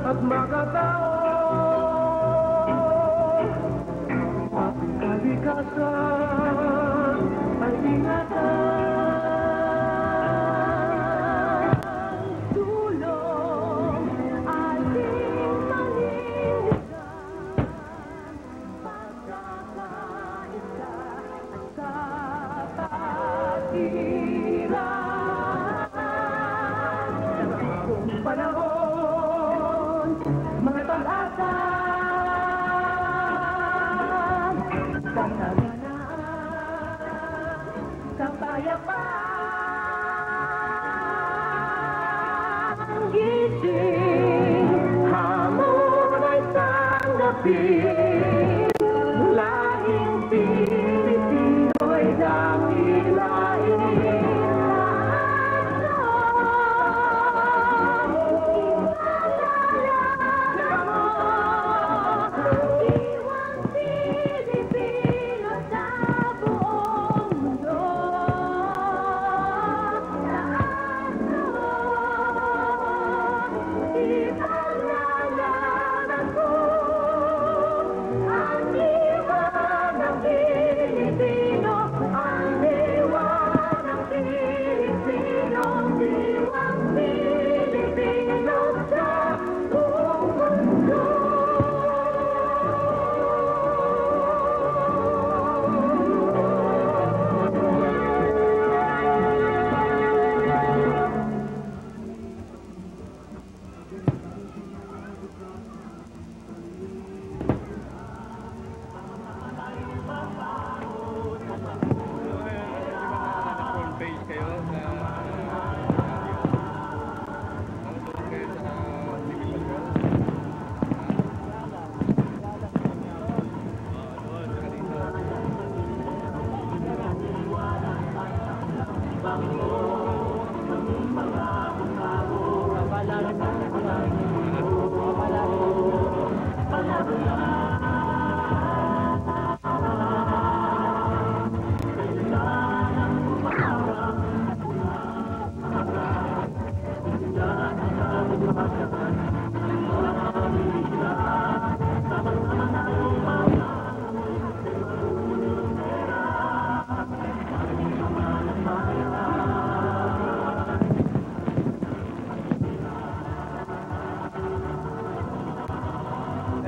Speaker 5: at makatao. Ating kalikasan ay ingatan. Tulong ating manindigan, pagkakaisa at kapatiran. Kung panahon, mga pag-asa, kapayapaan, gising, hamon ay tanggapin, lahing Pilipino'y dakilain.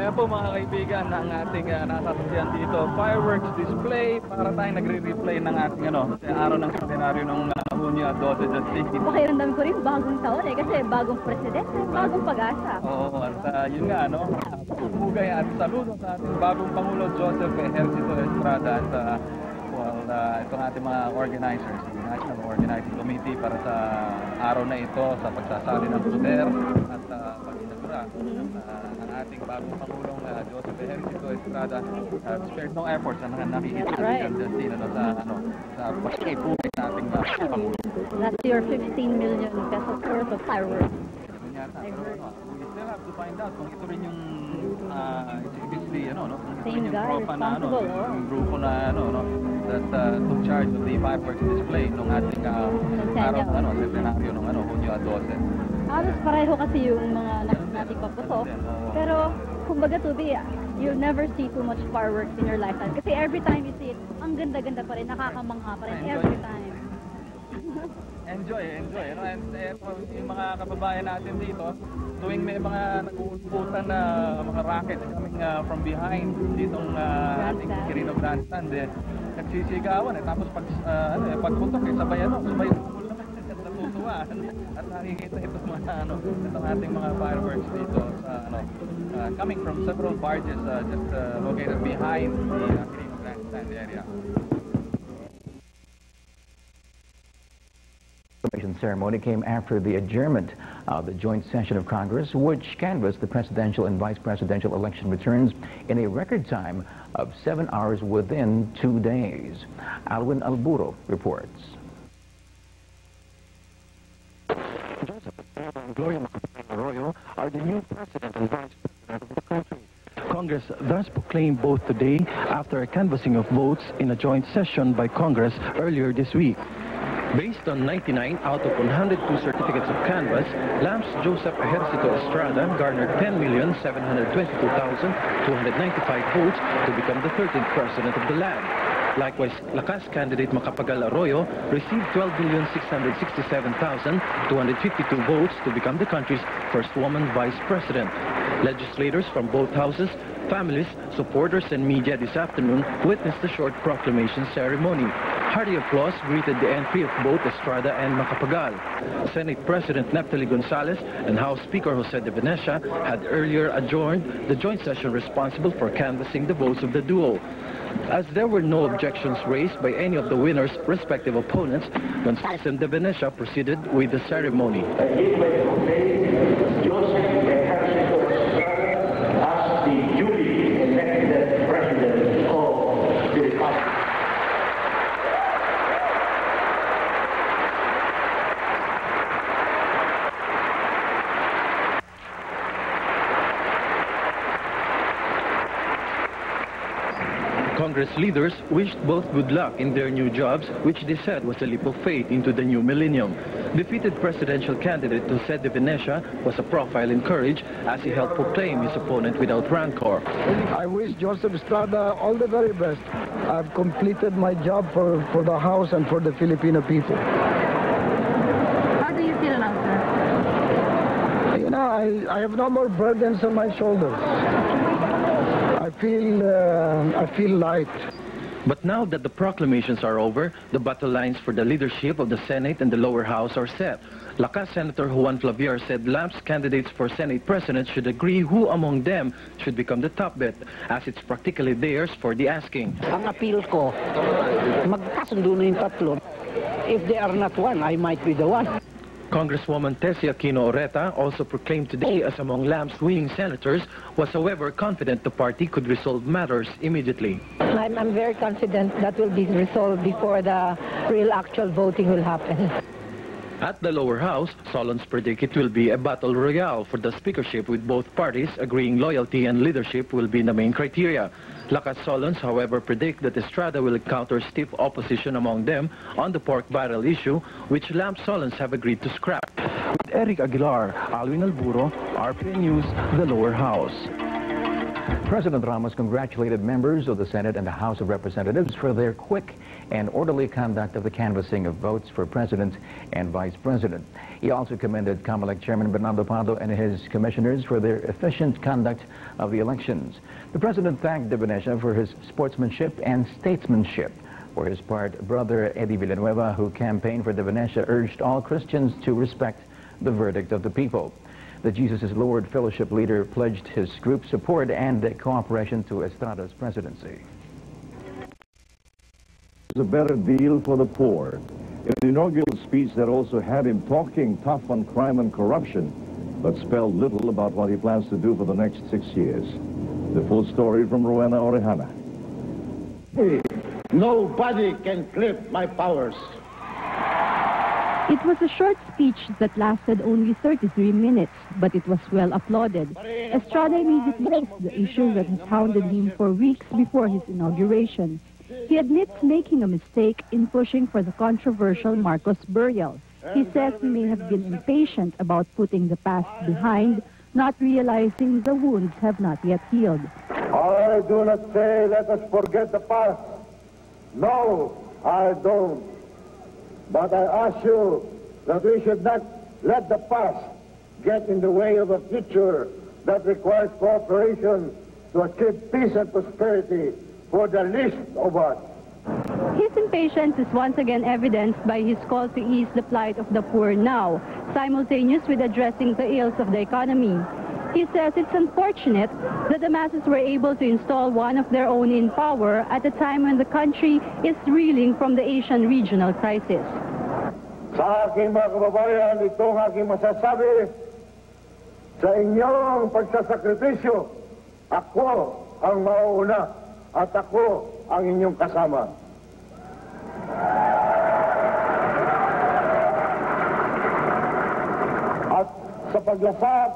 Speaker 6: Ayan po mga kaibigan ang ating nasasaksihan dito. Fireworks display para tayong nagre-replay ng ating araw ng sentenaryo ng Hunyo 12 at 16.
Speaker 7: Pakiramdam ko rin bagong taon kasi bagong presidente, bagong pag-asa.
Speaker 6: Oo, at yun nga pugay at saludo sa ating bagong Pangulo Joseph Ejercito Estrada at itong ating mga organizers, the National Organizing Committee para sa araw na ito sa pagsasali ng poder at pag-inaugura ng ating bagong Pangulong Joseph Ejercito Estrada. Spared no efforts na nakikita natin dyan sa pagkipugay ng ating Pangulo.
Speaker 7: That's your 15 million pesos worth of fireworks.
Speaker 6: We still have to find out kung ito rin yung obviously,
Speaker 7: same guy responsible,
Speaker 6: yung grupo na, that took charge of the fireworks display nung ating araw ng sentenaryo ng Hunyo 12.
Speaker 7: Halos pareho kasi yung mga nating paputok. Pero, kumbaga Tubi, you'll never see too much fireworks in your lifetime. Kasi every time you see it, ang ganda-ganda pa rin, nakakamangha pa rin, every time.
Speaker 6: Enjoy. And yung mga kababayan natin dito, tuwing may mga nag-uusputan na mga rockets coming from behind ditong ating Quirino Grandstand, nagsisigawan tapos pagputok sabay natutuwa at nakikita itong ating mga fireworks dito sa coming from several barges just located behind the Quirino Grandstand area.
Speaker 23: The ceremony came after the adjournment of the joint session of Congress, which canvassed the presidential and vice presidential election returns in a record time of 7 hours within 2 days. Alwin Alburo reports.
Speaker 24: Joseph and Gloria Macapagal-Arroyo are the new president and vice president of the country. Congress thus proclaimed both today after a canvassing of votes in a joint session by Congress earlier this week. Based on 99 out of 102 certificates of canvass, Lamps Joseph Ejercito Estrada garnered 10,722,295 votes to become the 13th president of the land. Likewise, Lakas candidate Macapagal Arroyo received 12,667,252 votes to become the country's first woman vice president. Legislators from both houses, families, supporters, and media this afternoon witnessed the short proclamation ceremony. Hearty applause greeted the entry of both Estrada and Macapagal. Senate President Neptali Gonzalez and House Speaker Jose de Venecia had earlier adjourned the joint session responsible for canvassing the votes of the duo. As there were no objections raised by any of the winners' respective opponents, Gonzalez and de Venecia proceeded with the ceremony. Congress leaders wished both good luck in their new jobs, which they said was a leap of faith into the new millennium. Defeated presidential candidate Jose de Venecia was a profile in courage as he helped proclaim his opponent without rancor.
Speaker 9: I wish Joseph Estrada all the very best. I've completed my job for the House and for the Filipino people.
Speaker 21: How do you feel now, sir?
Speaker 9: You know, I have no more burdens on my shoulders. I feel light.
Speaker 24: But now that the proclamations are over, the battle lines for the leadership of the Senate and the lower house are set. Lakas Senator Juan Flavier said Lamps candidates for Senate President should agree who among them should become the top bet, as it's practically theirs for the asking.
Speaker 11: Ang appeal ko, magkasundo na yung tatlo. If they are not one, I might be the one.
Speaker 24: Congresswoman Tessie Aquino Oreta also proclaimed today as among Lamps' winning senators, was however confident the party could resolve matters immediately.
Speaker 11: I'm very confident that will be resolved before the real actual voting will happen.
Speaker 24: At the lower house, Solons predict it will be a battle royale for the speakership, with both parties agreeing loyalty and leadership will be the main criteria. Lakas Solons, however, predict that Estrada will encounter stiff opposition among them on the pork barrel issue, which Lamps Solons have agreed to scrap. With Eric Aguilar, Alwin Alburo, RPN News, the lower house.
Speaker 23: President Ramos congratulated members of the Senate and the House of Representatives for their quick and orderly conduct of the canvassing of votes for President and Vice President. He also commended COMELEC Chairman Bernardo Pardo and his commissioners for their efficient conduct of the elections. The President thanked de Venecia for his sportsmanship and statesmanship. For his part, Brother Eddie Villanueva, who campaigned for de Venecia, urged all Christians to respect the verdict of the people. The Jesus is Lord Fellowship leader pledged his group's support and cooperation to Estrada's presidency.
Speaker 18: It's a better deal for the poor. In the inaugural speech that also had him talking tough on crime and corruption, but spelled little about what he plans to do for the next 6 years. The full story from Rowena Orejana.
Speaker 12: Nobody can clip my powers.
Speaker 13: It was a short speech that lasted only 33 minutes, but it was well applauded. Estrada immediately raised the issue that has hounded him for weeks before his inauguration. He admits making a mistake in pushing for the controversial Marcos burial. He says he may have been impatient about putting the past behind, not realizing the wounds have not yet healed.
Speaker 12: I do not say let us forget the past. No, I don't. But I ask you that we should not let the past get in the way of a future that requires cooperation to achieve peace and prosperity for the least of us.
Speaker 13: His impatience is once again evidenced by his call to ease the plight of the poor now, simultaneous with addressing the ills of the economy. He says it's unfortunate that the masses were able to install one of their own in power at a time when the country is reeling from the Asian regional crisis.
Speaker 12: Sa aking mga kababayan, itong aking masasabi, sa inyong pagsasakripisyo, ako ang mauuna at ako ang inyong kasama. At sa paglasap,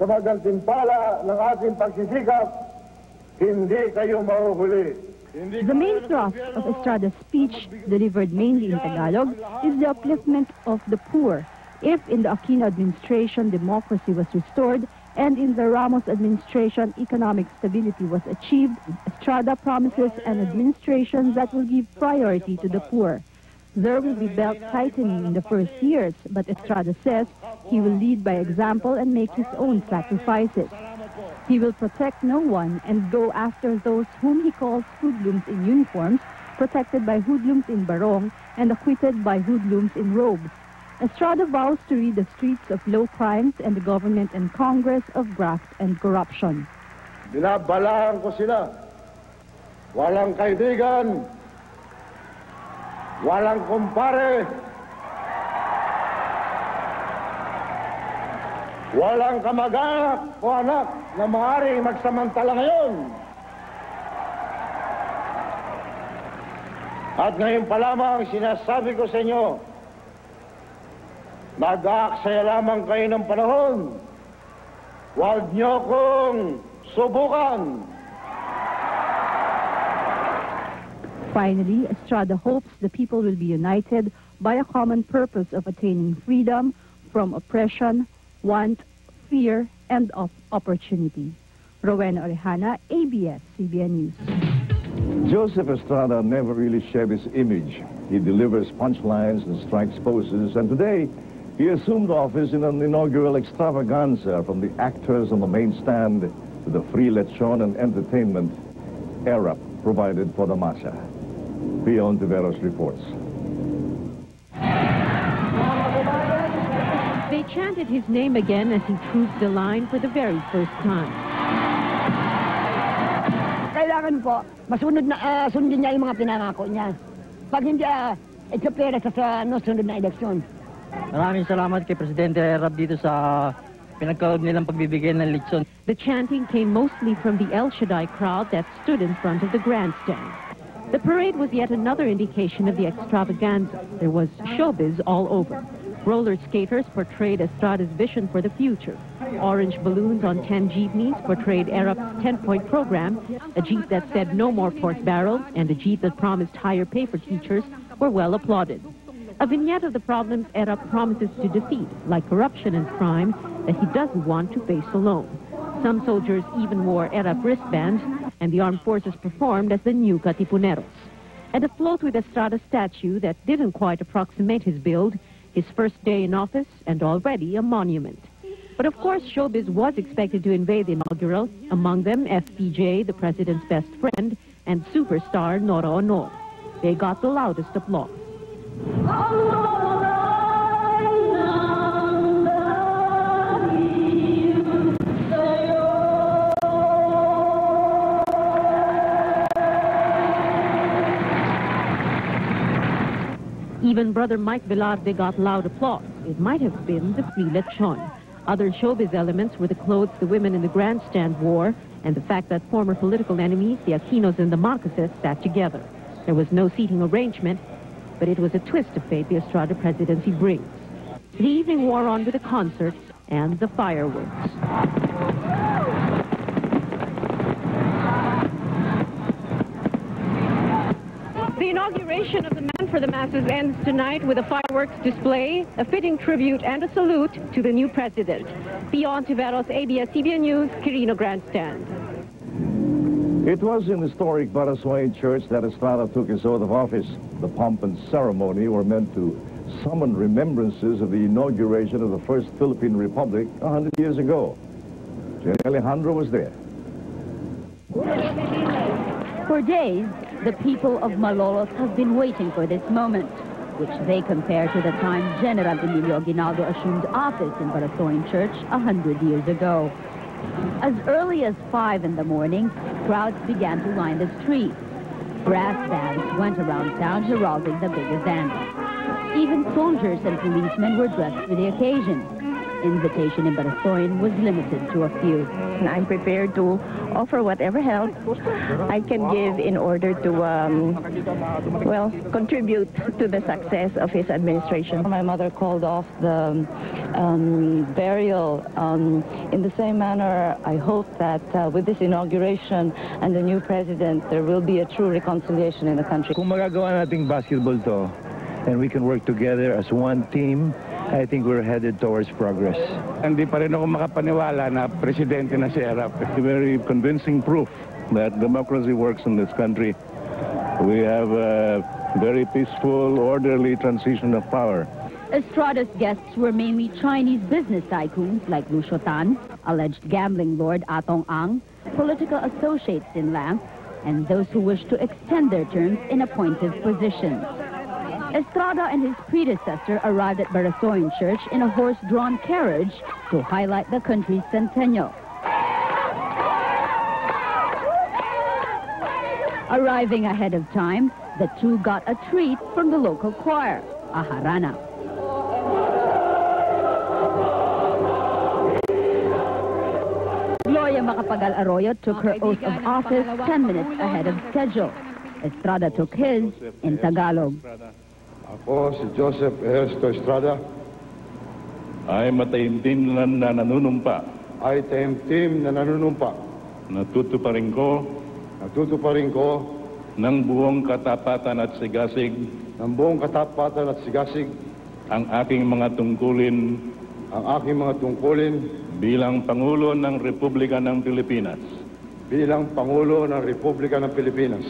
Speaker 12: sa mga gantimpala ng ating pagsisikap, hindi kayo mahuhuli.
Speaker 13: The main thrust of Estrada's speech, delivered mainly in Tagalog, is the upliftment of the poor. If in the Aquino administration democracy was restored and in the Ramos administration economic stability was achieved, Estrada promises an administration that will give priority to the poor. There will be belt tightening in the first years, but Estrada says he will lead by example and make his own sacrifices. He will protect no one and go after those whom he calls hoodlums in uniforms, protected by hoodlums in barong, and acquitted by hoodlums in robes. Estrada vows to rid the streets of low crimes and the government and Congress of graft and corruption.
Speaker 12: Binabalaan ko sila. Walang kaibigan, walang kumpare, walang kamag-anak o anak na maaaring magsamantala ngayon. At ngayon pa lamang sinasabi ko sa inyo, mag-aaksaya lamang kayo ng panahon. Huwag niyo kong subukan.
Speaker 13: Finally, Estrada hopes the people will be united by a common purpose of attaining freedom from oppression, want, fear, and of opportunity. Rowena Orejana, ABS-CBN News.
Speaker 18: Joseph Estrada never really shed his image. He delivers punchlines and strikes poses, and today he assumed office in an inaugural extravaganza, from the actors on the main stand to the free lechon and entertainment era provided for the masa. Pio Ontiveros reports.
Speaker 13: They chanted his name again as he trooped the line for the very first time.
Speaker 11: Kailangan po, masunod na, sundin niya yung mga pinangako niya. Pag hindi, ito pera sa sunod na eleksyon.
Speaker 14: Maraming salamat kay Presidente Erab dito sa pinagkaroon nilang pagbibigay ng lechon.
Speaker 13: The chanting came mostly from the El Shaddai crowd that stood in front of the grandstand. The parade was yet another indication of the extravaganza. There was showbiz all over. Roller skaters portrayed Estrada's vision for the future. Orange balloons on 10 jeepneys portrayed Erap's 10-point program. A jeep that said no more pork barrels and a jeep that promised higher pay for teachers were well applauded. A vignette of the problems Erap promises to defeat, like corruption and crime, that he doesn't want to face alone. Some soldiers even wore Erap wristbands, and the armed forces performed as the new Katipuneros. And afloat with Estrada's statue that didn't quite approximate his build, his first day in office, and already a monument. But of course, showbiz was expected to invade the inaugural, among them FPJ, the president's best friend, and superstar Nora Honor. They got the loudest applause. Even brother Mike Velarde got loud applause. It might have been the free lechon. Other showbiz elements were the clothes the women in the grandstand wore and the fact that former political enemies, the Aquinos and the Marcoses, sat together. There was no seating arrangement, but it was a twist of fate the Estrada presidency brings. The evening wore on with the concerts and the fireworks. The inauguration of the Man for the Masses ends tonight with a fireworks display, a fitting tribute and a salute to the new president. Pio Ontiveros, ABS-CBN News, Quirino Grandstand.
Speaker 18: It was in historic Baraswain Church that Estrada took his oath of office. The pomp and ceremony were meant to summon remembrances of the inauguration of the first Philippine Republic 100 years ago. Jenny Alejandro was there.
Speaker 7: For days, the people of Malolos have been waiting for this moment, which they compare to the time General Emilio Aguinaldo assumed office in Baraswain Church 100 years ago. As early as 5 in the morning, crowds began to line the streets. Brass bands went around town heralding the big event. Even soldiers and policemen were dressed for the occasion. invitation in Barasoin was limited to a few.
Speaker 4: I'm prepared to offer whatever help I can give in order to, contribute to the success of his administration.
Speaker 15: My mother called off the burial. In the same manner, I hope that with this inauguration and the new president, there will be a true reconciliation in the country.
Speaker 16: Kung magagawa nating basketball to, and we can work together as one team, I think we're headed towards progress.
Speaker 17: Hindi pa rin ako makapaniwala na presidente na si Erap. Very convincing proof that democracy works in this country. We have a very peaceful, orderly transition of power.
Speaker 7: Estrada's guests were mainly Chinese business tycoons like Lu Shotan, alleged gambling lord Atong Ang, political associates in Lamp, and those who wish to extend their terms in appointive positions. Estrada and his predecessor arrived at Barasoin Church in a horse-drawn carriage to highlight the country's centennial. Arriving ahead of time, the two got a treat from the local choir, a harana. Gloria Macapagal Arroyo took her oath of office 10 minutes ahead of schedule. Estrada took his in Tagalog.
Speaker 12: Ako si Joseph Ejercito Estrada.
Speaker 17: Ay mataimtim na nanunumpa.
Speaker 12: Ay taimtim na nanunumpa.
Speaker 17: Natutuparin ko ng buong katapatan at sigasig.
Speaker 12: Ng buong katapatan at sigasig.
Speaker 17: Ang aking mga tungkulin.
Speaker 12: Ang aking mga tungkulin.
Speaker 17: Bilang Pangulo ng Republika ng Pilipinas.
Speaker 12: Bilang Pangulo ng Republika ng Pilipinas.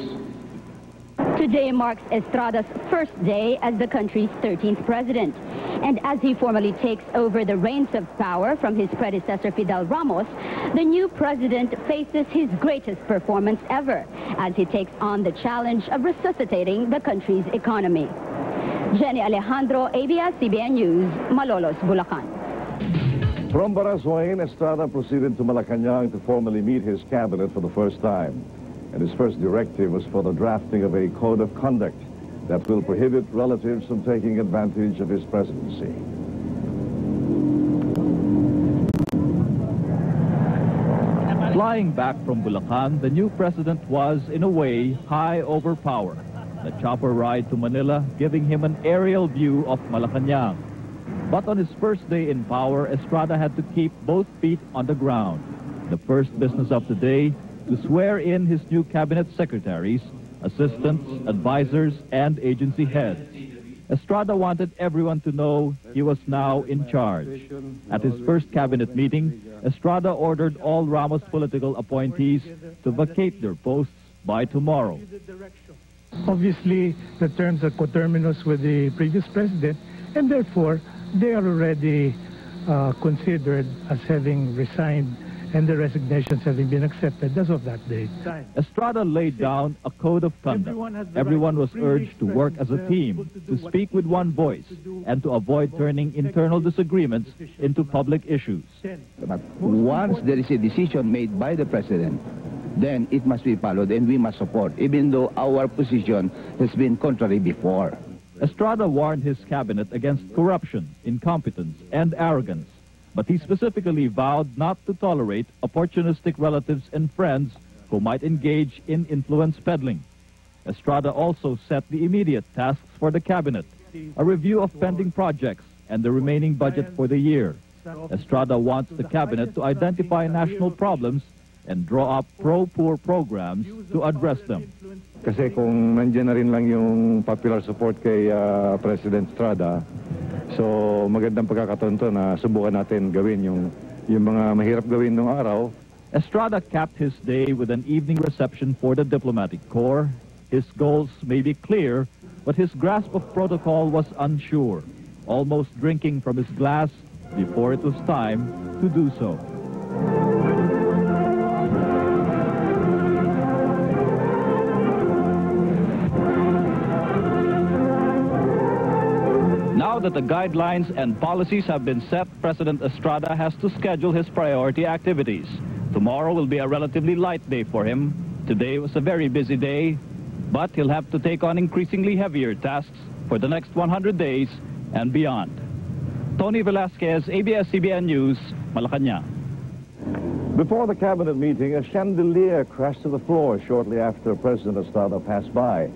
Speaker 7: Today marks Estrada's first day as the country's 13th president. And as he formally takes over the reins of power from his predecessor Fidel Ramos, the new president faces his greatest performance ever as he takes on the challenge of resuscitating the country's economy. Jenny Alejandro, ABS-CBN News, Malolos, Bulacan.
Speaker 25: From Barasoin, Estrada proceeded to Malacanang to formally meet his cabinet for the first time. And his first directive was for the drafting of a code of conduct that will prohibit relatives from taking advantage of his presidency.
Speaker 18: Flying back from Bulacan, the new president was, in a way, high over power. The chopper ride to Manila giving him an aerial view of Malacanang. But on his first day in power, Estrada had to keep both feet on the ground. The first business of the day, to swear in his new cabinet secretaries, assistants, advisors, and agency heads. Estrada wanted everyone to know he was now in charge. At his first cabinet meeting, Estrada ordered all Ramos political appointees to vacate their posts by tomorrow.
Speaker 26: Obviously, the terms are coterminous with the previous president, and therefore, they are already considered as having resigned and the resignations having been accepted as of that date.
Speaker 18: Estrada laid down a code of conduct. Everyone was urged to work as a team, to speak with one voice, and to avoid turning internal disagreements into public issues.
Speaker 27: But once there is a decision made by the president, then it must be followed and we must support, even though our position has been contrary before.
Speaker 18: Estrada warned his cabinet against corruption, incompetence, and arrogance. But he specifically vowed not to tolerate opportunistic relatives and friends who might engage in influence peddling. Estrada also set the immediate tasks for the cabinet, a review of pending projects and the remaining budget for the year. Estrada wants the cabinet to identify national problems and draw up pro-poor programs to address them.
Speaker 16: Kasi kung nandiyan na rin lang yung popular support kay President Estrada, so magandang pagkakataon to na subukan natin gawin yung mga mahirap gawin nung araw.
Speaker 18: Estrada capped his day with an evening reception for the diplomatic corps. His goals may be clear, but his grasp of protocol was unsure, almost drinking from his glass before it was time to do so. Now that the guidelines and policies have been set, President Estrada has to schedule his priority activities. Tomorrow will be a relatively light day for him. Today was a very busy day, but he'll have to take on increasingly heavier tasks for the next 100 days and beyond.
Speaker 1: Tony Velasquez, ABS-CBN News, Malacanang.
Speaker 25: Before the cabinet meeting, a chandelier crashed to the floor shortly after President Estrada passed by,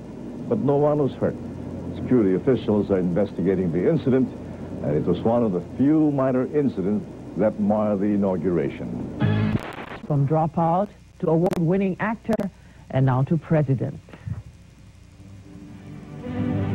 Speaker 25: but no one was hurt. Security officials are investigating the incident, and it was one of the few minor incidents that mar the inauguration.
Speaker 2: From dropout to award-winning actor and now to president.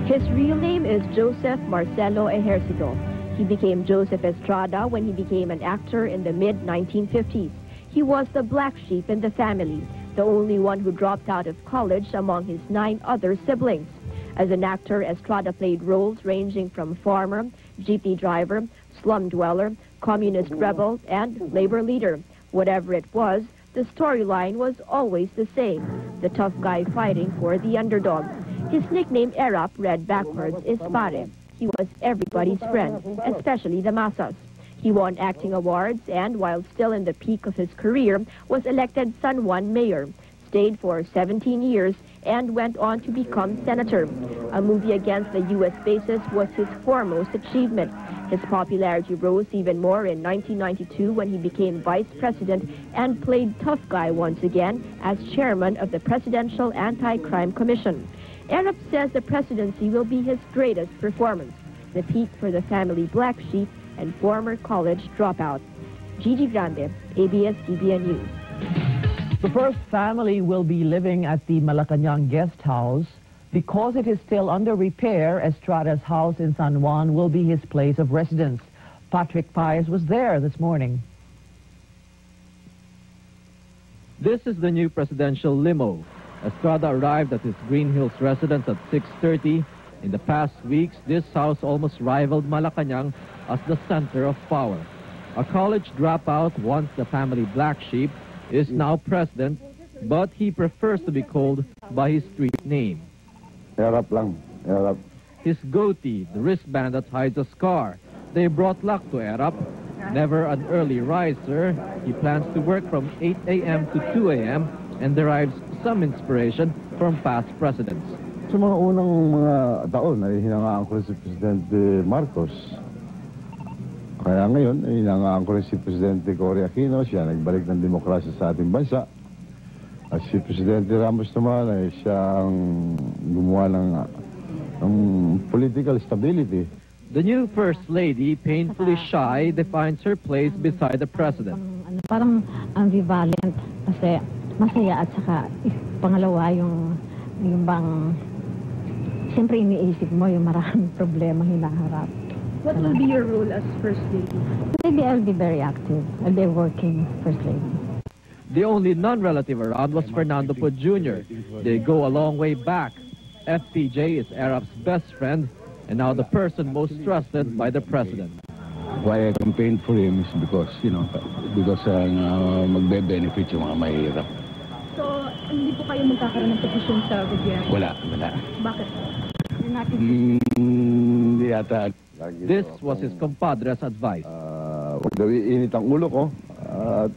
Speaker 3: His real name is Joseph Marcelo Ejercito. He became Joseph Estrada when he became an actor in the mid-1950s. He was the black sheep in the family, the only one who dropped out of college among his 9 other siblings. As an actor, Estrada played roles ranging from farmer, jeepney driver, slum dweller, communist rebel, and labor leader. Whatever it was, the storyline was always the same, the tough guy fighting for the underdog. His nickname Erap, read backwards, is Pare. He was everybody's friend, especially the masas. He won acting awards and, while still in the peak of his career, was elected San Juan mayor, stayed for 17 years, and went on to become senator. A movie against the U.S. bases was his foremost achievement. His popularity rose even more in 1992 when he became vice president and played tough guy once again as chairman of the Presidential Anti-Crime Commission. Erap says the presidency will be his greatest performance, the peak for the family black sheep and former college dropout. Gigi Grande, ABS-CBN News.
Speaker 2: The first family will be living at the Malacanang guest house. Because it is still under repair, Estrada's house in San Juan will be his place of residence. Patrick Paez was there this morning.
Speaker 24: This is the new presidential limo. Estrada arrived at his Green Hills residence at 6:30. In the past weeks, this house almost rivaled Malacanang as the center of power. A college dropout, once the family black sheep, is now president, but he prefers to be called by his street name.
Speaker 25: Erap lang, Erap.
Speaker 24: His goatee, the wristband that hides a scar. They brought luck to Erap. Never an early riser, he plans to work from 8 a.m. to 2 a.m. and derives some inspiration from past presidents.
Speaker 25: Sa mga unang mga taon ay hinangaan ko rin si Presidente Marcos. Kaya ngayon ay hinangaan ko rin si Presidente Cory Aquino. Siya nagbalik ng demokrasya sa ating bansa. At si Presidente Ramos naman ay siya ang gumawa ng political stability.
Speaker 24: The new First Lady, painfully shy, defines her place beside the President.
Speaker 10: Parang ambivalent kasi masaya at saka pangalawa yung bang siyempre iniisip mo yung maraming problema hinaharap.
Speaker 13: What will be your role as First Lady?
Speaker 10: Maybe I'll be very active. I'll be a working First Lady.
Speaker 24: The only non-relative around was Fernando Poe Jr. They go a long way back. FPJ is Erap's best friend and now the person most trusted by the President.
Speaker 27: Why I campaigned for him is because, because magbe-benefit yung mga mahirap.
Speaker 13: So, hindi po kayo magkakaroon ng posisyon sa gobyerno?
Speaker 27: Wala.
Speaker 13: Bakit?
Speaker 27: Hindi yata.
Speaker 24: This was his compadre's advice.
Speaker 25: Huwag daw iinit ang ulo ko at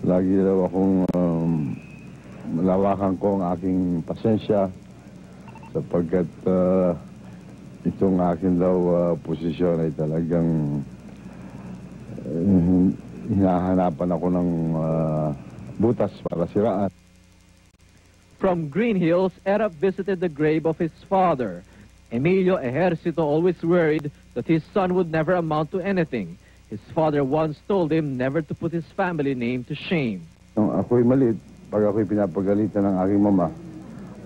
Speaker 25: lagi daw akong malawakan ko ang aking pasensya sapagkat itong akin daw posisyon ay talagang hinahanapan ako ng butas para siraan.
Speaker 24: From Green Hills, Erap visited the grave of his father. Emilio Ejercito always worried that his son would never amount to anything. His father once told him never to put his family name to shame.
Speaker 25: Nung ako'y maliit, pag ako'y pinapagalitan ng aking mama,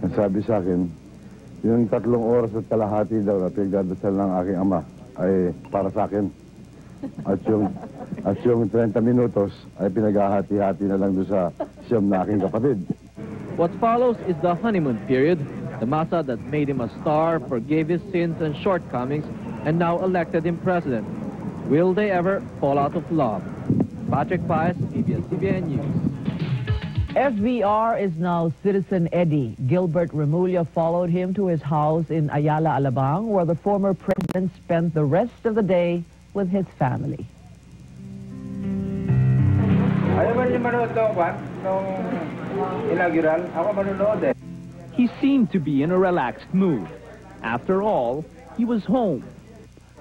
Speaker 25: nasabi sa akin, yung 3 oras at kalahati daw na pinagdadasal ng aking ama ay para sa akin. At yung 30 minutos ay pinaghahati-hati na lang doon sa siyam na aking kapatid.
Speaker 24: What follows is the honeymoon period. The masa that made him a star forgave his sins and shortcomings and now elected him president. Will they ever fall out of love? Patrick Paez, ABS-CBN News.
Speaker 2: FVR is now Citizen Eddie. Gilbert Remulla followed him to his house in Ayala, Alabang, where the former president spent the rest of the day with his family.
Speaker 1: He seemed to be in a relaxed mood. After all, he was home.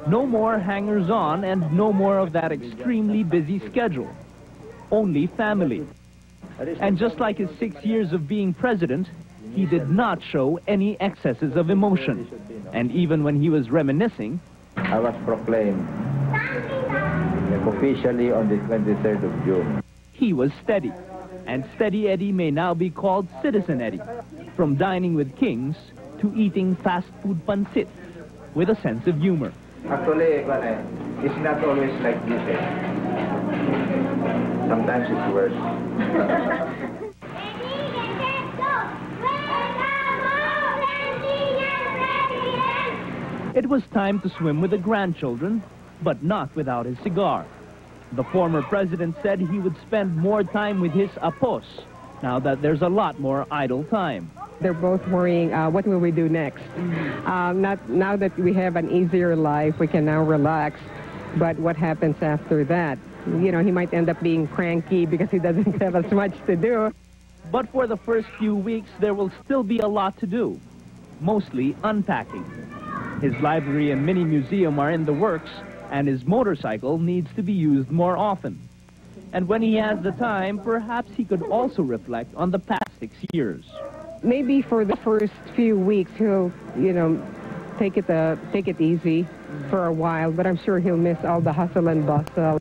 Speaker 1: No more hangers-on and no more of that extremely busy schedule. Only family. And just like his 6 years of being president, he did not show any excesses of emotion. And even when he was reminiscing,
Speaker 5: I was proclaimed officially on the 23rd of June.
Speaker 1: He was steady. And Steady Eddie may now be called Citizen Eddie. From dining with kings to eating fast food pancit with a sense of humor.
Speaker 5: Actually, it's not always like this. Sometimes it's worse.
Speaker 1: It was time to swim with the grandchildren, but not without his cigar. The former president said he would spend more time with his apos, now that there's a lot more idle time.
Speaker 6: They're both worrying, what will we do next? Now that we have an easier life, we can now relax. But what happens after that? You know, he might end up being cranky because he doesn't have as much to do.
Speaker 1: But for the first few weeks, there will still be a lot to do, mostly unpacking. His library and mini museum are in the works, and his motorcycle needs to be used more often. And when he has the time, perhaps he could also reflect on the past 6 years.
Speaker 6: Maybe for the first few weeks, he'll, you know, take it easy for a while, but I'm sure he'll miss all the hustle and bustle.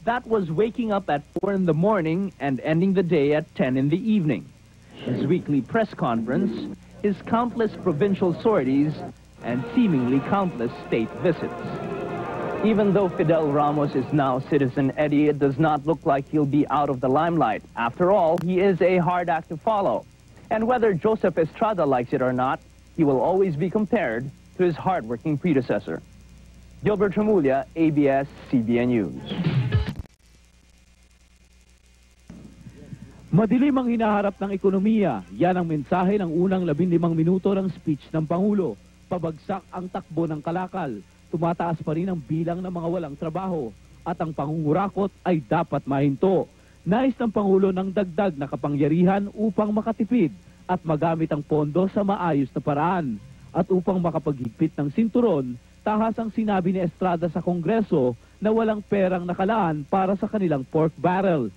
Speaker 1: That was waking up at 4 in the morning and ending the day at 10 in the evening. His weekly press conference, his countless provincial sorties, and seemingly countless state visits. Even though Fidel Ramos is now Citizen Eddie, it does not look like he'll be out of the limelight. After all, he is a hard act to follow. And whether Joseph Estrada likes it or not, he will always be compared to his hardworking predecessor. Gilbert Remulla, ABS-CBN News.
Speaker 8: Madilim ang hinaharap ng ekonomiya. Yan ang mensahe ng unang 15 minuto ng speech ng Pangulo. Pabagsak ang takbo ng kalakal. Tumataas pa rin ang bilang ng mga walang trabaho. At ang pangungurakot ay dapat mahinto. Nais ng Pangulo ng dagdag na kapangyarihan upang makatipid at magamit ang pondo sa maayos na paraan. At upang makapaghigpit ng sinturon, tahas ang sinabi ni Estrada sa Kongreso na walang perang nakalaan para sa kanilang pork barrel.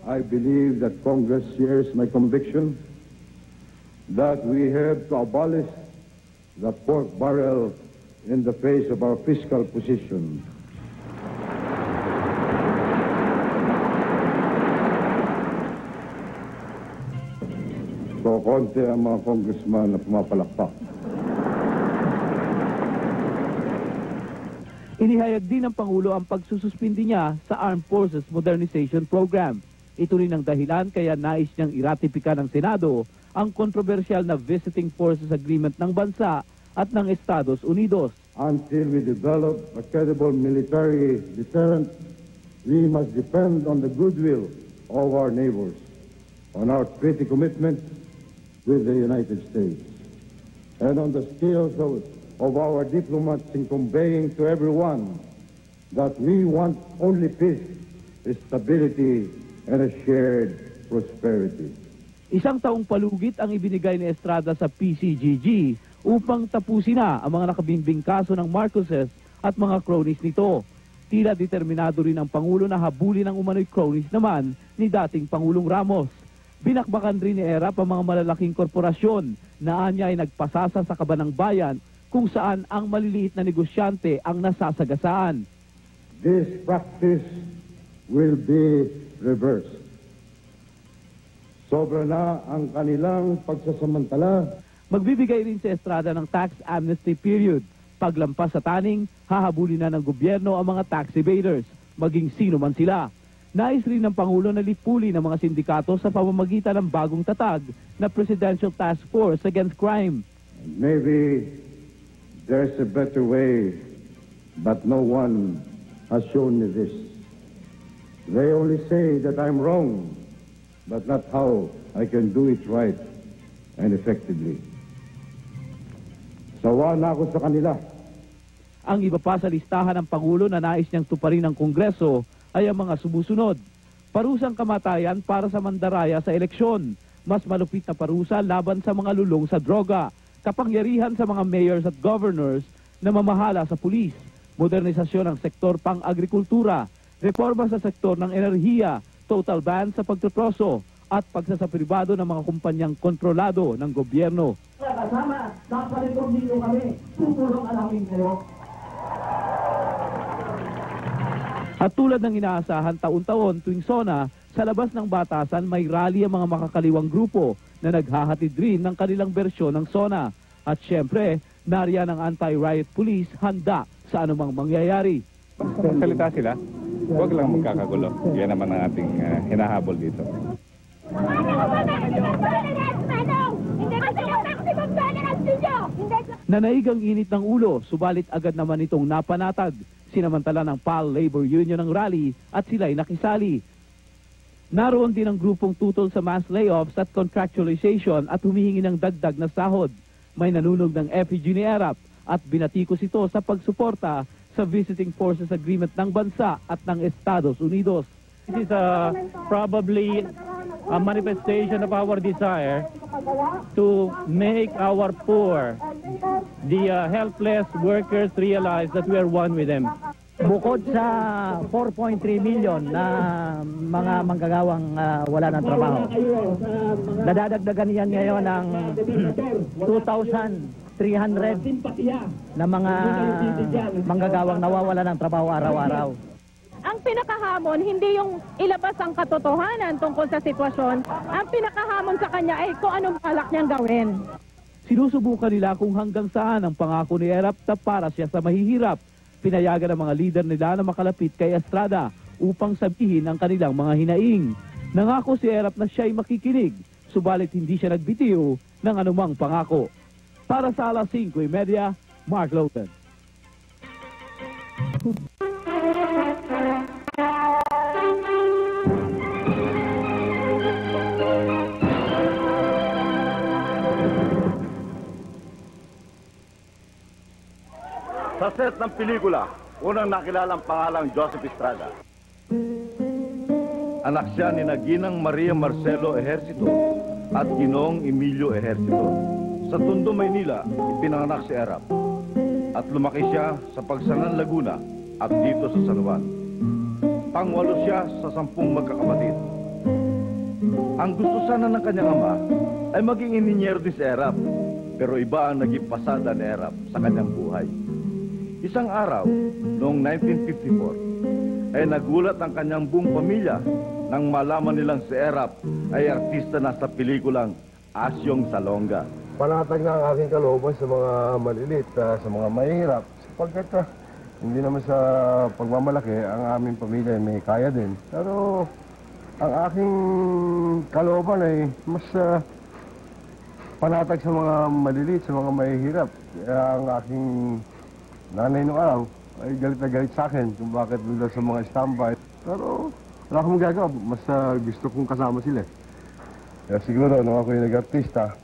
Speaker 12: I believe that Congress shares my conviction that we have to abolish the pork barrel in the face of our fiscal position. So, konti ang mga congressman na pumapalakpak.
Speaker 8: Inihayag din ng Pangulo ang pagsususpindi niya sa Armed Forces Modernization Program. Ito rin ang dahilan kaya nais niyang iratipika ng Senado ang kontrobersyal na Visiting Forces Agreement ng bansa at ng Estados Unidos.
Speaker 12: Until we develop a credible military deterrent, we must depend on the goodwill of our neighbors, on our treaty commitment with the United States, and on the skills of our diplomats in conveying to everyone that we want only peace, stability, and a shared prosperity.
Speaker 8: Isang taong palugit ang ibinigay ni Estrada sa PCGG upang tapusin na ang mga nakabimbing kaso ng Marcoses at mga cronies nito. Tila determinado rin ang Pangulo na habulin ang umano'y cronies naman ni dating Pangulong Ramos. Binakbakan rin ni ERAP ang mga malalaking korporasyon na anya ay nagpasasa sa kaban ng bayan kung saan ang maliliit na negosyante ang nasasagasaan.
Speaker 12: This practice will be reversed. Sobra na ang kanilang pagsasamantala.
Speaker 8: Magbibigay rin si Estrada ng tax amnesty period. Paglampas sa taning, hahabulin na ng gobyerno ang mga tax evaders, maging sino man sila. Nais rin ng Pangulo na lipuli ng mga sindikato sa pamamagitan ng bagong tatag na Presidential Task Force Against Crime.
Speaker 12: Maybe there's a better way, but no one has shown me this. They only say that I'm wrong, but not how I can do it right and effectively. Sawa na ako sa kanila.
Speaker 8: Ang iba pa sa listahan ng Pangulo na nais niyang tuparin ng Kongreso ay ang mga sumusunod. Parusang kamatayan para sa mandaraya sa eleksyon. Mas malupit na parusa laban sa mga lulong sa droga. Kapangyarihan sa mga mayors at governors na mamahala sa pulis. modernisasyon ng sektor pang-agrikultura, reforma sa sektor ng enerhiya, total ban sa pagtutroso, at pagsasapribado ng mga kumpanyang kontrolado ng gobyerno.
Speaker 2: Kasama, kapalitong ninyo kami, tutulong alamin kayo.
Speaker 8: At tulad ng inaasahan taon-taon tuwing SONA, sa labas ng batasan may rally ang mga makakaliwang grupo na naghahatid rin ng kanilang bersyon ng SONA. At syempre, nariyan ang anti-riot police handa sa anumang mangyayari.
Speaker 17: Salita sila, huwag lang magkakagulo. Yan naman ang ating hinahabol dito.
Speaker 8: Nanaig ang init ng ulo, subalit agad naman itong napanatag. Sinamantala ng PAL Labor Union ng rally at sila'y nakisali. Naroon din ang grupong tutol sa mass layoffs at contractualization at humihingi ng dagdag na sahod. May nanunog ng effigy ni ERAP at binatikos ito sa pagsuporta sa Visiting Forces Agreement ng bansa at ng Estados Unidos.
Speaker 14: This is probably a manifestation of our desire to make our poor, the helpless workers realize that we are one with them.
Speaker 2: Bukod sa 4.3 million na mga manggagawang wala ng trabaho, nadadagdagan yan ngayon ng 2,300 na mga manggagawang nawawala ng trabaho araw-araw.
Speaker 13: Ang pinakahamon, hindi yung ilabas ang katotohanan tungkol sa sitwasyon. Ang pinakahamon sa kanya ay kung anong balak niyang gawin.
Speaker 8: Sinusubukan nila kung hanggang saan ang pangako ni ERAP na para siya sa mahihirap. Pinayagan ng mga lider nila na makalapit kay Estrada upang sabihin ang kanilang mga hinaing. Nangako si ERAP na siya'y makikinig, subalit hindi siya nagbitiw ng anumang pangako. Para sa alas 5:30, Mark Logan.
Speaker 25: Sa set ng pelikula, unang nakilala ang pangalang Joseph Estrada. Anak siya ni Ginang Maria Marcelo Ejercito at Ginoong Emilio Ejercito. Sa Tondo, Maynila, ipinanganak si ERAP at lumaki siya sa Pagsangan, Laguna at dito sa San Juan. Pangwalo siya sa 10 magkakapatid. Ang gusto sana ng kanyang ama ay maging ininyero din si ERAP, pero iba ang naging pasada ni ERAP sa kanyang buhay. Isang araw, noong 1954, ay nagulat ang kanyang buong pamilya nang malaman nilang si ERAP ay artista na sa pelikulang Asyong Salonga.
Speaker 12: Panatag na ang aking kalooban sa mga malilit, sa mga mahihirap, sapagkat hindi naman sa pagmamalaki ang aming pamilya ay may kaya din. Pero ang aking kalooban ay mas panatag sa mga malilit, sa mga mahihirap. Kaya ang aking nanay nung araw ay galit na galit sa akin kung bakit doon sa mga standby. Pero wala akong magagawa, mas gusto kong kasama sila. Kaya siguro nung ako yung nag-artista,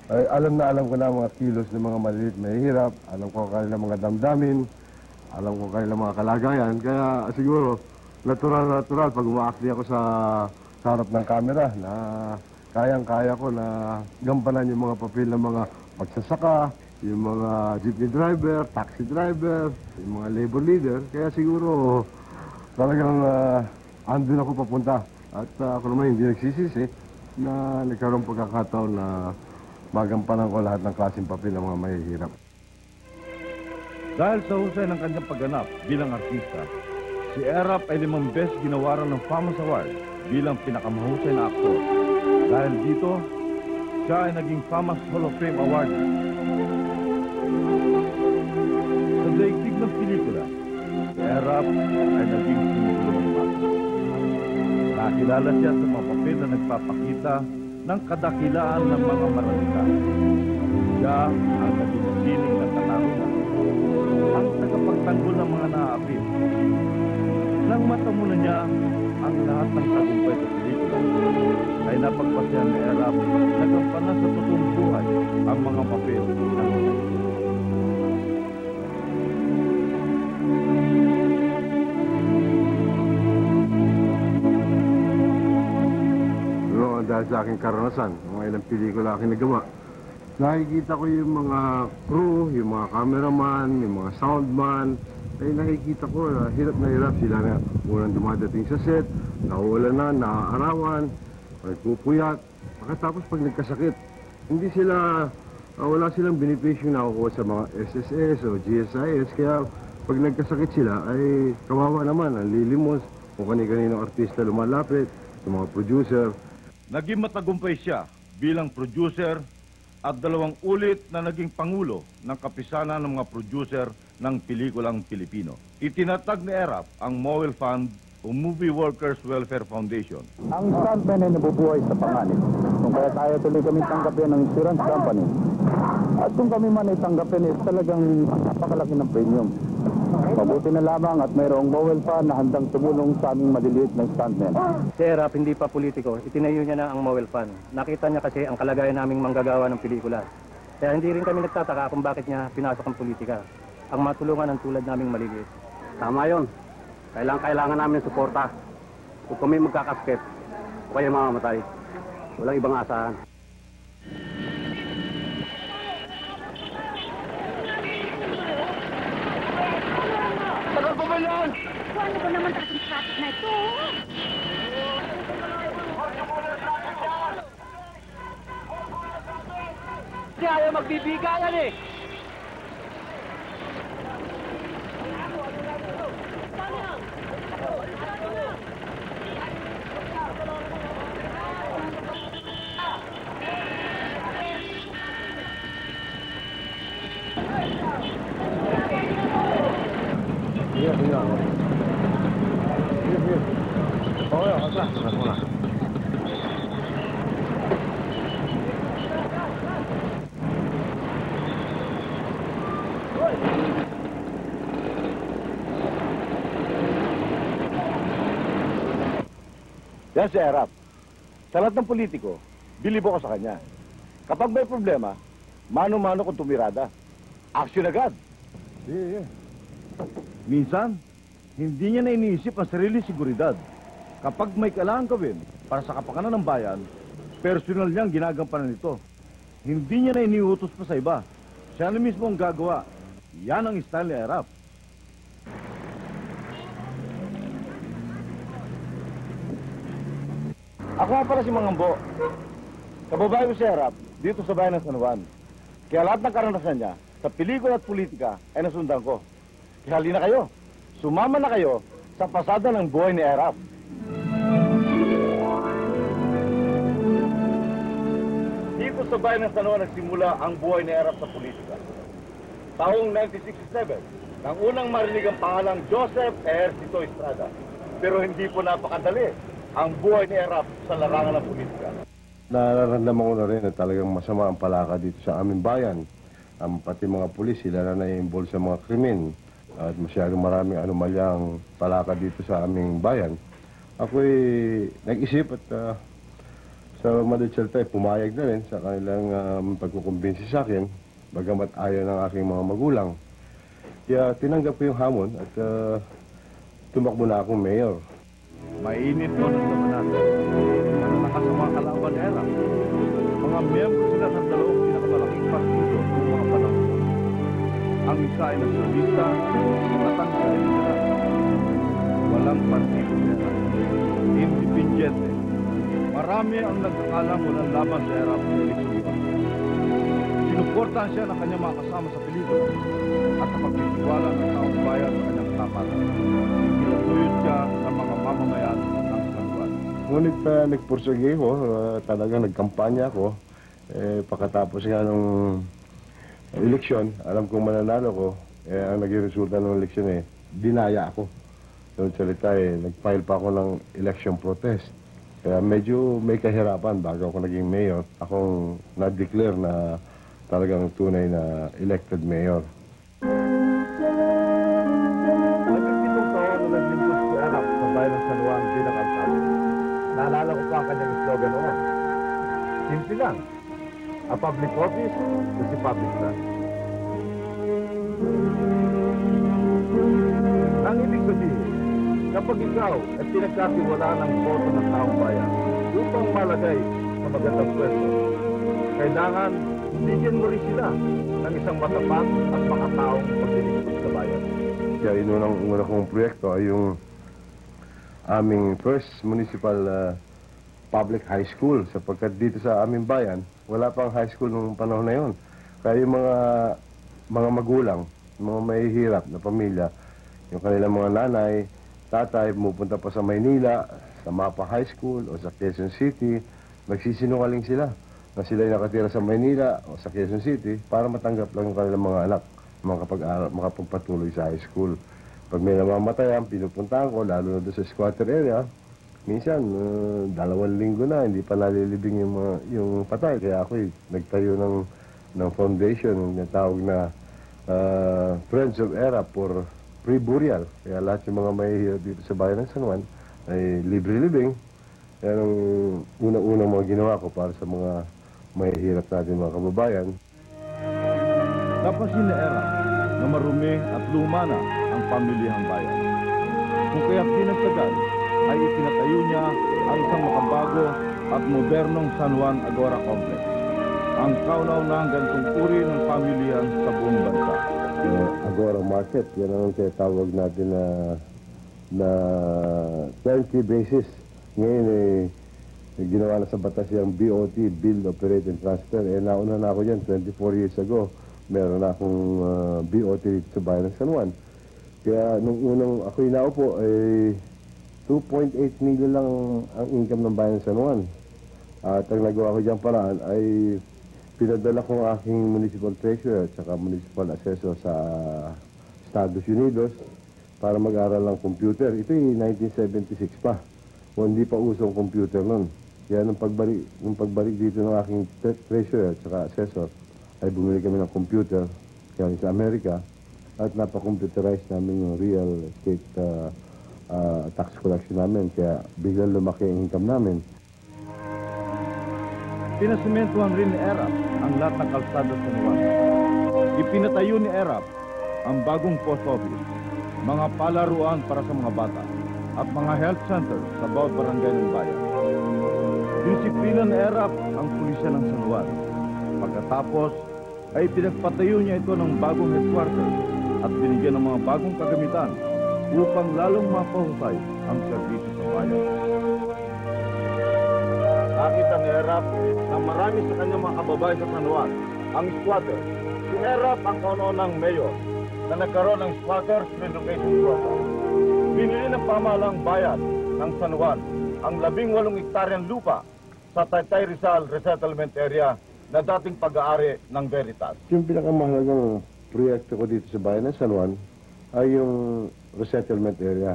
Speaker 12: ay alam ko na mga kilos ng mga maliliit mahihirap, alam ko kanilang mga damdamin, alam ko kanilang mga kalagayan. Kaya siguro natural pag umaakti ako sa harap ng camera na kayang-kaya ko na gampanan yung mga papel ng mga magsasaka, yung mga jeepney driver, taxi driver, yung mga labor leader. Kaya siguro talagang andun ako papunta. At ako naman hindi nagsisisi na nagkaroon pagkakataon na magampanan ko lahat ng klaseng papel ng mga mahihirap.
Speaker 25: Dahil sa husay ng kanyang pagganap bilang artista, si ERAP ay 5 beses ginawaran ng FAMAS Award bilang pinakamahusay na aktor. Dahil dito, siya ay naging FAMAS Hall of Fame Award. Sa daigdig ng pelikula, si ERAP ay naging simbolo ng masa. Nakilala siya sa mga papel na nagpapakita ng kadakilaan ng mga maralita. Siya ang naging sining ng katanungan, ang tagapagtanggol ng mga naaapit. Nang matamo na niya ang lahat ng tagumpay sa pelikula, ay napagpasyahan ni ERAP na gampanan sa totoong buhay ang mga papel ng
Speaker 12: dahil sa aking karanasan, mga ilang pelikula aking nagawa. Nakikita ko yung mga crew, yung mga cameraman, yung mga soundman,
Speaker 9: ay nakikita ko na hirap sila na unang dumadating sa set, nauulanan, naaarawan, nagpupuyat. Pagkatapos pag nagkasakit, hindi sila, wala silang benepisyo na nakukuha sa mga SSS o GSIS. Kaya pag nagkasakit sila ay kawawa naman, ang lilimos kung kani-kaninong artista lumalapit, yung mga producer.
Speaker 11: Naging matagumpay siya bilang producer at 2 ulit na naging pangulo ng kapisanan ng mga producer ng pelikulang Pilipino. Itinatag ni ERAP ang MOWEL Fund o Movie Workers Welfare Foundation.
Speaker 19: Ang stuntman ay nabubuhay sa panganib. Kung kaya tayo tuloy kami tanggapin ng insurance company. At kung kami man ay tanggapin, talagang napakalaki ng premium. Mabuti na lamang at mayroong MOWEL Fund na handang tumulong sa aming maliliit na stuntman.
Speaker 20: Si ERAP hindi pa politiko, itinayo niya na ang MOWEL Fund. Nakita niya kasi ang kalagayan naming manggagawa ng pelikula. Kaya hindi rin kami nagtataka kung bakit niya pinasok ang politika. Ang matulungan ang tulad naming maliliit.
Speaker 21: Tama yun. Kailangan namin ng suporta. Kung kami magkakaskit, o kaya mamamatay. Walang ibang asahan.
Speaker 22: Tagal pa ba yan? Paano ko naman ating traffic na ito? Hindi ayaw magbibigayan eh.
Speaker 11: Yan si ERAP. Sa lahat ng politiko, bilib ako sa kanya. Kapag may problema, mano-mano kung tumirada. Action agad. Yeah. Minsan, hindi niya na iniisip ang sarili seguridad. Kapag may kailangan gawin para sa kapakanan ng bayan, personal niyang ginagampanan nito. Hindi niya na iniutos pa sa iba. Siya na mismo ang gagawa. Yan ang style ni ERAP. Ako nga para si Mangambo. Kababae ko si ERAP dito sa bayan ng San Juan. Kaya lahat ng karanasan niya sa pelikula at politika ay nasundan ko. Kaya halina kayo. Sumama na kayo sa pasada ng buhay ni ERAP. Dito sa bayan ng San Juan nagsimula ang buhay ni ERAP sa politika. Taong 1967, nang unang marinig ang pangalang Joseph Ejercito Estrada. Pero hindi po napakadali ang buhay ni ERAP sa larangan ng politika.
Speaker 9: Nararamdaman ko na rin na talagang masama ang palaka dito sa aming bayan. Pati mga pulis, sila na na-involve sa mga krimen. At masyadong maraming anomalyang palaka dito sa aming bayan. Ako'y nag-isip at sa madagsalta ay pumayag na rin sa kanilang pagkukumbinsi sa akin, bagamat ayaw ng aking mga magulang. Kaya tinanggap ko yung hamon at tumakbo na akong mayor.
Speaker 11: Mainit ko ng naman natin. Ano nakasama kalaban ni ERAP? Mga miyembro sila ng dalawang pinakamalaking partido ng mga panahon. Ang isa ay nasyonalista at ang isa ay liberal. Walang partido ni ERAP. Independiente. Marami ang nagkakalang walang laban sa ERAP ng eleksyon. Sinuportahan siya ng kanyang mga kasama sa pelikula at sa pagtitiwala ng taong bayan sa kanyang tapatan. Kinutuyot siya ng mga mamamayan ng San Juan.
Speaker 9: Ngunit nagpursige ko, talagang nagkampanya ko. Pagkatapos nga nung eleksyon, alam kong mananalo ko, ang naging resulta ng eleksyon dinaya ako. Noong salita nag-file pa ako ng election protest. Kaya medyo may kahirapan bago ako naging mayor. Akong na-declare na talagang tunay na elected mayor.
Speaker 11: Naalala ko pa ang kanyang slogan noon. Simple lang. A public office is a public trust. Ang ibig sabihin, kapag ikaw ay pinagkatiwalaan ng boto ng taong bayan upang malagay sa magandang pwesto, kailangan bigyan mo rin sila ng isang matapat at makataong paglilingkod sa bayan.
Speaker 9: Kaya una kong proyekto ay yung aming first municipal public high school. Sapagkat dito sa aming bayan, wala pang high school nung panahon na yun. Kaya yung mga magulang, mga mahihirap na pamilya, yung kanilang mga nanay, tatay, pumupunta pa sa Maynila, sa Mapa High School o sa Quezon City, nagsisinungaling sila na sila'y nakatira sa Maynila o sa Quezon City para matanggap lang yung kanilang mga anak makapagpatuloy sa high school. Pag may namamatayan, pinupuntahan ko, lalo na doon sa squatter area, minsan, 2 linggo na, hindi pa nalilibing yung patay. Kaya ako nagtayo ng foundation, yung tawag na Friends of Era for pre-burial. Kaya lahat yung mga mahihirap dito sa bayan ng San Juan ay libre-libing. Yan ang unang-unang mga ginawa ko para sa mga mahihirap natin mga kababayan.
Speaker 11: Napansin ni Era na marumi at luma na ang pamilihang bayan. Kung kaya't pinagtagal ay itinatayo niya ang isang makabago at modernong San Juan Agora Complex. Ang kauna-unahang ganitong uri ng pamilihan sa buong bansa.
Speaker 9: Agora Market, yan ang tinatawag natin na turnkey basis. Ngayon ginawa na sa batas yung BOT, Build, Operate, and Transfer. Nauna na ako dyan, 24 years ago. Meron na akong BOT dito sa bayan ng San Juan. Kaya nung unang ako'y naupo, 2.8 million lang ang income ng bayan ng San Juan. At ang nagawa ko dyan paraan ay pinadala ko ang aking municipal treasurer at saka municipal assessor sa Estados Unidos para mag-aral ng computer. Ito'y 1976 pa. O hindi pa usong computer nun. Kaya nung pagbalik dito ng aking treasurer at saka assessor, ay bumili kami ng computer kaya sa Amerika at napacomputerize namin yung real estate tax collection namin. Kaya biglang lumaki ang income namin.
Speaker 11: Pinasimentuhan rin ni Erap ang lahat ng kalsada sa San Juan. Ipinatayo ni Erap ang bagong post office, mga palaruan para sa mga bata, at mga health center sa bawat barangay ng bayan. Disiplina ni Erap ang pulisya ng San Juan. Pagkatapos, ay pinagpatayo niya ito ng bagong headquarters at binigyan ng mga bagong kagamitan upang lalong mapahusay ang serbisyo sa bayan. Nakita ni Erap na marami sa kanyang mga kababayan sa San Juan ang squatter. Si Erap ang kaunang mayor na nagkaroon ng squatters relocation program. Binili ng pamahalang bayan ng San Juan ang 18 hektaryang lupa sa Taytay Rizal Resettlement Area na dating pag-aari ng Veritas.
Speaker 9: Yung pinakamahalagang proyekto ko dito sa bayan ng San Juan ay yung resettlement area.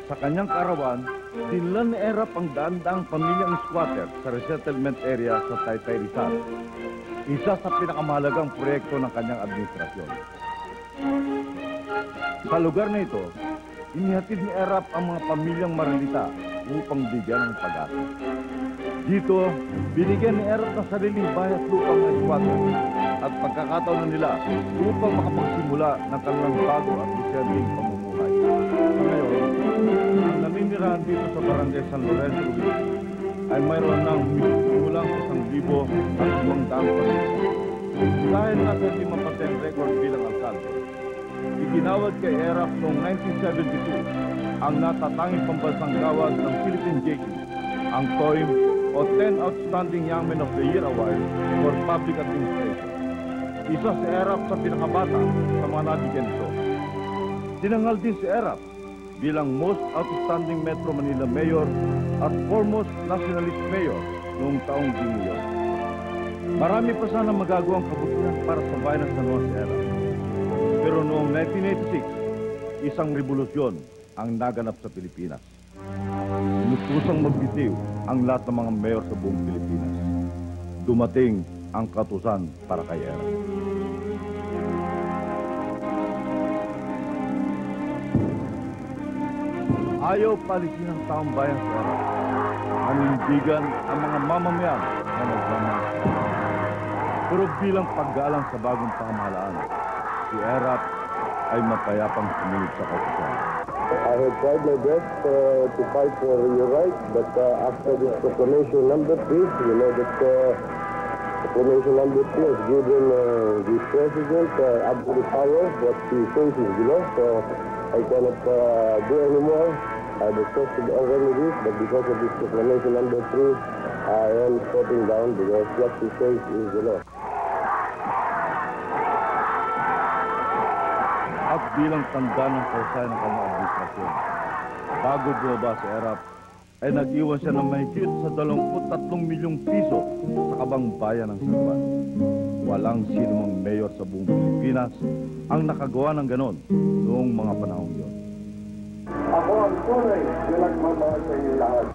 Speaker 11: Sa kanyang karawan, dinlan ni Erap ang daan-daang pamilyang squatter sa resettlement area sa Taytay Rizal. Isa sa pinakamahalagang proyekto ng kanyang administrasyon. Sa lugar na ito, inihatid ni Erap ang mga pamilyang marilita upang bigyan ng pag-asa. Dito, binigyan ni Erap ng sariling bahay at lupa ng squatter at pagkakataon na nila upang makapagsimula ng kanilang bago at deserving pamumuhay. Ngayon, ang naninirahan dito sa barangay San Lorenzo ay mayroon ng humimulang 1,000 at 200 pamilya. Dahil nasa hindi mapatay ang record bilang alkalde, iginawad kay Erap noong 1972 ang natatanging pambansang gawad ng Philippine JQ, ang TOIM o 10 Outstanding Young Men of the Year Award for Public Administration. Isa si Erap sa pinakabata sa mga nabigyan nito. Tinangal din si Erap bilang Most Outstanding Metro Manila Mayor at Foremost Nationalist Mayor noong taong Diniyon. Marami pa sana magagawang kabutihan para sa bayan ng San Juan si Erap. Pero noong 1986, isang revolusyon ang naganap sa Pilipinas. Inustusang magbitiw ang lahat ng mga mayor sa buong Pilipinas. Dumating ang katusan para kay Erap. Ayaw palisin ng taong bayan sa Erap. Manindigan ang mga mamamayan na nagmamahal. Pero bilang paggalang sa bagong pamahalaan, si Erap ay mapayapang sumunod sa kautusan.
Speaker 9: I have tried my best to fight for your rights, but after this proclamation number 3, you know that Proclamation number 3 has given the President absolute power. What he says is the law, so I cannot do any more. I requested already this, but because of this Proclamation number 3, I am stepping down because what he says is the law.
Speaker 11: At bilang tanda ng kausay ng kanyang administrasyon, bago bumaba sa ERAP, ay nag-iwan siya ng mahigit sa 23 milyong piso sa kabangbayan ng San Juan. Walang sinumang mayor sa buong Pilipinas ang nakagawa ng ganon noong mga panahong yun.
Speaker 12: Ako ang tunay na nagmamahal sa inyo lahat.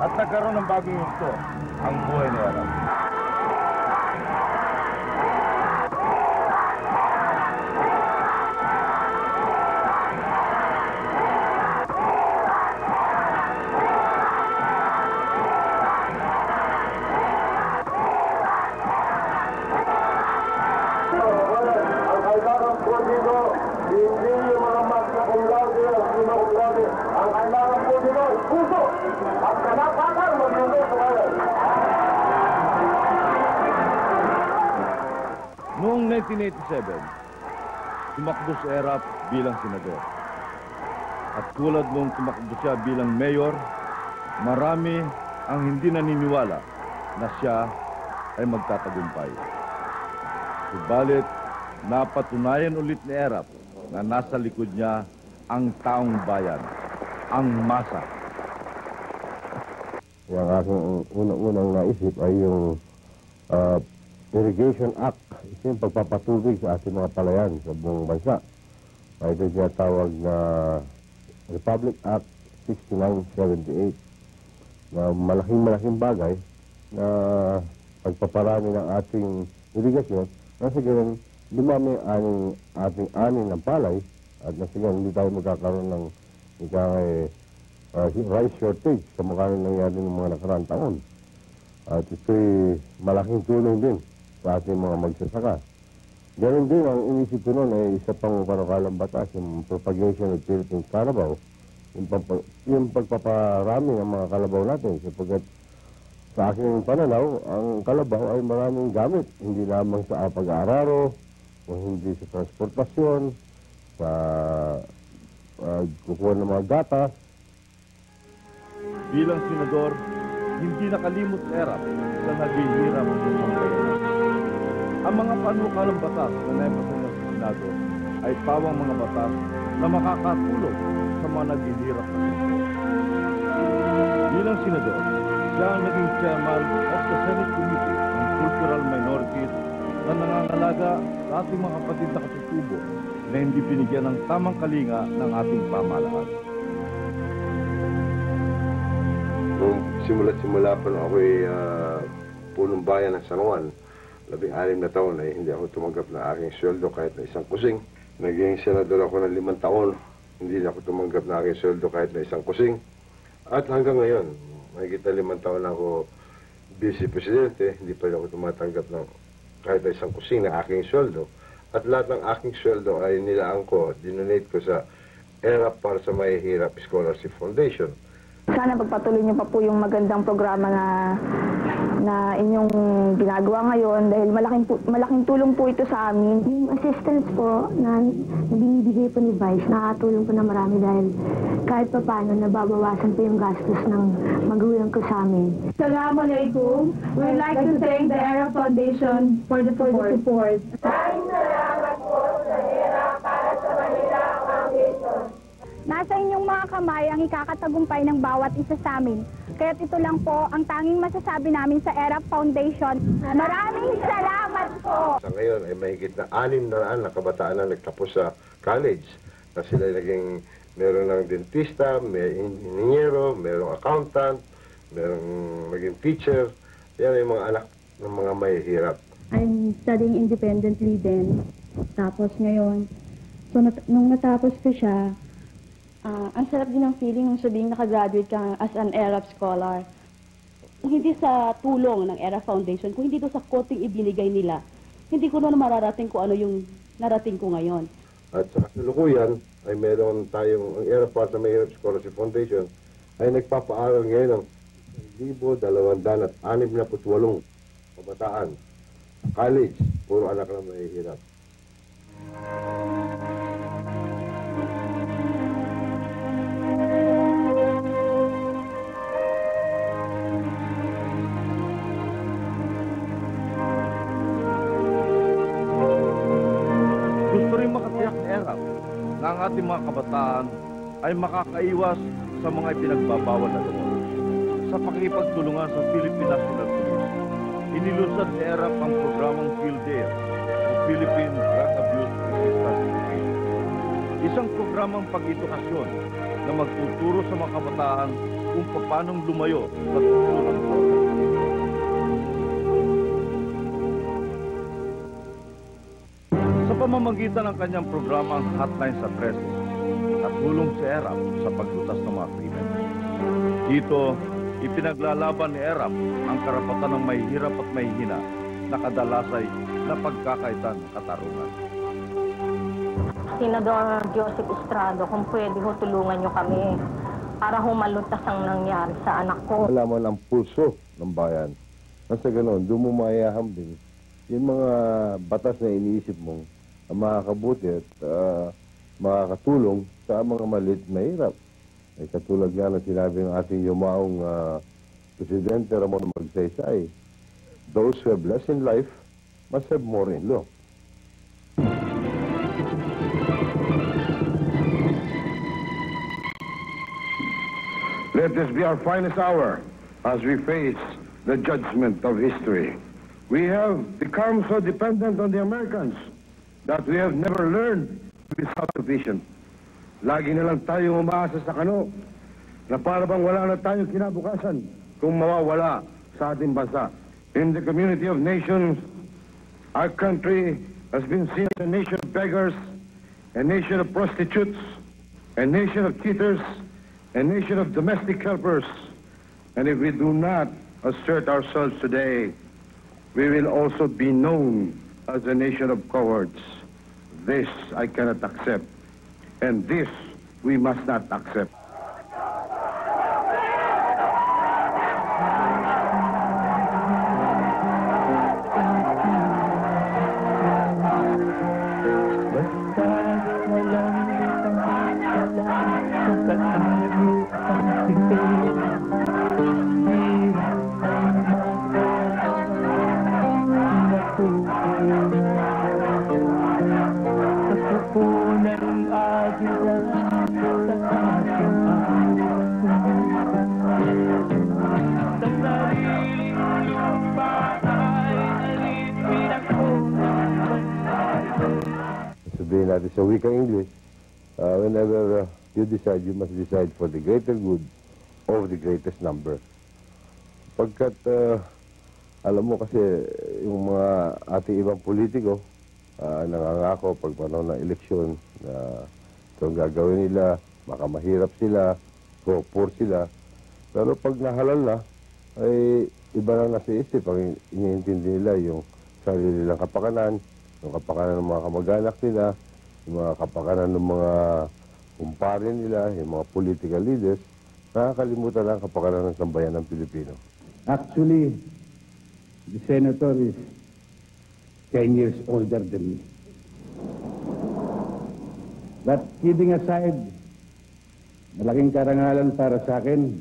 Speaker 11: At nagkaroon ng bagong yugto ang buhay ni ERAP.
Speaker 12: Ang kailangan po dito, hindi yung mga magna cum laude o sino cum laude. Ang kailangan po dito ay puso at kanapatan magluto sa bayan.
Speaker 11: Noong 1987, tumakbo si ERAP bilang senador. At tulad noong tumakbo siya bilang mayor, marami ang hindi naniniwala na siya ay magtatagumpay. Subalit, napatunayan ulit ni ERAP na nasa likod niya ang taong bayan, ang masa.
Speaker 9: Yung aking unang naisip ay yung Irrigation Act. Ito yung pagpapatubig sa ating mga palayan sa buong bansa. Ito yung tinatawag na Republic Act 6978 na malaking bagay na pagpaparami ng ating irigasyon. Nasa ganun, dumami ang ating anin ng palay at nasa ganun, hindi tayo magkakaroon ng rice shortage sa mukha ng nangyari ng mga nakaraang taon. At ito'y malaking tulong din sa ating mga magsasaka. Ganun din ang inisip ko noon ay isa pang panukalang batas, yung propagation of Philippine Carabao, yung pagpaparami ng mga kalabaw natin. Sapagkat sa aking pananaw, ang kalabaw ay maraming gamit, hindi lamang sa pag-aararo, o hindi sa transportasyon, sa kukuha ng mga gatas.
Speaker 11: Bilang senador, hindi nakalimot si ERAP sa naghihirap ng sambayanan. Ang mga panukalang batas na naipasa niya sa Senado ay pawang mga batas na makakatulong sa mga naghihirap ng sambayanan. Bilang senador, siya ang naging chairman of the Senate Committee on Cultural Minorities na nangangalaga sa ating mga kapatid na katutubo na hindi binigyan ng tamang kalinga ng ating pamahalaan.
Speaker 9: Nung simula pa nung ako'y punong bayan ng San Juan, 16 na taon ay hindi ako tumanggap ng aking sweldo kahit na isang kusing. Naging senador ako ng 5 taon, hindi ako tumanggap ng aking sweldo kahit na isang kusing. At hanggang ngayon, mahigit na 5 taon na ako vice-presidente, hindi pa rin ako tumatanggap ng kahit na isang kusing na aking sweldo. At lahat ng aking sweldo ay nilaan ko, dinonate ko sa ERAP para sa Mahihirap Scholarship Foundation.
Speaker 4: Sana pagpatuloy niyo pa po yung magandang programa na inyong ginagawa ngayon dahil malaking tulong po ito sa amin.
Speaker 7: Yung assistance po na binibigay po ni Vice, nakatulong po na marami dahil kahit pa paano nababawasan po yung gastos ng magulang ko sa amin.
Speaker 15: Assalamualaikum. We'd like to thank the ERAP Foundation for the support.
Speaker 12: Maraming salamat po sa ERAP para sa Mahihirap Foundation.
Speaker 16: Nasa inyong mga kamay ang ikakatagumpay ng bawat isa sa amin. Kaya't ito lang po ang tanging masasabi namin sa ERAP Foundation. Maraming salamat po!
Speaker 9: Sa ngayon ay mahigit na 600 na kabataan na nagtapos sa college na sila naging meron ng dentista, may inhinyero, merong accountant, merong maging teacher. Yan yung mga anak ng mga mahihirap.
Speaker 15: I'm studying independently din. Tapos ngayon, so nung natapos ko siya, ang sarap din ng feeling nung sabing nakagraduate ka as an ERAP scholar. Hindi sa tulong ng ERAP Foundation, kung hindi to sa quoting ibinigay nila, hindi ko na mararating kung ano yung narating ko ngayon.
Speaker 9: At sa kasalukuyan, ay meron tayong, ang ERAP para sa Mahirap Scholarship Foundation, ay nagpapaaral ngayon ng 1,268 kabataan. College, puro anak na mahihirap.
Speaker 11: Gusto rin makatiyak ni ERAP na ang ating mga kabataan ay makakaiwas sa mga ipinagbabawal na lumos. Sa pakikipagtulungan sa Philippine National Police, inilunsad ni ERAP ang programang PhilDare o Philippine Drug Abuse Resistance Training. Isang programang pag-edukasyon na magtuturo sa mga kabataan kung paanong lumayo sa tukso ng droga. Sa pamamagitan ng kanyang programang Hotline sa 13, natulong si ERAP sa paglutas ng mga krimen. Dito, ipinaglalaban ni ERAP ang karapatan ng mahihirap at mahihina na kadalasay na pagkakaitan katarungan.
Speaker 3: Senador Joseph Estrado, kung pwede ho, tulungan nyo kami para humalutas ang nangyari sa anak ko.
Speaker 9: Alaman ang pulso ng bayan. Nasa ganon, doon mo mayahambing yung mga batas na iniisip mong makakabuti at makakatulong sa mga maliit na hirap. Ay katulad nga na sinabi ng ating yumaong Presidente Ramon Magsaysay, those who have less in life must have more in law.
Speaker 12: Let this be our finest hour as we face the judgment of history. We have become so dependent on the Americans that we have never learned to be self-sufficient. Lagi na lang tayong umaasa sa kano na para bang wala na tayong kinabukasan kung mawawala sa ating bansa. In the community of nations, our country has been seen as a nation of beggars, a nation of prostitutes, a nation of cheaters, a nation of domestic helpers. And if we do not assert ourselves today, we will also be known as a nation of cowards. This I cannot accept. And this we must not accept.
Speaker 9: Sabihin natin sa wikang English, whenever you decide, you must decide for the greater good of the greatest number. Pagkat, alam mo kasi, yung mga ating ibang politiko, nangangako pag panahon ng eleksyon na ito ang gagawin nila, baka mahirap sila, poor sila. Pero pag nahalal na, ay iba na nasa isip. Ang iniintindi nila yung sarili nilang kapakanan, yung kapakanan ng mga kamag-anak nila, yung mga kapakanan ng mga kumpare nila, yung mga political leaders, nakakalimutan ang kapakanan ng sambayan ng Pilipino.
Speaker 19: Actually, the senator is 10 years older than me. But kidding aside, malaking karangalan para sa akin,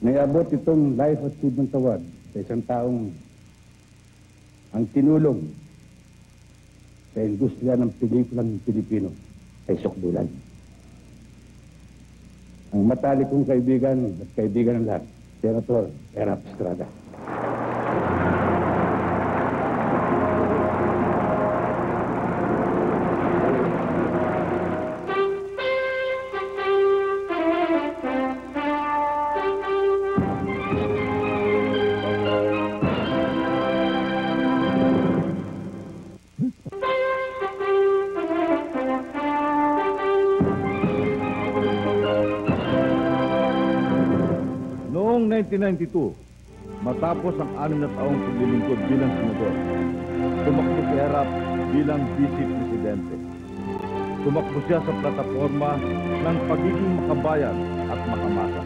Speaker 19: naiabot itong Life Achievement Award sa isang taong ang tinulong sa industriya ng pelikulang Pilipino ay sukdulan. Ang matalik kong kaibigan at kaibigan ng lahat, Senator Erap Estrada.
Speaker 11: Noong 1992, matapos ang 6 na taong paglilingkod bilang senador, tumakbo si Erap bilang Vice Presidente. Tumakbo siya sa plataforma ng pagiging makabayan at makamasa.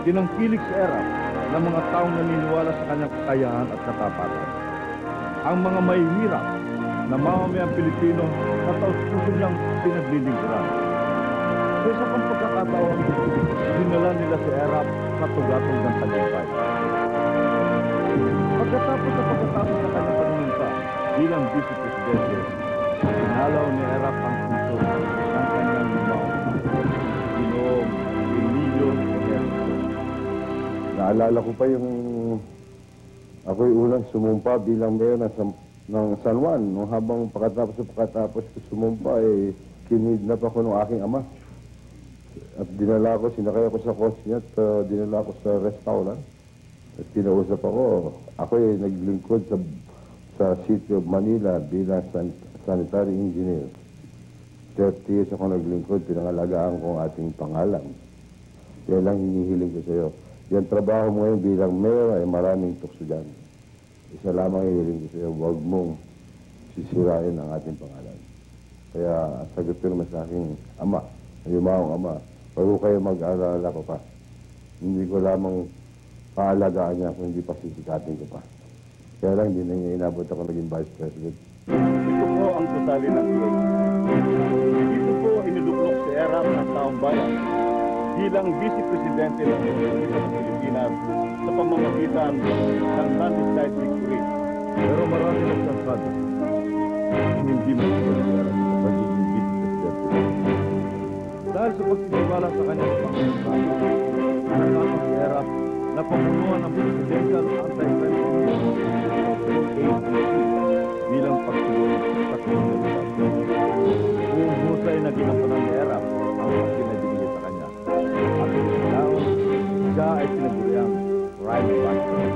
Speaker 11: Tinangkilik si Erap ng mga taong naniniwala sa kanyang kakayahan at katapatan. Ang mga mahihirap na mamamayang Pilipino na taus-puso niyang pinaglilingkuran. Sa isa pang pagkakataon, dinala nila si Erap sa tugatong ng tagumpay. Pagkatapos sa kanyang panunumpa bilang Vice Presidente, pinalaw ni Erap ang puso ng kanyang limaw, Ginoong Emilio Onesto.
Speaker 9: Naalala ko pa yung ako'y unang sumumpa bilang mayor ng San Juan. Nung habang pagkatapos ko sumumpa, kinidnap ako ng aking ama. At dinala ko, sinakay ako sa kotse niya at dinala ko sa restaurant. At kinausap ako. Ako'y naglingkod sa City of Manila bilang sanitary engineer. 30 years ako naglingkod, pinangalagaan ko ang ating pangalan. Yan lang hinihiling ko sa iyo. Yung trabaho mo ngayon bilang mayor ay maraming tukso dyan. Isa lamang hihiling ko sa iyo, huwag mong sisirain ang ating pangalan. Kaya sagot ko naman sa aking ama, yumaong ama, bago kayo mag-alala ko pa. Hindi ko lamang paalagaan niya kung hindi pa sisikatin ko pa. Kaya lang, hindi na niya inabot ako naging vice president.
Speaker 11: Ito po ang kusali ng PAC. Dito po iniluklok si Erap ng taong bayan bilang Vice Presidente ng Pilipinas sa pamamagitan ng landslide victory. Pero marami nagsasabi hindi magsigaligara sa pagiging Vice Presidente. Dahil sa pagtitiwala sa kanyang pangungkap, nakasama si Erap na pamunuan ng Presidential Anti-Crime Commission bilang pagtulong sa kriminalidad. Kung husay na ginampanan ni Erap ang pagkinabinigay sa kanya, at kailangan siya ay pinaguriang crime fighter.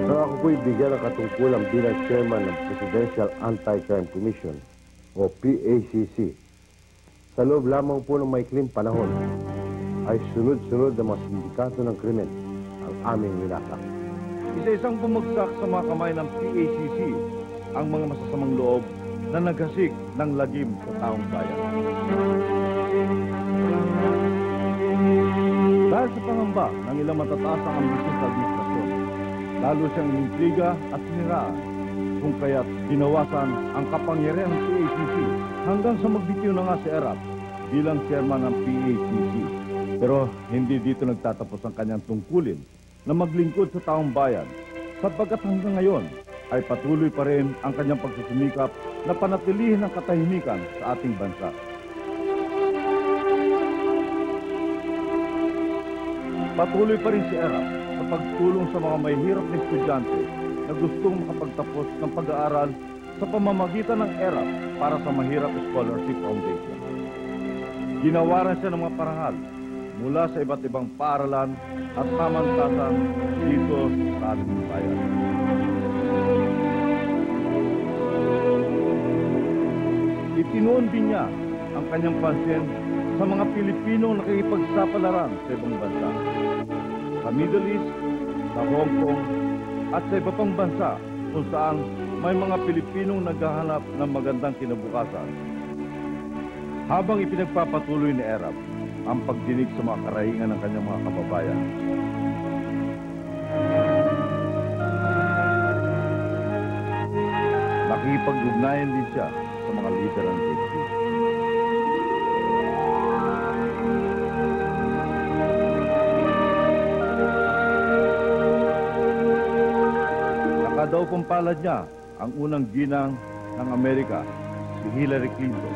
Speaker 9: Pero ako po'y bigyan ng katungkulan bilang chairman ng Presidential Anti-Crime Commission o PACC. Sa loob lamang po ng maikling panahon ay sunod-sunod na mga sindikato ng krimen ang aming winasak.
Speaker 11: Isa-isang bumagsak sa mga kamay ng PACC ang mga masasamang loob na naghasik ng lagim sa taong bayan. Dahil sa pangamba ng ilang matataas ang ambisyon sa administrasyon, lalo siyang intriga at siniraan kung kaya't dinawasan ang kapangyarihan ng PACC hanggang sa magbitiw na nga si Erap bilang chairman ng PACC. Pero hindi dito nagtatapos ang kanyang tungkulin na maglingkod sa taong bayan, sapagkat hanggang ngayon ay patuloy pa rin ang kanyang pagsusumikap na panatilihin ang katahimikan sa ating bansa. Patuloy pa rin si Erap sa pagtulong sa mga mahihirap na estudyante na gustong makapagtapos ng pag-aaral sa pamamagitan ng Erap para sa Mahirap Scholarship Foundation. Ginawaran siya ng mga parangal mula sa iba't ibang paaralan at pamantasan dito sa ating bayan. Itinuon din niya ang kanyang pansin sa mga Pilipinong nakikipagsapalaran sa ibang bansa. Sa Middle East, sa Hong Kong, at sa iba pang bansa kung saan may mga Pilipinong naghahanap ng magandang kinabukasan. Habang ipinagpapatuloy ni Erap ang pagdinig sa mga karahingan ng kanyang mga kababayan, nakikipag-ugnayan din siya sa mga lider ng PACC. Nakadaupang palad niya ang unang ginang ng Amerika, si Hillary Clinton,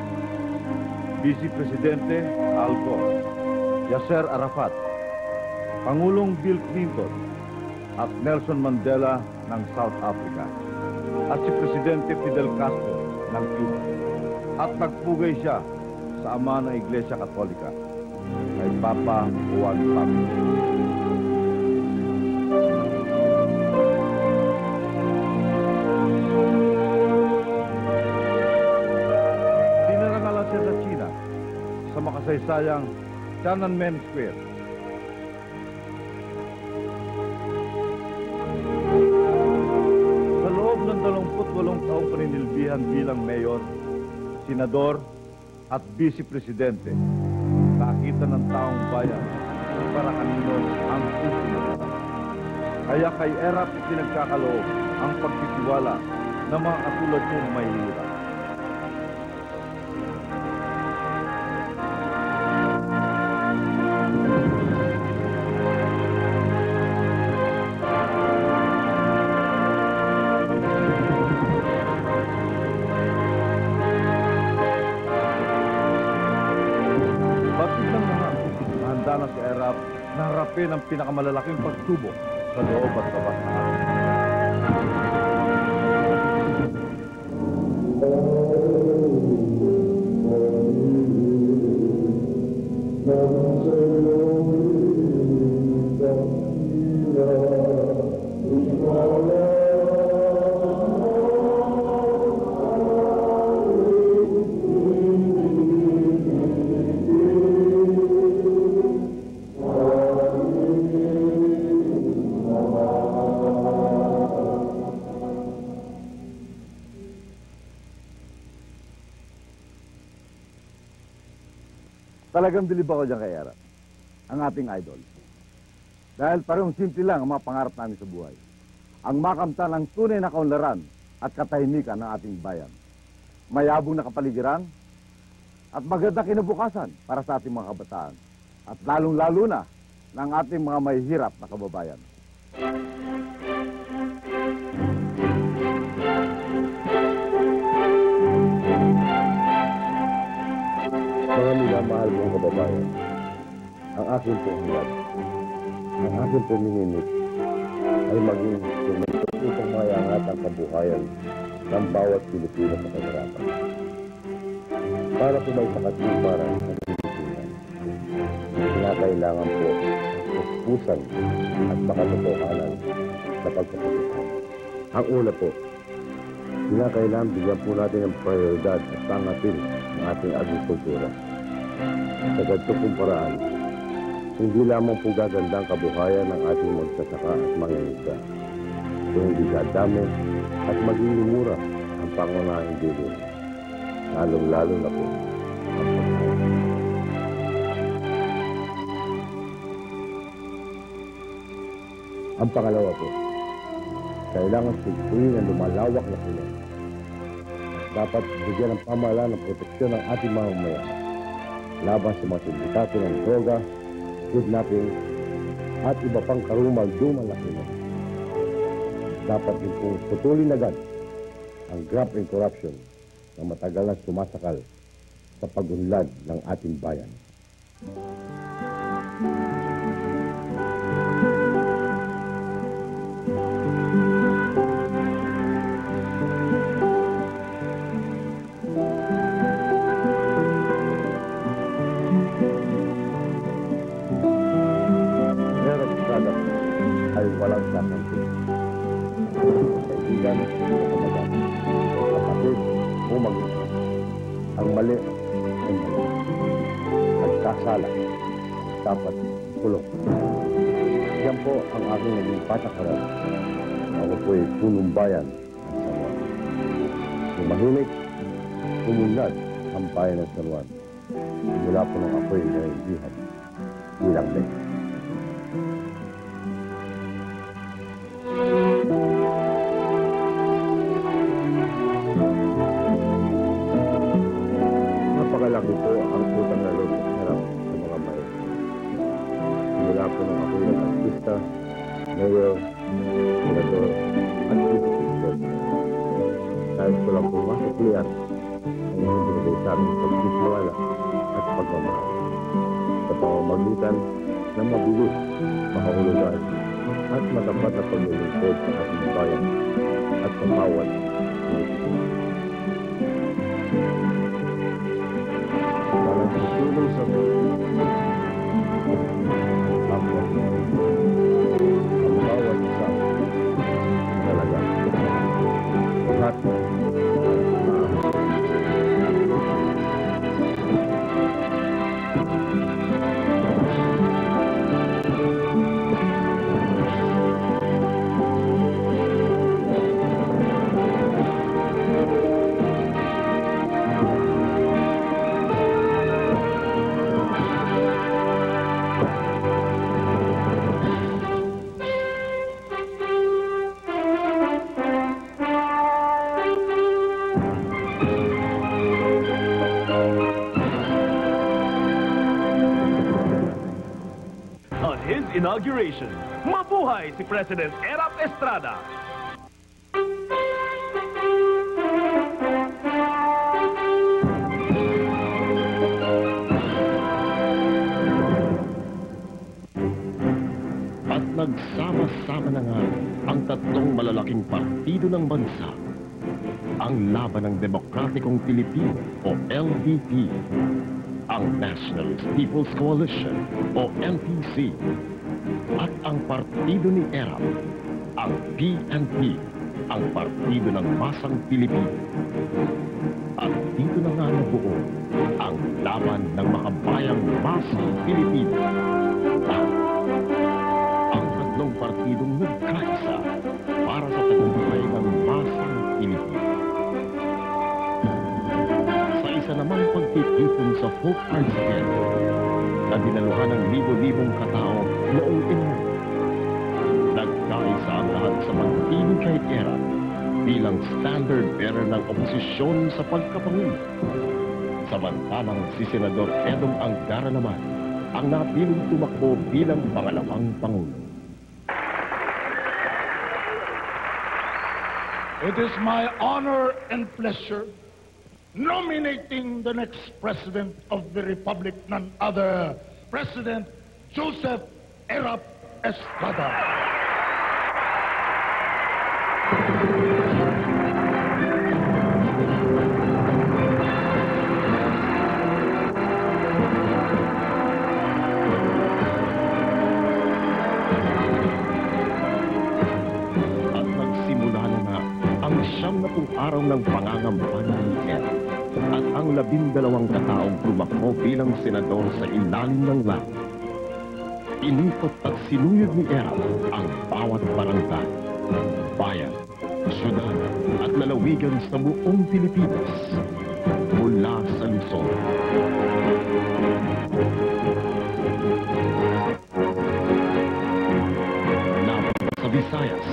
Speaker 11: Vice Presidente Al Gore, Yasser Arafat, Pangulong Bill Clinton, at Nelson Mandela ng South Africa, at si Presidente Fidel Castro ng Cuba. at nagpugay siya sa ama ng Iglesia Katolika, kay Papa Juan Pablo. Dinarangalan siya sa China sa makasaysayang Tiananmen Square. Sa loob ng 28 taong paninilbihan bilang mayor, senador at vice-presidente, nakita ng taong bayan para kanino ang susunod. Kaya kay Erap pinagkakaloob ang pagtitiwala ng mga katulad niyong mahihirap. Na si Erap na harapin ang pinakamalalaking pagsubok sa loob at labas ng atin.
Speaker 5: Talagang bilib ako dyan kay Erap, ang ating idol. Dahil parehong simple lang ang mga pangarap namin sa buhay. Ang makamtan ang tunay na kaunlaran at katahimikan ng ating bayan. Mayabong na kapaligiran at maganda kinabukasan para sa ating mga kabataan. At lalong-lalo na ng ating mga mahihirap na kababayan.
Speaker 9: Mga minamahal mong kababayan, ang aking pahingad, ang aking puminginig ay maging instrumento upang mayangat ang kabuhayan ng bawat Pilipino sa kahirapan. Para po may pakatibaran sa Pilipinas, kinakailangan po puspusan at makatotohanan sa pagkakabuhay. Ang una po, kinakailangan bigyan po natin ang prioridad at tangatin ng ating agrikultura. Sa ganito pong paraan, hindi lamang po gaganda ang kabuhayan ng ating magsasaka at mangingisda, kundi dadami at magiging mura ang pangunahing bilhin, lalong-lalo na po ang pagkain. Ang pangalawa po, kailangan sigpuin ang lumalawak na pulan. Dapat bigyan ng pamahalaan ng proteksyon ng ating mamamayan laban sa mga sindikato ng droga, kidnapping, at iba pang karumal-dumal na krimen. Dapat din pong putulin agad ang graft and corruption na matagal na sumasakal sa pagunlad ng ating bayan. Ay walang sasampin. Kaibigan o kapatid, kapatid o mag-isa. Ang mali ay mali. Nagkasala, dapat kulong. Yan po ang aking naging patakaran. Ako po ay punong bayan ng San Juan. Tumahimik, tumunlad ang bayan ng San Juan. Mula po nang ako'y naiindihan bilang lek. Napakalaki po ang utang na loob at harap sa mga bayan. Simula po nung ako'y nag-artista, mayor, senador, at vice-president. Dahil ko lang po masuklian ang hindi binigay sa akin pagtitiwala at pagmamahal. Sa pamamagitan ng mabilis, makahulugan, at matapat na paglilingkod sa ating bayan at sa bawat Pilipino. lulusot. Ako, ang bawat isa, talaga. Lahat.
Speaker 6: On his inauguration, mabuhay si President Erap Estrada.
Speaker 10: At nagsama-sama na nga ang tatlong malalaking partido ng bansa. Ang Laban ng Demokratikong Pilipino o LDP, ang Nationalist People's Coalition o NPC, at ang partido ni Erap, ang PNP, ang Partido ng Masang Pilipino. At dito na nga nabuo ang laban ng makabayang Masang Pilipino. Ang tatlong partidong nagkaisa para sa tagumpay ng Masang Pilipino. Sa isa namang pagtitipon sa Folk Arts Fair na dinaluhan ng libo-libong katao noong Enero, nagkaisa ang lahat sa pagtinig kay Erap bilang standard bearer ng oposisyon sa pagkapangulo. Samantalang si Senador Edong Angara naman ang napiling tumakbo bilang pangalawang pangulo.
Speaker 18: It is my honor and pleasure nominating the next President of the Republic, none other, President Joseph Erap Estrada.
Speaker 10: At nagsimula na nga ang 70 araw ng pangangampanya ni Erap at ang 12 kataong tumakbo bilang senador sa ilalim ng langit. Inikot at sinuyod ni Erap ang bawat barangay, bayan, syudad at lalawigan sa buong Pilipinas mula sa Luzon, Navarro sa Visayas,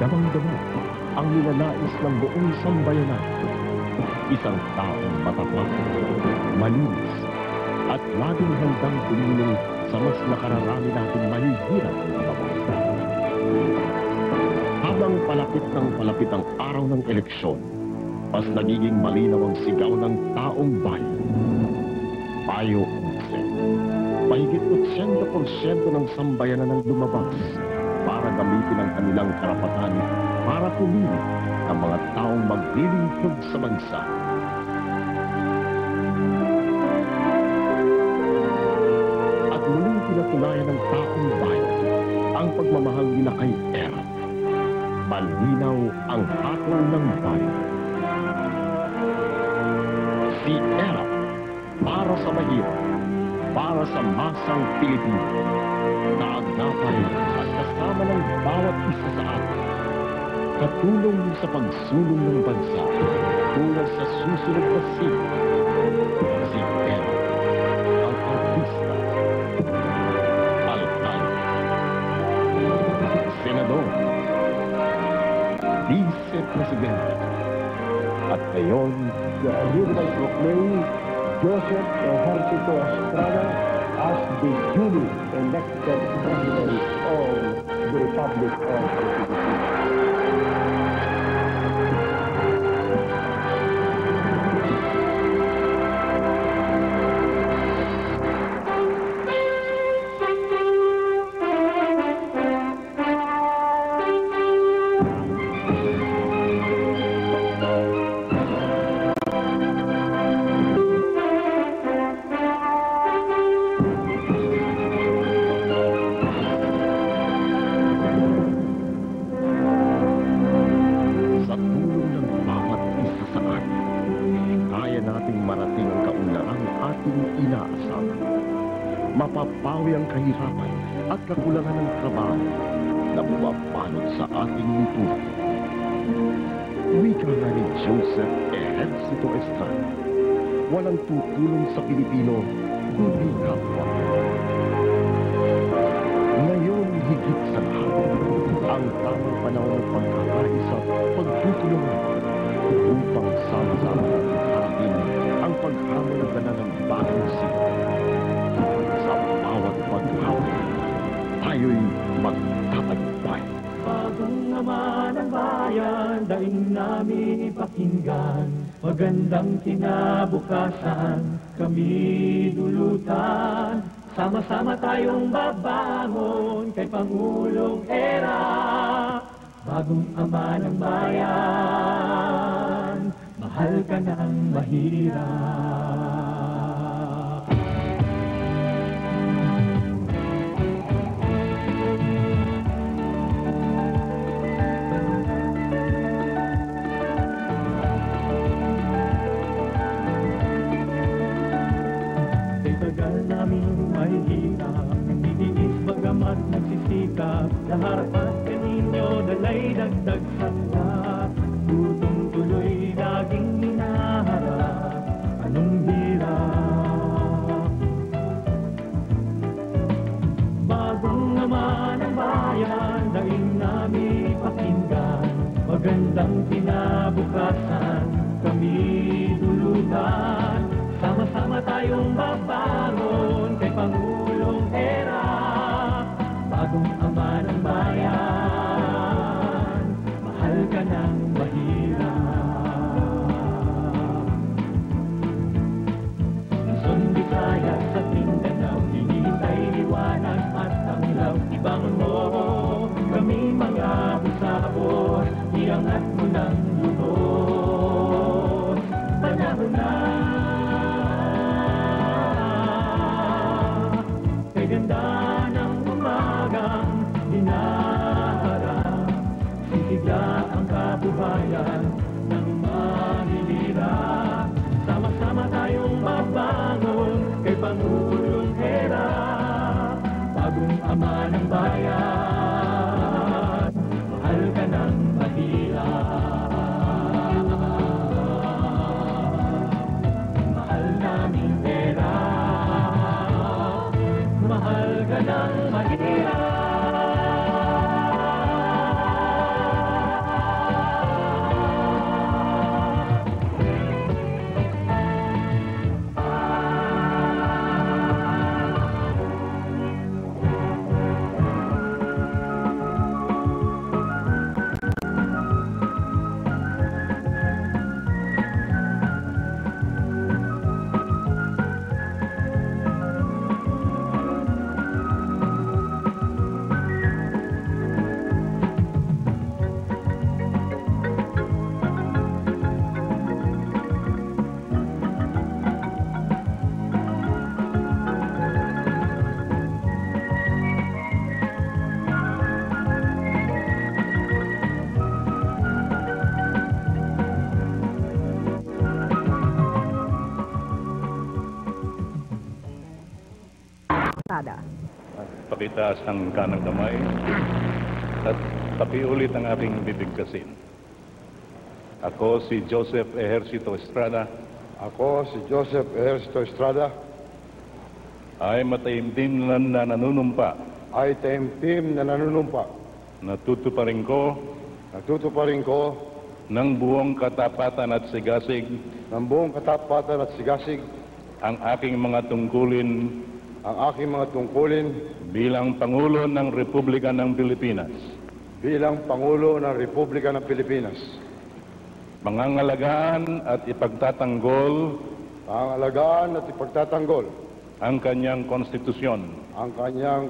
Speaker 10: damang-dama ang ninanais ng buong sambayanan. Isang taong matapat, malinis, at laging handang tumulong sa mas nakararami natin mahihirap ng kababayan. Habang palapit ang araw ng eleksyon, mas nagiging malinaw ang sigaw ng taong bayan. Payo 11. Mahigit 80% ng sambayanan ang lumabas para gamitin ang kanilang karapatan para pumili ng mga taong maglilingkod sa bansa. At muling pinatunayan ng taong bayan ang pagmamahal nila kay Erap. Malinaw ang hatol ng bayan. Si Erap para sa mahirap, para sa masang Pilipino, kaagapay at kasama ng bawat isa sa atin, katulong sa pagsulong ng bansa tungo sa susunod na siglo. Si Erap, ang artista, alkalde, senador, vice-presidente, at ngayon
Speaker 1: hereby proclaim Joseph Ejercito Estrada as the duly elected President of the Republic of the Philippines.
Speaker 10: Mapapawi ang kahirapan at kakulangan ng trabaho na bumabalot sa ating lipunan. Wika nga ni Joseph Ejercito Estrada, walang tutulong sa Pilipino kundi kapwa. Ngayon higit sa lahat, ang tamang panahon ng pagkakaisa, pagtutulungan upang sama-sama harapin ang paghamon ng gana ng bagong siglo. Tayo'y magtatagumpay.
Speaker 14: Bagong naman ang bayan, daing namin pakinggan. Magandang kinabukasan, kami dulutan. Sama-sama tayong babangon kay Pangulong Era. Bagong ama ng bayan, mahal ka ng mahirap. Bagamat nagsisikap, lahat at kaninyo dalay dagdag saklap. Tutong tuloy laging hinaharap, anong hirap? Bagong naman ang bayan, daing namin pakinggan. Magandang kinabukasan, kami dulutan. Sama-sama tayong babangon kay Pangulong Era. Bagong ama ng bayan, mahal ka ng mahirap. Luzon, Visayas at Mindanao, hinihintay liwanag at tanglaw. Ibangon mo kami mga busabos, iangat mo ng lubos. Panahon na kay ganda ng umagang hinaharap. Sisigla ang kabuhayan ng mahihirap. Sama-sama tayong babangon kay Pangulong Era. Bagong ama ng bayan, mahal ka ng mahirap. Mahal naming Era, mahal ka ng mahirap.
Speaker 11: Pakitaas ang kanang kamay at pakiulit ang ating bibigkasin. Ako si Joseph Ejercito Estrada.
Speaker 9: Ako si Joseph Ejercito Estrada.
Speaker 11: Ay mataimtim na nanunumpa.
Speaker 9: Ay taimtim na nanunumpa.
Speaker 11: Natutuparin ko.
Speaker 9: Natutuparin ko.
Speaker 2: ng buong katapatan at sigasig ang aking mga tungkulin bilang Pangulo ng Republika ng Pilipinas. Pangangalagaan at ipagtatanggol ang kanyang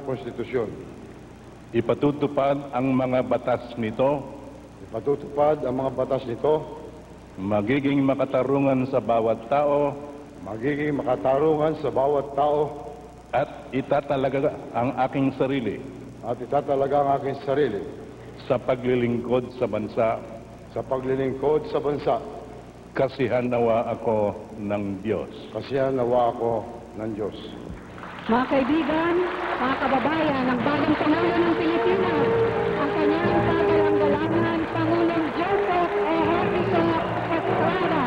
Speaker 2: konstitusyon. Ipatutupad ang mga batas nito. Magiging makatarungan sa bawat tao. At itatalaga ang aking sarili. Sa paglilingkod sa bansa. Kasihan nawa ako ng Diyos.
Speaker 13: Mga kaibigan, mga kababayan, ang bagong Pangulo ng Pilipinas, ang kanyang kagalang-galangan, Pangulong Joseph Ejercito Estrada.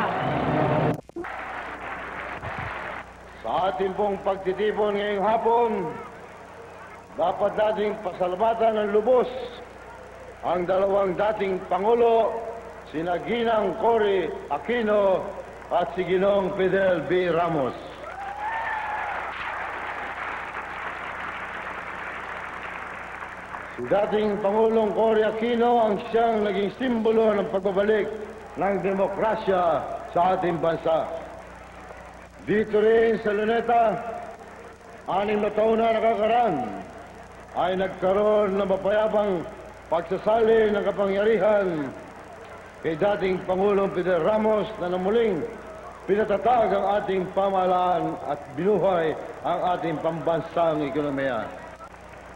Speaker 12: Sa ating pong pagtitipon ngayong hapon, dapat nating pasalamatan ng lubos ang dalawang dating Pangulo, sina Ginang Cory Aquino at si Ginoong Fidel B. Ramos. Si dating Pangulong Cory Aquino ang siyang naging simbolo ng pagbabalik ng demokrasya sa ating bansa. Dito rin sa Luneta, 6 na taon na nakakaraan, ay nagkaroon ng mapayapang pagsasali ng kapangyarihan kay dating Pangulong Fidel Ramos na muling pinatatag ang ating pamahalaan at binuhay ang ating pambansang ekonomiya.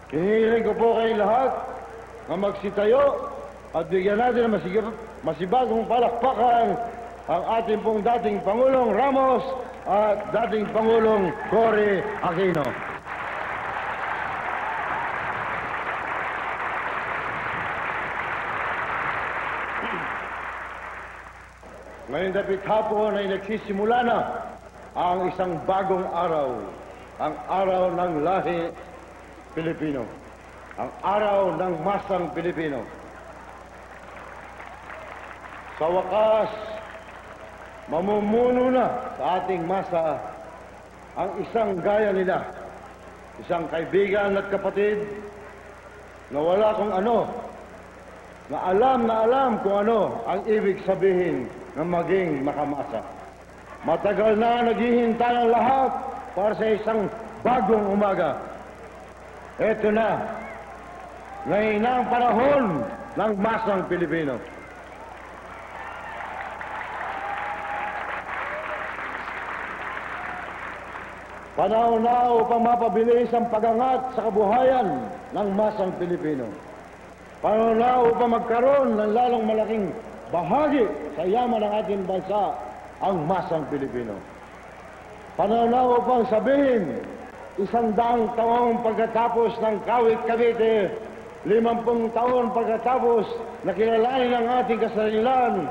Speaker 12: Hinihiling ko po kayong lahat na magsitayo at bigyan natin ng masibagong palakpakan ang ating pong dating Pangulong Ramos at dating Pangulong Cory Aquino. Ngayong dapit hapon ay nagsisimula na ang isang bagong araw, ang araw ng lahi Pilipino, ang araw ng masang Pilipino. Sa wakas, mamumuno na sa ating masa ang isang gaya nila, isang kaibigan at kapatid na wala kung ano, na alam kung ano ang ibig sabihin ng maging makamasa. Matagal na naghihintay ang lahat para sa isang bagong umaga. Ito na, ngayon na ang panahon ng masang Pilipino. Panahon na upang mapabilis ang pagangat sa kabuhayan ng masang Pilipino. Panahon na upang magkaroon ng lalong malaking bahagi sa yaman ng ating bansa ang masang Pilipino. Panahon na upang sabihin, 100 taong pagkatapos ng Kawit Cavite, 50 taon pagkatapos na kilalanin ang ating kasarilan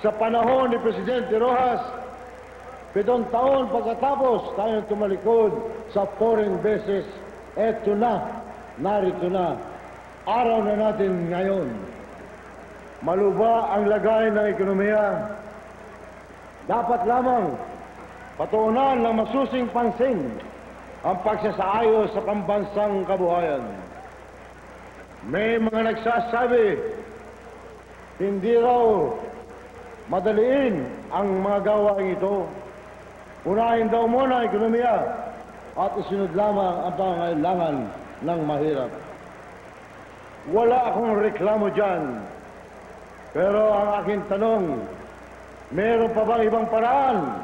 Speaker 12: sa panahon ni Presidente Rojas, 7 taon pagkatapos tayo tumalikod sa foreign bases. Eto na, narito na, araw na natin ngayon. Maluba ang lagay ng ekonomiya. Dapat lamang patuunan ng masusing pansin ang pagsasaayos sa pambansang kabuhayan. May mga nagsasabi, hindi raw madaliin ang mga gawain ito. Unahin daw muna ang ekonomiya at isunod lamang ang pangailangan ng mahirap. Wala akong reklamo dyan. Pero ang aking tanong, meron pa bang ibang paraan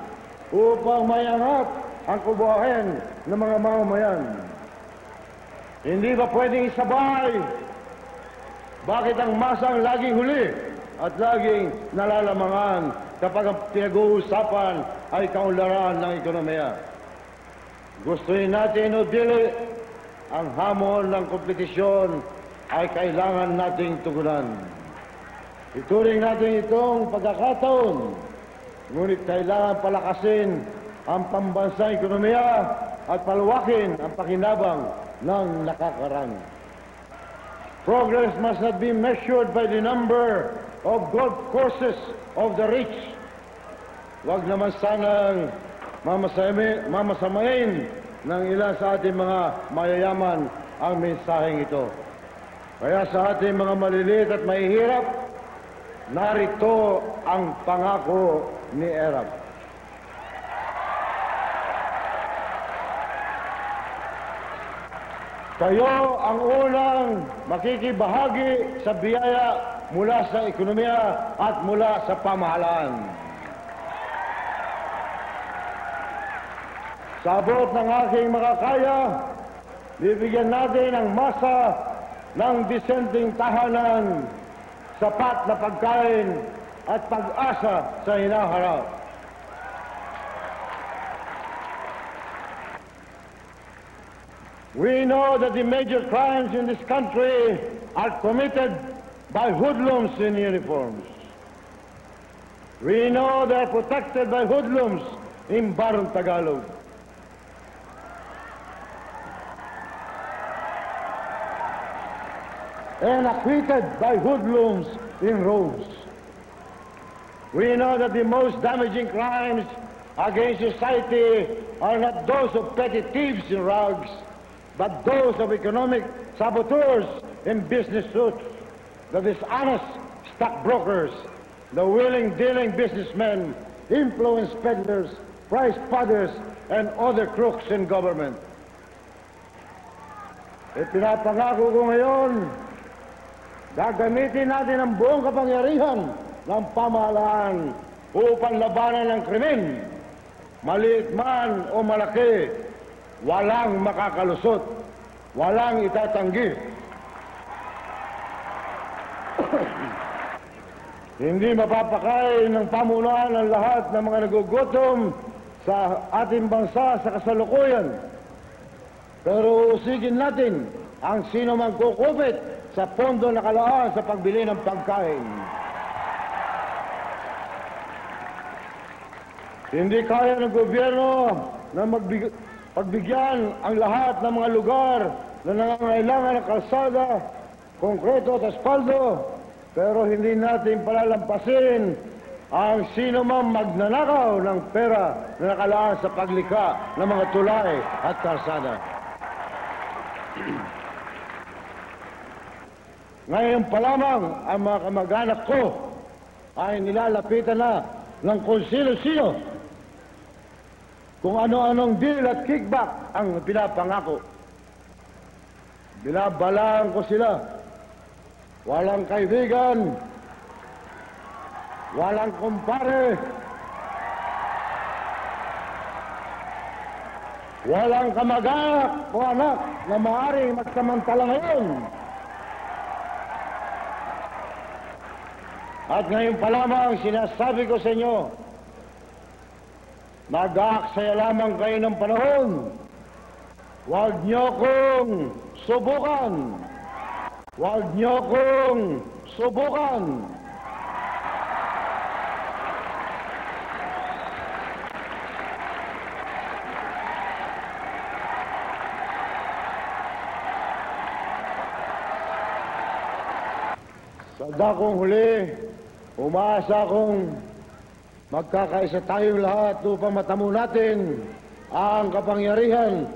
Speaker 12: upang mayangat ang kabuhayan ng mga mamamayan? Hindi ba pwedeng isabay? Bakit ang masang laging huli at laging nalalamangan kapag ang pinag-uusapan ay kaunlaran ng ekonomiya? Gustuhin natin o dili, ang hamon ng kompetisyon ay kailangan nating tugunan. Ituring natin itong pagkakataon, ngunit kailangan palakasin ang pambansang ekonomiya at paluwakin ang pakinabang ng nakakaraan. Progress must not be measured by the number of golf courses of the rich. Huwag naman sanang mamasamain ng ilan sa ating mga mayayaman ang mensaheng ito. Kaya sa ating mga maliliit at mahihirap, narito ang pangako ni Erap. Kayo ang unang makikibahagi sa biyaya mula sa ekonomiya at mula sa pamahalaan. Sa abot ng aking makakaya, bibigyan natin ang masa ng disenteng tahanan, sapat na pagkain at pag-asa sa hinaharap. We know that the major crimes in this country are committed by hoodlums in uniforms. We know they are protected by hoodlums in Barong Tagalog. And acquitted by hoodlums in robes. We know that the most damaging crimes against society are not those of petty thieves in rags, but those of economic saboteurs in business suits, the dishonest stockbrokers, the willing-dealing businessmen, influence peddlers, price padders, and other crooks in government. Ipinapangako ko ngayon, gagamitin natin ang buong kapangyarihan ng pamahalaan upang labanan ng krimen, maliit man o malaki. Walang makakalusot, walang itatanggi. Hindi mapapakain ng pamunuan ang lahat ng mga nagugutom sa ating bansa sa kasalukuyan. Pero usigin natin ang sino mang kukupit sa pondo na kalaan sa pagbili ng pagkain. Hindi kaya ng gobyerno na pagbigyan ang lahat ng mga lugar na nangangailangan ng kalsada, konkreto at asfalto, pero hindi natin palalampasin ang sino mang magnanakaw ng pera na nakalaan sa paglikha ng mga tulay at kalsada. Ngayon pa lamang ang mga kamag-anak ko ay nilalapitan na ng kung sino-sino, kung ano-anong deal at kickback ang pinapangako. Binabalaan ko sila. Walang kaibigan, walang kumpare, walang kamag-anak o anak na maaaring magsamantala ngayon. At ngayon pa lamang sinasabi ko sa inyo, mag-aaksaya lamang kayo ng panahon. Huwag niyo kong subukan. Huwag niyo kong subukan. Sa dakong huli, umaasa akong magkakaisa tayong lahat upang matamo natin ang kapangyarihan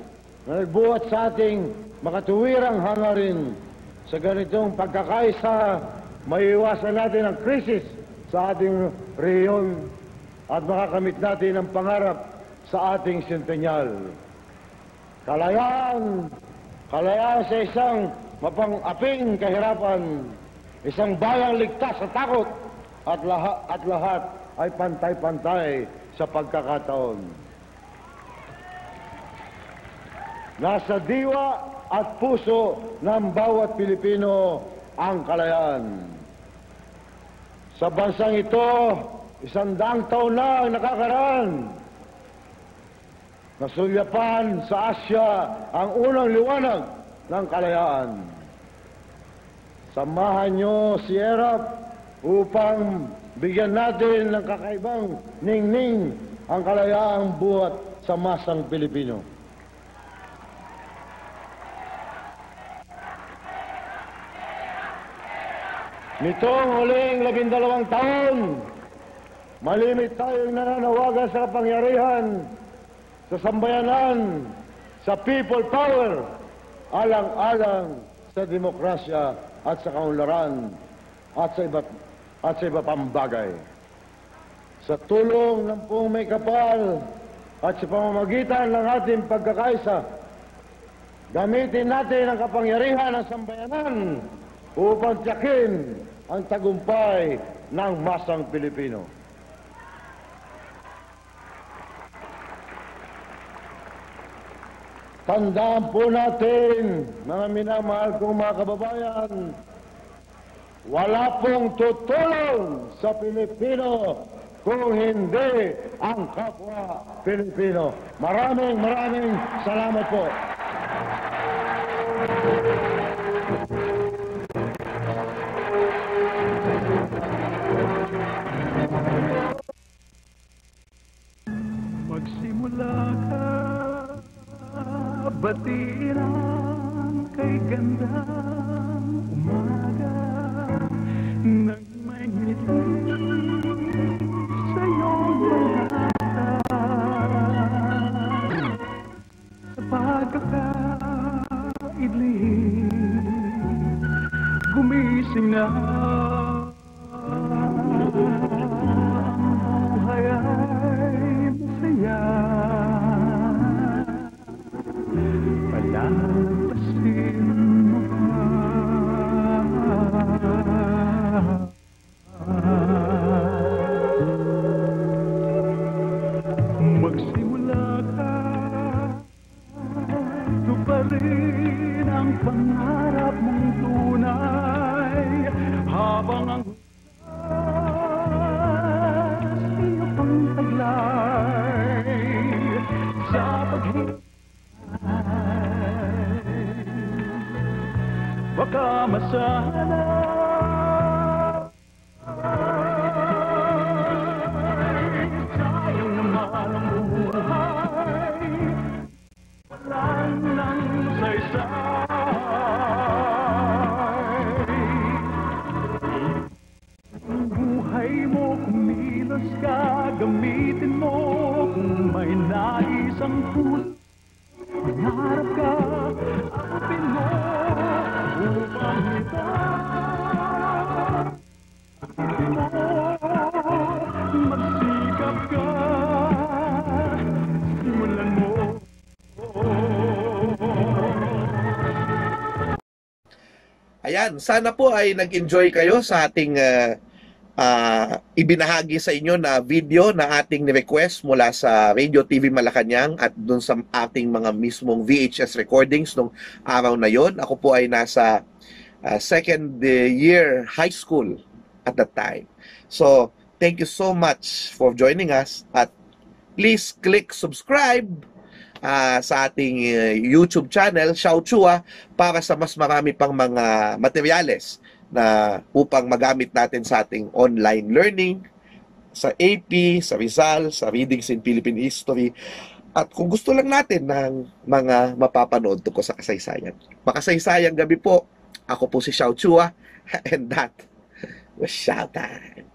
Speaker 12: na nagbuhat sa ating makatuwirang hangarin. Sa ganitong pagkakaisa, maiiwasan natin ang krisis sa ating rehiyon at makakamit natin ang pangarap sa ating sentenyal. Kalayaan! Kalayaan sa isang mapang-aping kahirapan, isang bayang ligtas sa takot at lahat ay pantay-pantay sa pagkakataon. Nasa diwa at puso ng bawat Pilipino ang kalayaan. Sa bansang ito, 100 taon na ang nakakaraan. Nasulyapan sa Asya ang unang liwanag ng kalayaan. Samahan niyo si Erap upang bigyan natin ng kakaibang ningning ang kalayaang buhat sa masang Pilipino. Nitong huling 12 taon, malimit tayong nananawagan sa kapangyarihan, sa sambayanan, sa people power, alang-alang sa demokrasya at sa kaunlaran at sa iba pang bagay. Sa tulong ng Pong May Kapal at sa pamamagitan ng ating pagkakaisa, gamitin natin ang kapangyarihan ng sambayanan upang tiyakin ang tagumpay ng masang Pilipino. Tandaan po natin, mga minamahal kong mga kababayan, wala pong tutulong sa Pilipino kung hindi ang kapwa Pilipino. Maraming salamat po.
Speaker 14: Magsimula ka, batiin ang kay gandang umaga nang may ngiti sa iyong balata. Sa pagkakaidling, gumising na ang buhay ay masaya. Palagpasin mo magsimula ka, tuparin ang pangarap mong tunay habang ang iyo pang taglay sa paghihintay. Baka masana sayang naman ang buhay, walang nang saysay. Ang buhay mo, kumilos ka, gamitin mo kung may nais ang puso. Mangarap ka, akapin mo upang magsikap ka, simulan mo.
Speaker 8: Ayan, sana po ay nag-enjoy kayo sa ating ibinahagi sa inyo na video na ating request mula sa Radio TV Malacanang at dun sa ating mga mismong VHS recordings nung araw na yon. Ako po ay nasa second year high school at that time. So, thank you so much for joining us at please click subscribe sa ating YouTube channel, Xiao Chua, para sa mas marami pang mga materyales na upang magamit natin sa ating online learning, sa AP, sa Rizal, sa Readings in Philippine History, at kung gusto lang natin ng mga mapapanood tungkol sa kasaysayan. Makasaysayang gabi po. Ako po si Xiao Chua, and that was Xiao Time.